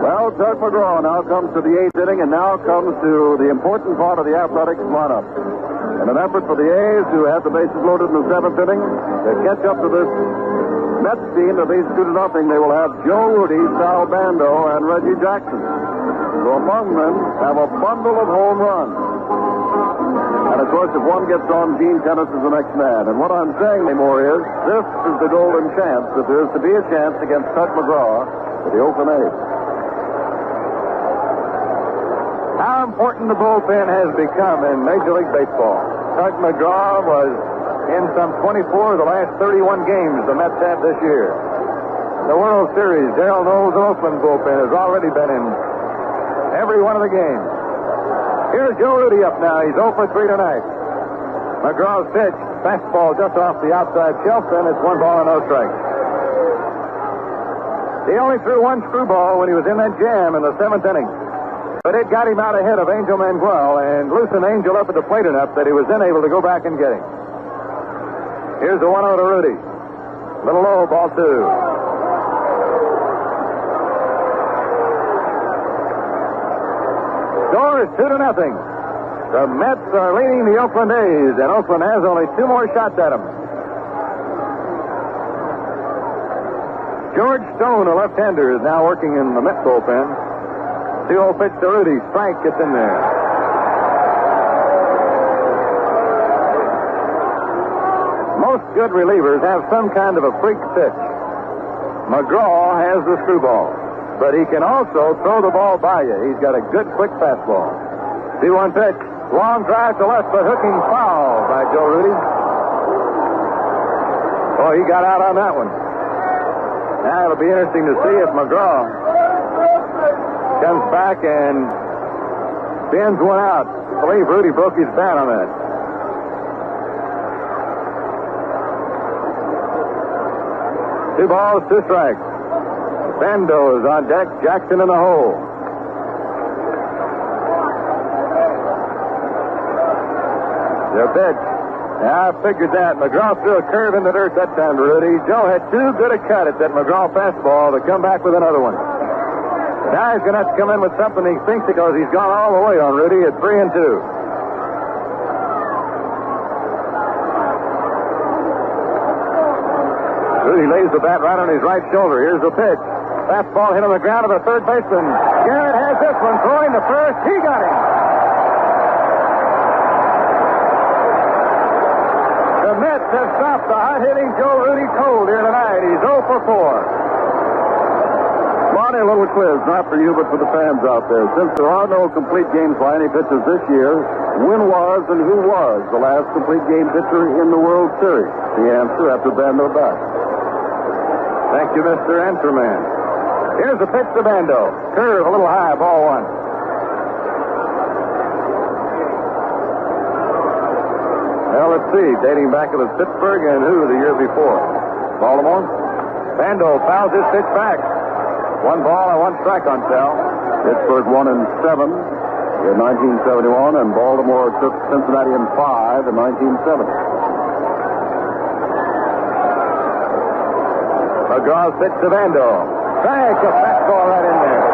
Well, Tug McGraw now comes to the 8th inning, and now comes to the important part of the Athletics lineup. In an effort for the A's, who had the bases loaded in the 7th inning, to catch up to this Mets team that leads 2-0, they will have Joe Rudy, Sal Bando, and Reggie Jackson. So among them have a bundle of home runs. And of course, if one gets on, Gene Tennis is the next man. And what I'm saying anymore is, this is the golden chance that there is to be a chance against Tug McGraw for the Oakland A's. How important the bullpen has become in Major League Baseball. Tug McGraw was in some 24 of the last 31 games the Mets had this year. The World Series, Darrell Knowles' Oakland bullpen has already been in every one of the games. Here's Joe Rudy up now. He's 0 for 3 tonight. McGraw's pitch. Fastball just off the outside shelf, and it's 1 ball and no strikes. He only threw 1 screwball when he was in that jam in the 7th inning. But it got him out ahead of Angel Manuel and loosened Angel up at the plate enough that he was then able to go back and get him. Here's the 1-0 to Rudy. Little low, ball 2. Score is 2-0. The Mets are leading the Oakland A's, and Oakland has only 2 more shots at them. George Stone, a left-hander, is now working in the Met bullpen. 2-0 pitch to Rudy. Strike gets in there. Most good relievers have some kind of a freak pitch. McGraw has the screwball, but he can also throw the ball by you. He's got a good, quick fastball. 2-1 pitch. Long drive to left, but hooking foul by Joe Rudy. Oh, he got out on that one. Now it'll be interesting to see if McGraw comes back and spins one out. I believe Rudy broke his bat on that. Two balls, 2 strikes. Bando's on deck. Jackson in the hole. Their pitch. Yeah, I figured that. McGraw threw a curve in the dirt that time to Rudy. Joe had too good a cut at that McGraw fastball to come back with another one. Now he's going to have to come in with something he thinks because he's gone all the way on Rudy at 3-2. Rudy lays the bat right on his right shoulder. Here's the pitch. Fastball hit on the ground of the third baseman. Garrett has this one. Throwing to first. He got him. The Mets have stopped the hot-hitting Joe Rudy cold here tonight. He's 0 for 4. Monty, a little quiz, not for you, but for the fans out there. Since there are no complete games by any pitchers this year, when was and who was the last complete game pitcher in the World Series? The answer after Bando back. Thank you, Mr. Answerman. Here's the pitch to Bando. Curve a little high, ball 1. Well, let's see. Dating back to Pittsburgh and who the year before? Baltimore. Bando fouls his pitch back. 1 ball and 1 strike on Sal. Pittsburgh 1-7 in 1971, and Baltimore took Cincinnati in 5 in 1970. McGraw's pitch to Bando. Strike, a fastball right in there.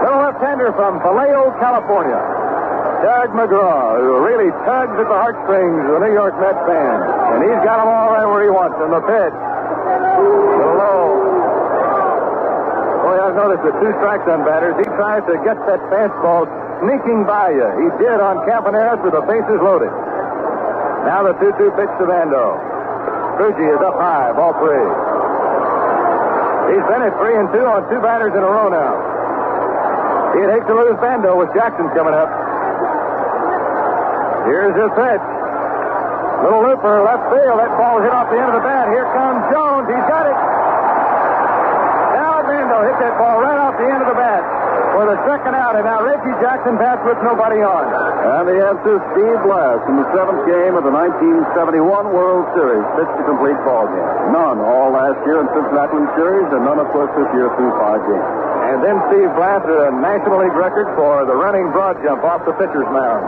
Little left-hander from Vallejo, California. Tug McGraw, who really tugs at the heartstrings of the New York Mets fan. And he's got them all right where he wants them. The pitch. Little low. Boy, I've noticed the 2 strikes on batters. He tries to get that fastball sneaking by you. He did on Campaneris with the bases loaded. Now the 2-2 pitch to Bando. Fuji is up high, ball 3. He's been at 3-2 on 2 batters in a row now. He'd hate to lose Bando with Jackson coming up. Here's his pitch. Little looper, left field. That ball hit off the end of the bat. Here comes Jones. He's got it. Now Bando hit that ball right off the end of the bat for the second out. And now Reggie Jackson bats with nobody on. And the answer, Steve Blass, in the 7th game of the 1971 World Series, pitched a complete ball game. None all last year in Cincinnati Series, and none, of course, this year through 5 games. And then Steve Blass had a National League record for the running broad jump off the pitcher's mound.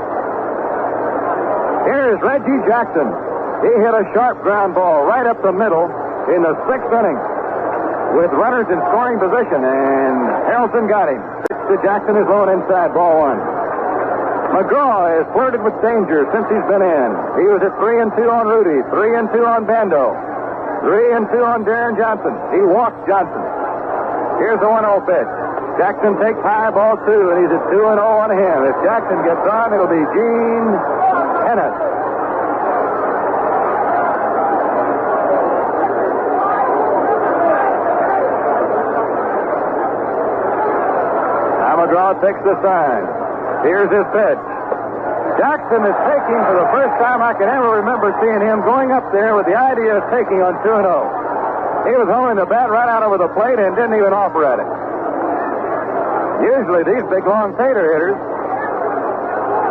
Here's Reggie Jackson. He hit a sharp ground ball right up the middle in the 6th inning with runners in scoring position, and Harrelson got him. Pitch to Jackson is low and inside, ball 1. McGraw has flirted with danger since he's been in. He was at 3-2 on Rudy, 3-2 on Bando, 3-2 on Darren Johnson. He walked Johnson. Here's the 1-0 pitch. Jackson takes high, ball 2, and he's at 2-0 on him. If Jackson gets on, it'll be Gene Hennis. Now McGraw takes the sign. Here's his pitch. Jackson is taking for the first time I can ever remember seeing him going up there with the idea of taking on 2-0. He was holding the bat right out over the plate and didn't even offer at it. Usually these big, long tater hitters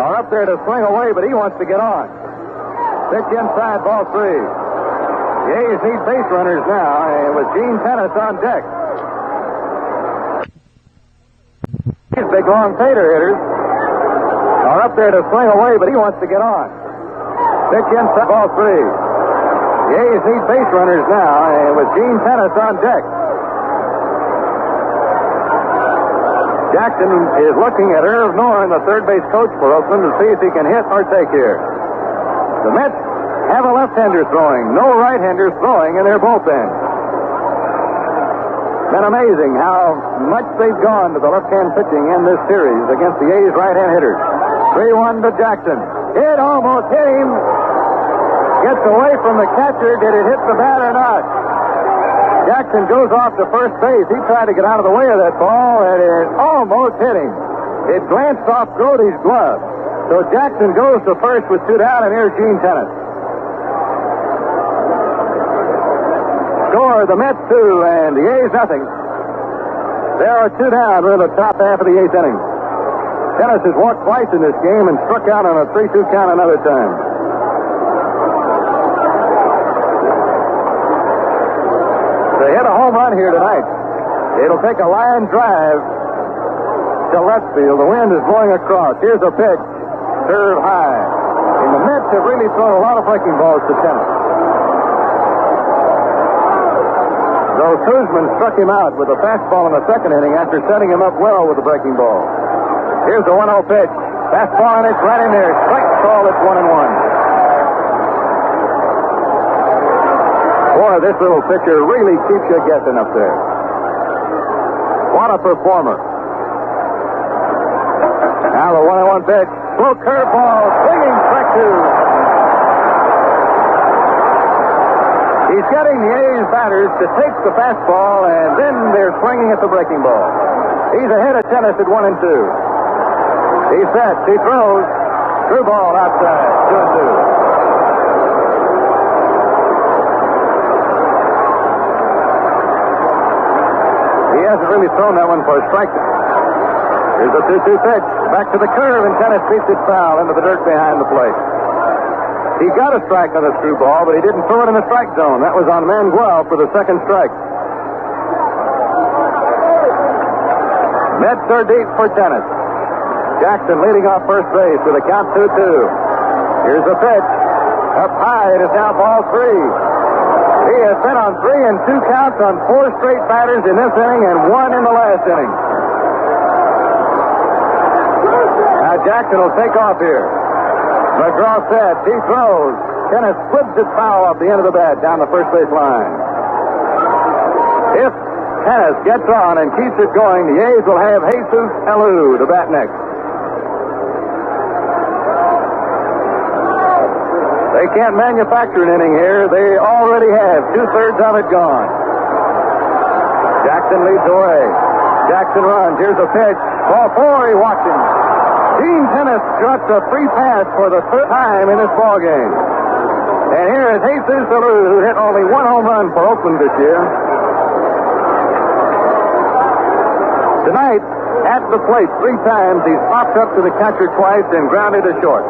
are up there to swing away, but he wants to get on. Pitch inside, ball 3. The A's need base runners now, and with Gene Tennis on deck. These big, long tater hitters are up there to swing away, but he wants to get on. Pitch inside, ball 3. The A's need base runners now, and with Gene Tennis on deck. Jackson is looking at Irv Norrin, the third base coach for Oakland, to see if he can hit or take here. The Mets have a left-hander throwing, no right-handers throwing in their bullpen. It's been amazing how much they've gone to the left-hand pitching in this series against the A's right-hand hitters. 3-1 to Jackson. It almost hit him. Gets away from the catcher. Did it hit the bat or not? Jackson goes off to first base. He tried to get out of the way of that ball, and it almost hit him. It glanced off Grote's glove. So Jackson goes to first with 2 down, and here's Gene Tennis. Score, the Mets 2 and the A's nothing. There are 2 down. We're in the top half of the 8th inning. Tennis has walked twice in this game and struck out on a 3-2 count another time. They hit a home run here tonight. It'll take a line drive to left field. The wind is blowing across. Here's a pitch. Serve high. And the Mets have really thrown a lot of breaking balls to Tennis. Though Koosman struck him out with a fastball in the second inning after setting him up well with the breaking ball. Here's the 1-0 pitch. Fastball, and it's right in there. Strike call, it's 1-1. Boy, this little pitcher really keeps you guessing up there. What a performer. Now the 1-1 pitch. Slow curveball. Swinging strike 2. He's getting the A's batters to take the fastball, and then they're swinging at the breaking ball. He's ahead of Tennis at 1-2. He sets. He throws. Through ball outside. 2-2. He hasn't really thrown that one for a strike. Here's a 2-2 pitch. Back to the curve, and Tennis beats it foul into the dirt behind the plate. He got a strike on the through ball, but he didn't throw it in the strike zone. That was on Manuel for the second strike. Mets are deep for Tennis. Jackson leading off first base with a count 2-2. Here's the pitch. Up high, it is now ball 3. He has been on 3 and 2 counts on 4 straight batters in this inning and 1 in the last inning. Now Jackson will take off here. McGraw sets. He throws. Tennis slips it foul off the end of the bat down the first base line. If Tennis gets on and keeps it going, the A's will have Jesus Alou to bat next. They can't manufacture an inning here. They already have 2/3 of it gone. Jackson leads away. Jackson runs. Here's a pitch. Ball 4. He walks him. Gene Tennis struts a free pass for the third time in this ball game. And here is Jesus Alou, who hit only 1 home run for Oakland this year. Tonight, at the plate 3 times, he's popped up to the catcher twice and grounded to short.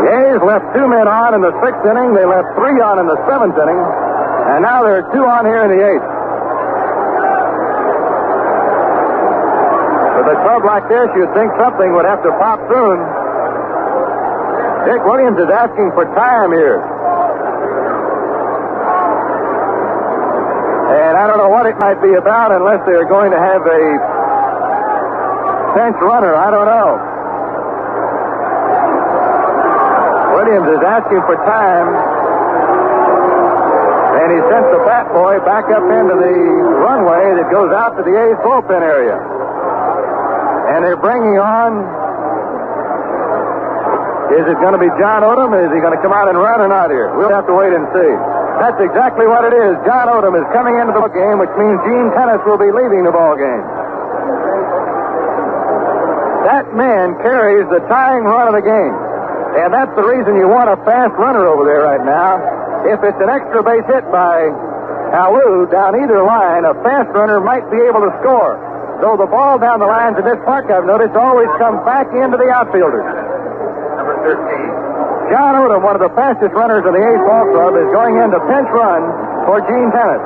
The A's left 2 men on in the 6th inning. They left 3 on in the 7th inning. And now there are 2 on here in the 8th. With a club like this, you'd think something would have to pop soon. Dick Williams is asking for time here. And I don't know what it might be about unless they're going to have a bench runner. I don't know. Williams is asking for time, and he sent the bat boy back up into the runway that goes out to the A's bullpen area. And they're bringing on, is it going to be John Odom? Is he going to come out and run or not here? We'll have to wait and see. That's exactly what it is. John Odom is coming into the ball game, which means Gene Tennis will be leaving the ball game. That man carries the tying run of the game. And that's the reason you want a fast runner over there right now. If it's an extra base hit by Now, Lou, down either line, a fast runner might be able to score. Though the ball down the lines in this park, I've noticed, always comes back into the outfielders. Number 13. John Odom, one of the fastest runners of the A's ball club, is going in to pinch run for Gene Tennis.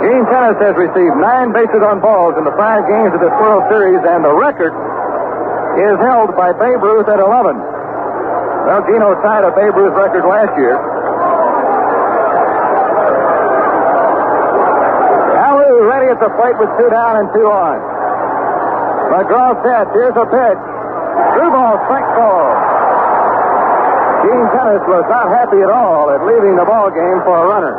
Gene Tennis has received 9 bases on balls in the 5 games of this World Series, and the record is held by Babe Ruth at 11. Well, Gino tied a Babe Ruth record last year. Alou ready at the plate with 2 down and 2 on. McGraw set. Here's a pitch. Through ball, strike ball. Gene Tennis was not happy at all at leaving the ball game for a runner.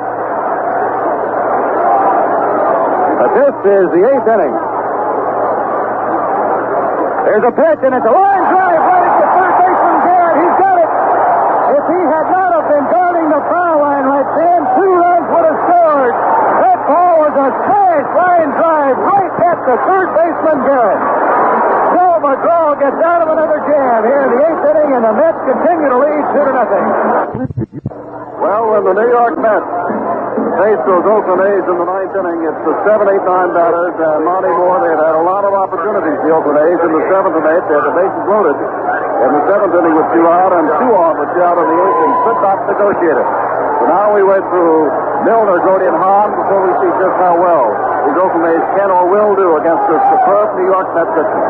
But this is the 8th inning. There's a pitch, and it's a line drive right at the third baseman Garrett. He's got it. If he had not have been guarding the foul line right then, 2 runs would have scored. That ball was a smash line drive right at the third baseman Garrett. Joe McGraw gets out of another jam here in the 8th inning, and the Mets continue to lead 2-0. Well, when the New York Mets face those Oakland A's in the 9th inning, it's the 7, 8, 9 batters, and Monty Moore, they've had a lot of opportunities, the Oakland A's, in the 7th and 8th. They had the bases loaded. In the 7th inning with 2 out, and 2 on with 2 out in the 8th, and could not negotiate it. So now we wait through Milner, Grote, and Hahn before we see just how well these Oakland A's can or will do against this superb New York Mets pitching.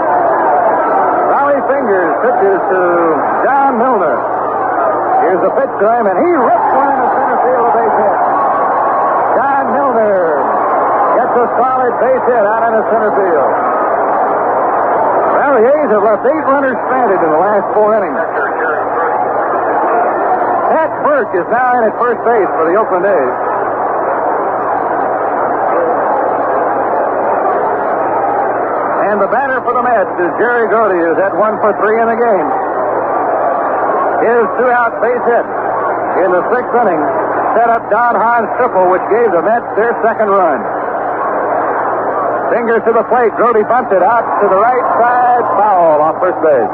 Rowdy Fingers pitches to John Milner. Here's the pitch to him, and he rips one in the center field, a base hit. John Milner gets a solid base hit out in the center field. Well, the A's have left 8 runners stranded in the last 4 innings. Pat Burke is now in at first base for the Oakland A's. And the batter for the Mets is Jerry Grote, who's had 1 for 3 in the game. His 2-out base hit in the 6th inning set up Don Hahn's triple, which gave the Mets their 2nd run. Fingers to the plate. Grote bunts it out to the right side. Foul off first base.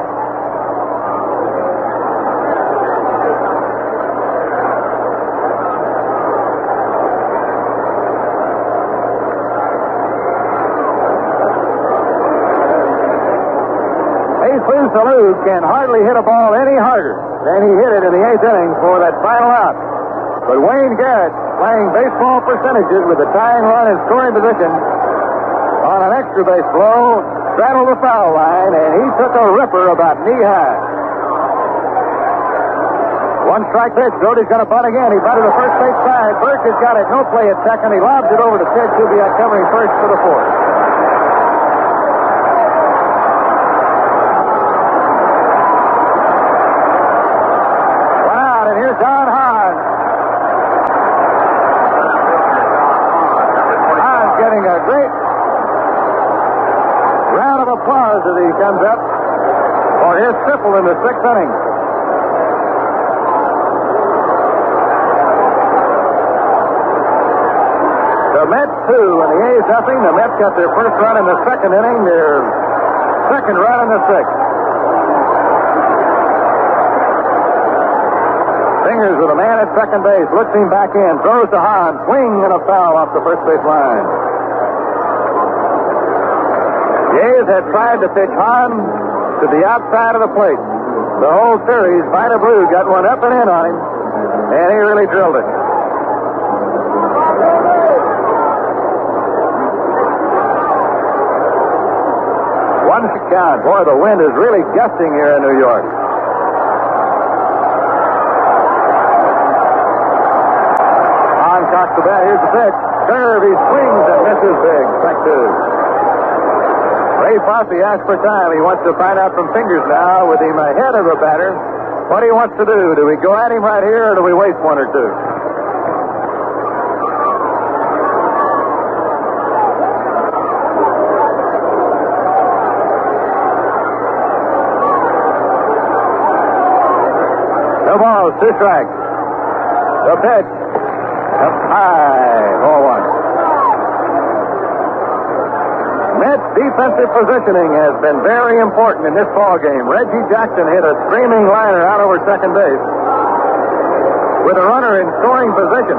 Jesus Alou can hardly hit a ball any harder than he hit it in the 8th inning for that final out. But Wayne Garrett, playing baseball percentages with the tying run in scoring position on an extra base blow, straddled the foul line, and he took a ripper about knee-high. 1 strike pitch. Grote's going to bunt again. He bunted the first base side. Burke has got it. No play at second. He lobs it over to Ted Kubiak, covering first for the 4th. Don Hahn. Hahn's getting a great round of applause as he comes up for his triple in the 6th inning. The Mets 2 and the A's nothing. The Mets got their first run in the 2nd inning, their 2nd run in the 6th. Fingers with a man at second base, looks him back in, throws to Hahn, swing and a foul off the first base line. The A's had tried to pitch Hahn to the outside of the plate. The whole series, Vida Blue got one up and in on him, and he really drilled it. One count. Boy, the wind is really gusting here in New York. Cocks the bat. Here's the pitch. Curve. He swings and misses big. Strike 2. Ray Fosse asked for time. He wants to find out from Fingers now, with him ahead of the batter, what he wants to do. Do we go at him right here, or do we waste 1 or 2? No balls. 2 strikes. The pitch. Up high, ball 1. Mets defensive positioning has been very important in this ball game. Reggie Jackson hit a screaming liner out over second base. with a runner in scoring position.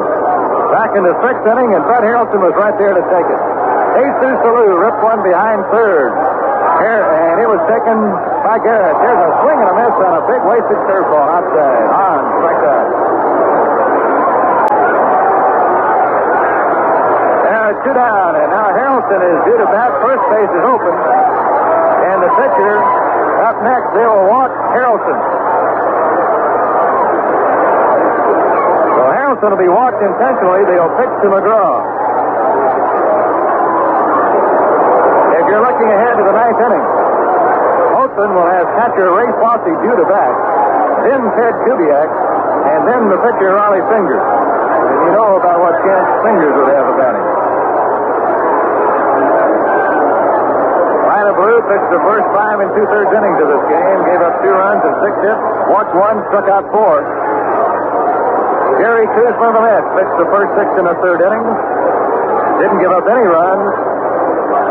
Back in the sixth inning, and Bud Harrelson was right there to take it. Jesus Salou ripped one behind third. And it was taken by Garrett. There's a swing and a miss on a big wasted curveball outside. Hahn, strike that. There, 2 down, and now Harrelson is due to bat. First base is open. And the pitcher up next, they will walk Harrelson. So Harrelson will be walked intentionally. They'll pitch to McGraw. You're looking ahead to the ninth inning. Oakland will have catcher Ray Fosse due to bat, then Ted Kubiak, and then the pitcher Raleigh Fingers. And you know about what chance Fingers would have of batting. Lila Blue pitched the first 5 2/3 innings of this game, gave up 2 runs and 6 hits, walked 1, struck out 4. Jerry Koosman of the Mets pitched the first 6 1/3 innings, didn't give up any runs.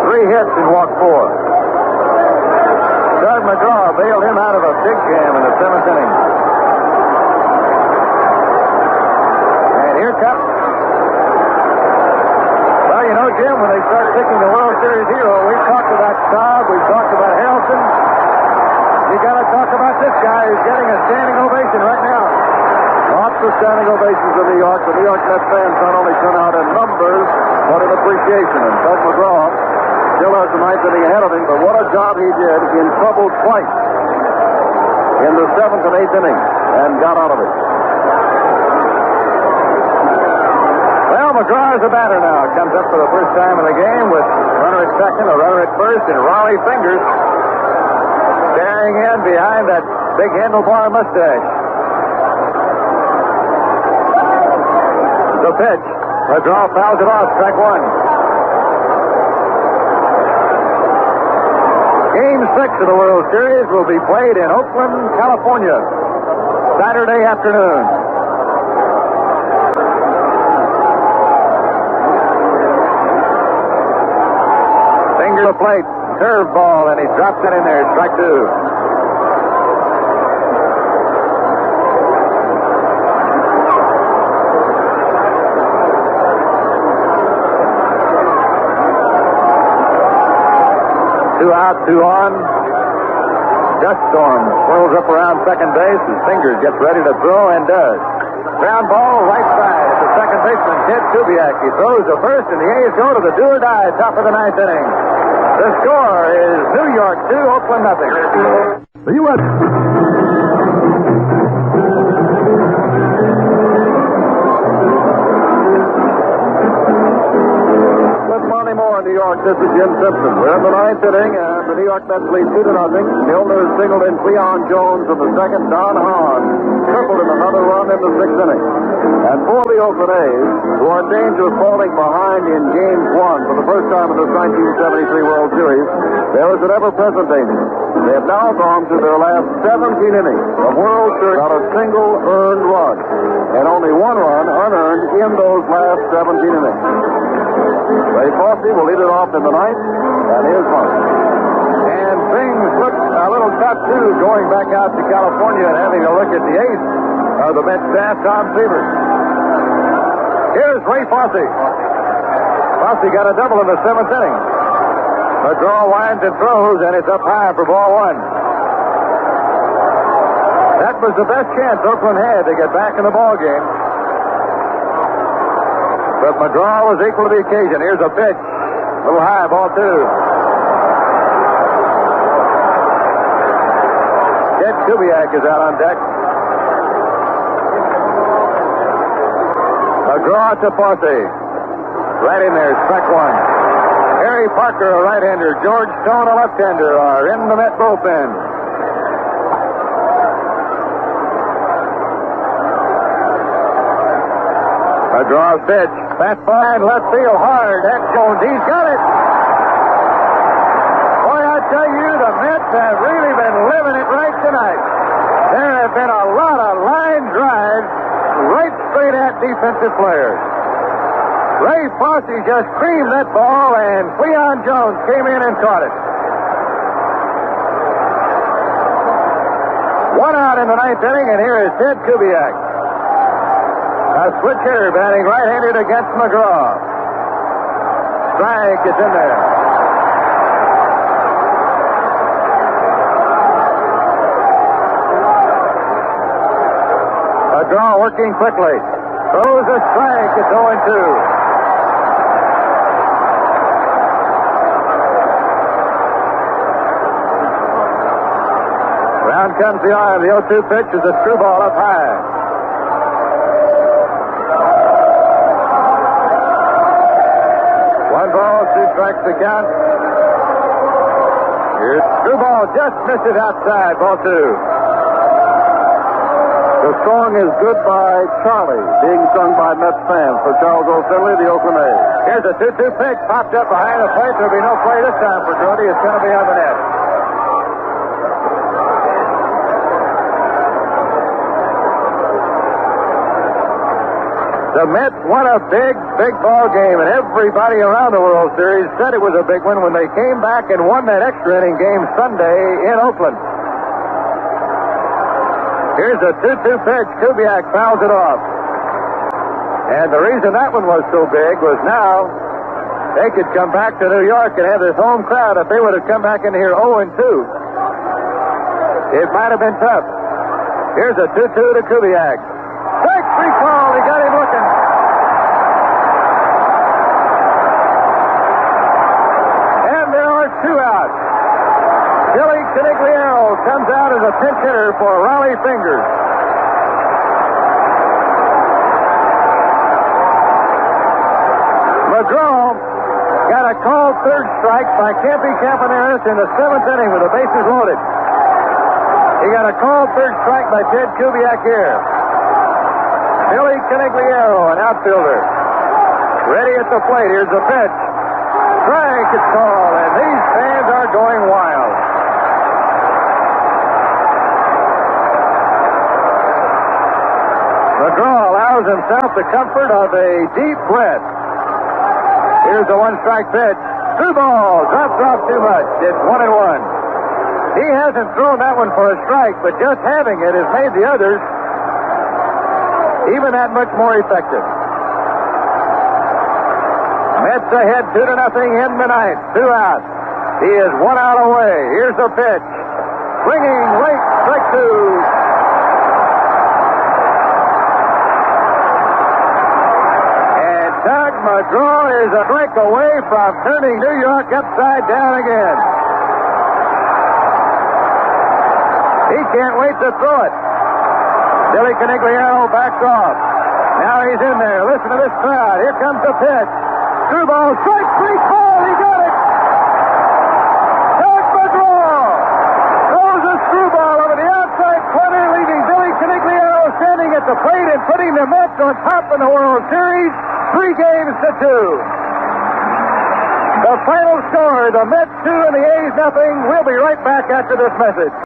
3 hits and walked 4. Tug McGraw bailed him out of a big jam in the 7th inning. And here comes. Well, you know, Jim, when they start picking the World Series hero, we've talked about Staub, we've talked about Harrelson. You got to talk about this guy who's getting a standing ovation right now. Lots of standing ovations in New York. The New York Mets fans not only turn out in numbers, but in appreciation. And Tug McGraw still has the ninth inning ahead of him, but what a job he did in trouble twice in the 7th and 8th innings and got out of it. Well, McGraw is a batter now. Comes up for the first time in the game with runner at second, a runner at first, and Raleigh Fingers staring in behind that big handlebar mustache. The pitch. McGraw fouls it off, strike 1. Game 6 of the World Series will be played in Oakland, California, Saturday afternoon. Finger to plate, curveball, and he drops it in there, strike 2. Two out, 2 on. Dust storm swirls up around second base. His Fingers gets ready to throw and does. Ground ball right side at the second baseman, Ted Kubiak. He throws to first, and the A's go to the do or die top of the 9th inning. The score is New York 2, Oakland nothing. The U.S. New York, this is Jim Simpson. We're in the 9th inning, and the New York Mets lead 2-0. Milner has singled in Cleon Jones in the second. Don Hahn tripled in another run in the 6th inning. And for the Oakland A's, who are in danger of falling behind in Game 1 for the first time in this 1973 World Series, there is an ever-present danger. They have now gone through their last 17 innings of World Series without a single earned run, and only 1 run unearned in those last 17 innings. Ray Fosse will lead it off in the 9th, and here's Mark. And things look a little tough, too, going back out to California and having a look at the ace of the Mets staff, Tom Seaver. Here's Ray Fosse. Fosse got a double in the 7th inning. McGraw winds and throws, and it's up high for ball 1. That was the best chance Oakland had to get back in the ball game. But McGraw was equal to the occasion. Here's a pitch. A little high, ball 2. Ted Kubiak is out on deck. McGraw to Fosse. Right in there, strike 1. Harry Parker, a right-hander. George Stone, a left-hander, are in the Met bullpen. McGraw's pitch. Fastball and left field hard. That's Jones. He's got it. Boy, I tell you, the Mets have really been living it right tonight. There have been a lot of line drives right straight at defensive players. Ray Fosse just creamed that ball, and Cleon Jones came in and caught it. 1 out in the 9th inning, and here is Ted Kubiak. A switch hitter batting right-handed against McGraw. Strike is in there. McGraw working quickly. Throws a strike. It's 0-2. Round comes the arm. The 0-2 pitch is a screwball up high. One ball, 2 strikes to count. Here's screwball. Just missed it outside. Ball 2. The song is Goodbye Charlie, being sung by Mets fans for Charles O'Finley, the Oakland A's. Here's a 2-2 pitch. Popped up behind the plate. There'll be no play this time for Grote. It's going to be on the net. The Mets won a big ball game, and everybody around the World Series said it was a big one when they came back and won that extra inning game Sunday in Oakland. Here's a 2-2 pitch. Kubiak fouls it off. And the reason that one was so big was now they could come back to New York and have this home crowd. If they would have come back in here 0-2, it might have been tough. Here's a 2-2 to Kubiak. Strike 3 call. He got him looking. And there are 2 out. Billy Canigliaro comes out as a pinch hitter for Raleigh Fingers. McGraw got a called third strike by Campy Campaneris in the 7th inning with the bases loaded. He got a called third strike by Ted Kubiak here. Billy Canigliaro, an outfielder. Ready at the plate. Here's the pitch. Strike is called, and these fans are going wild. McGraw allows himself the comfort of a deep breath. Here's the 1-strike pitch. Through ball. Drops off too much. It's 1-1. He hasn't thrown that one for a strike, but just having it has made the others even that much more effective. Mets ahead 2-0 in the ninth. 2 out. He is 1 out away. Here's the pitch. Swinging late. Strike 2. Tug McGraw is a break away from turning New York upside down again. He can't wait to throw it. Billy Canigliaro backs off. Now he's in there. Listen to this crowd. Here comes the pitch. Screwball. Strike 3 call. He got it. Tug McGraw throws a screwball over the outside corner, leaving Billy Canigliaro standing at the plate and putting the Mets on top in the World Series. 3 games to 2. The final score, the Mets 2 and the A's nothing. We'll be right back after this message.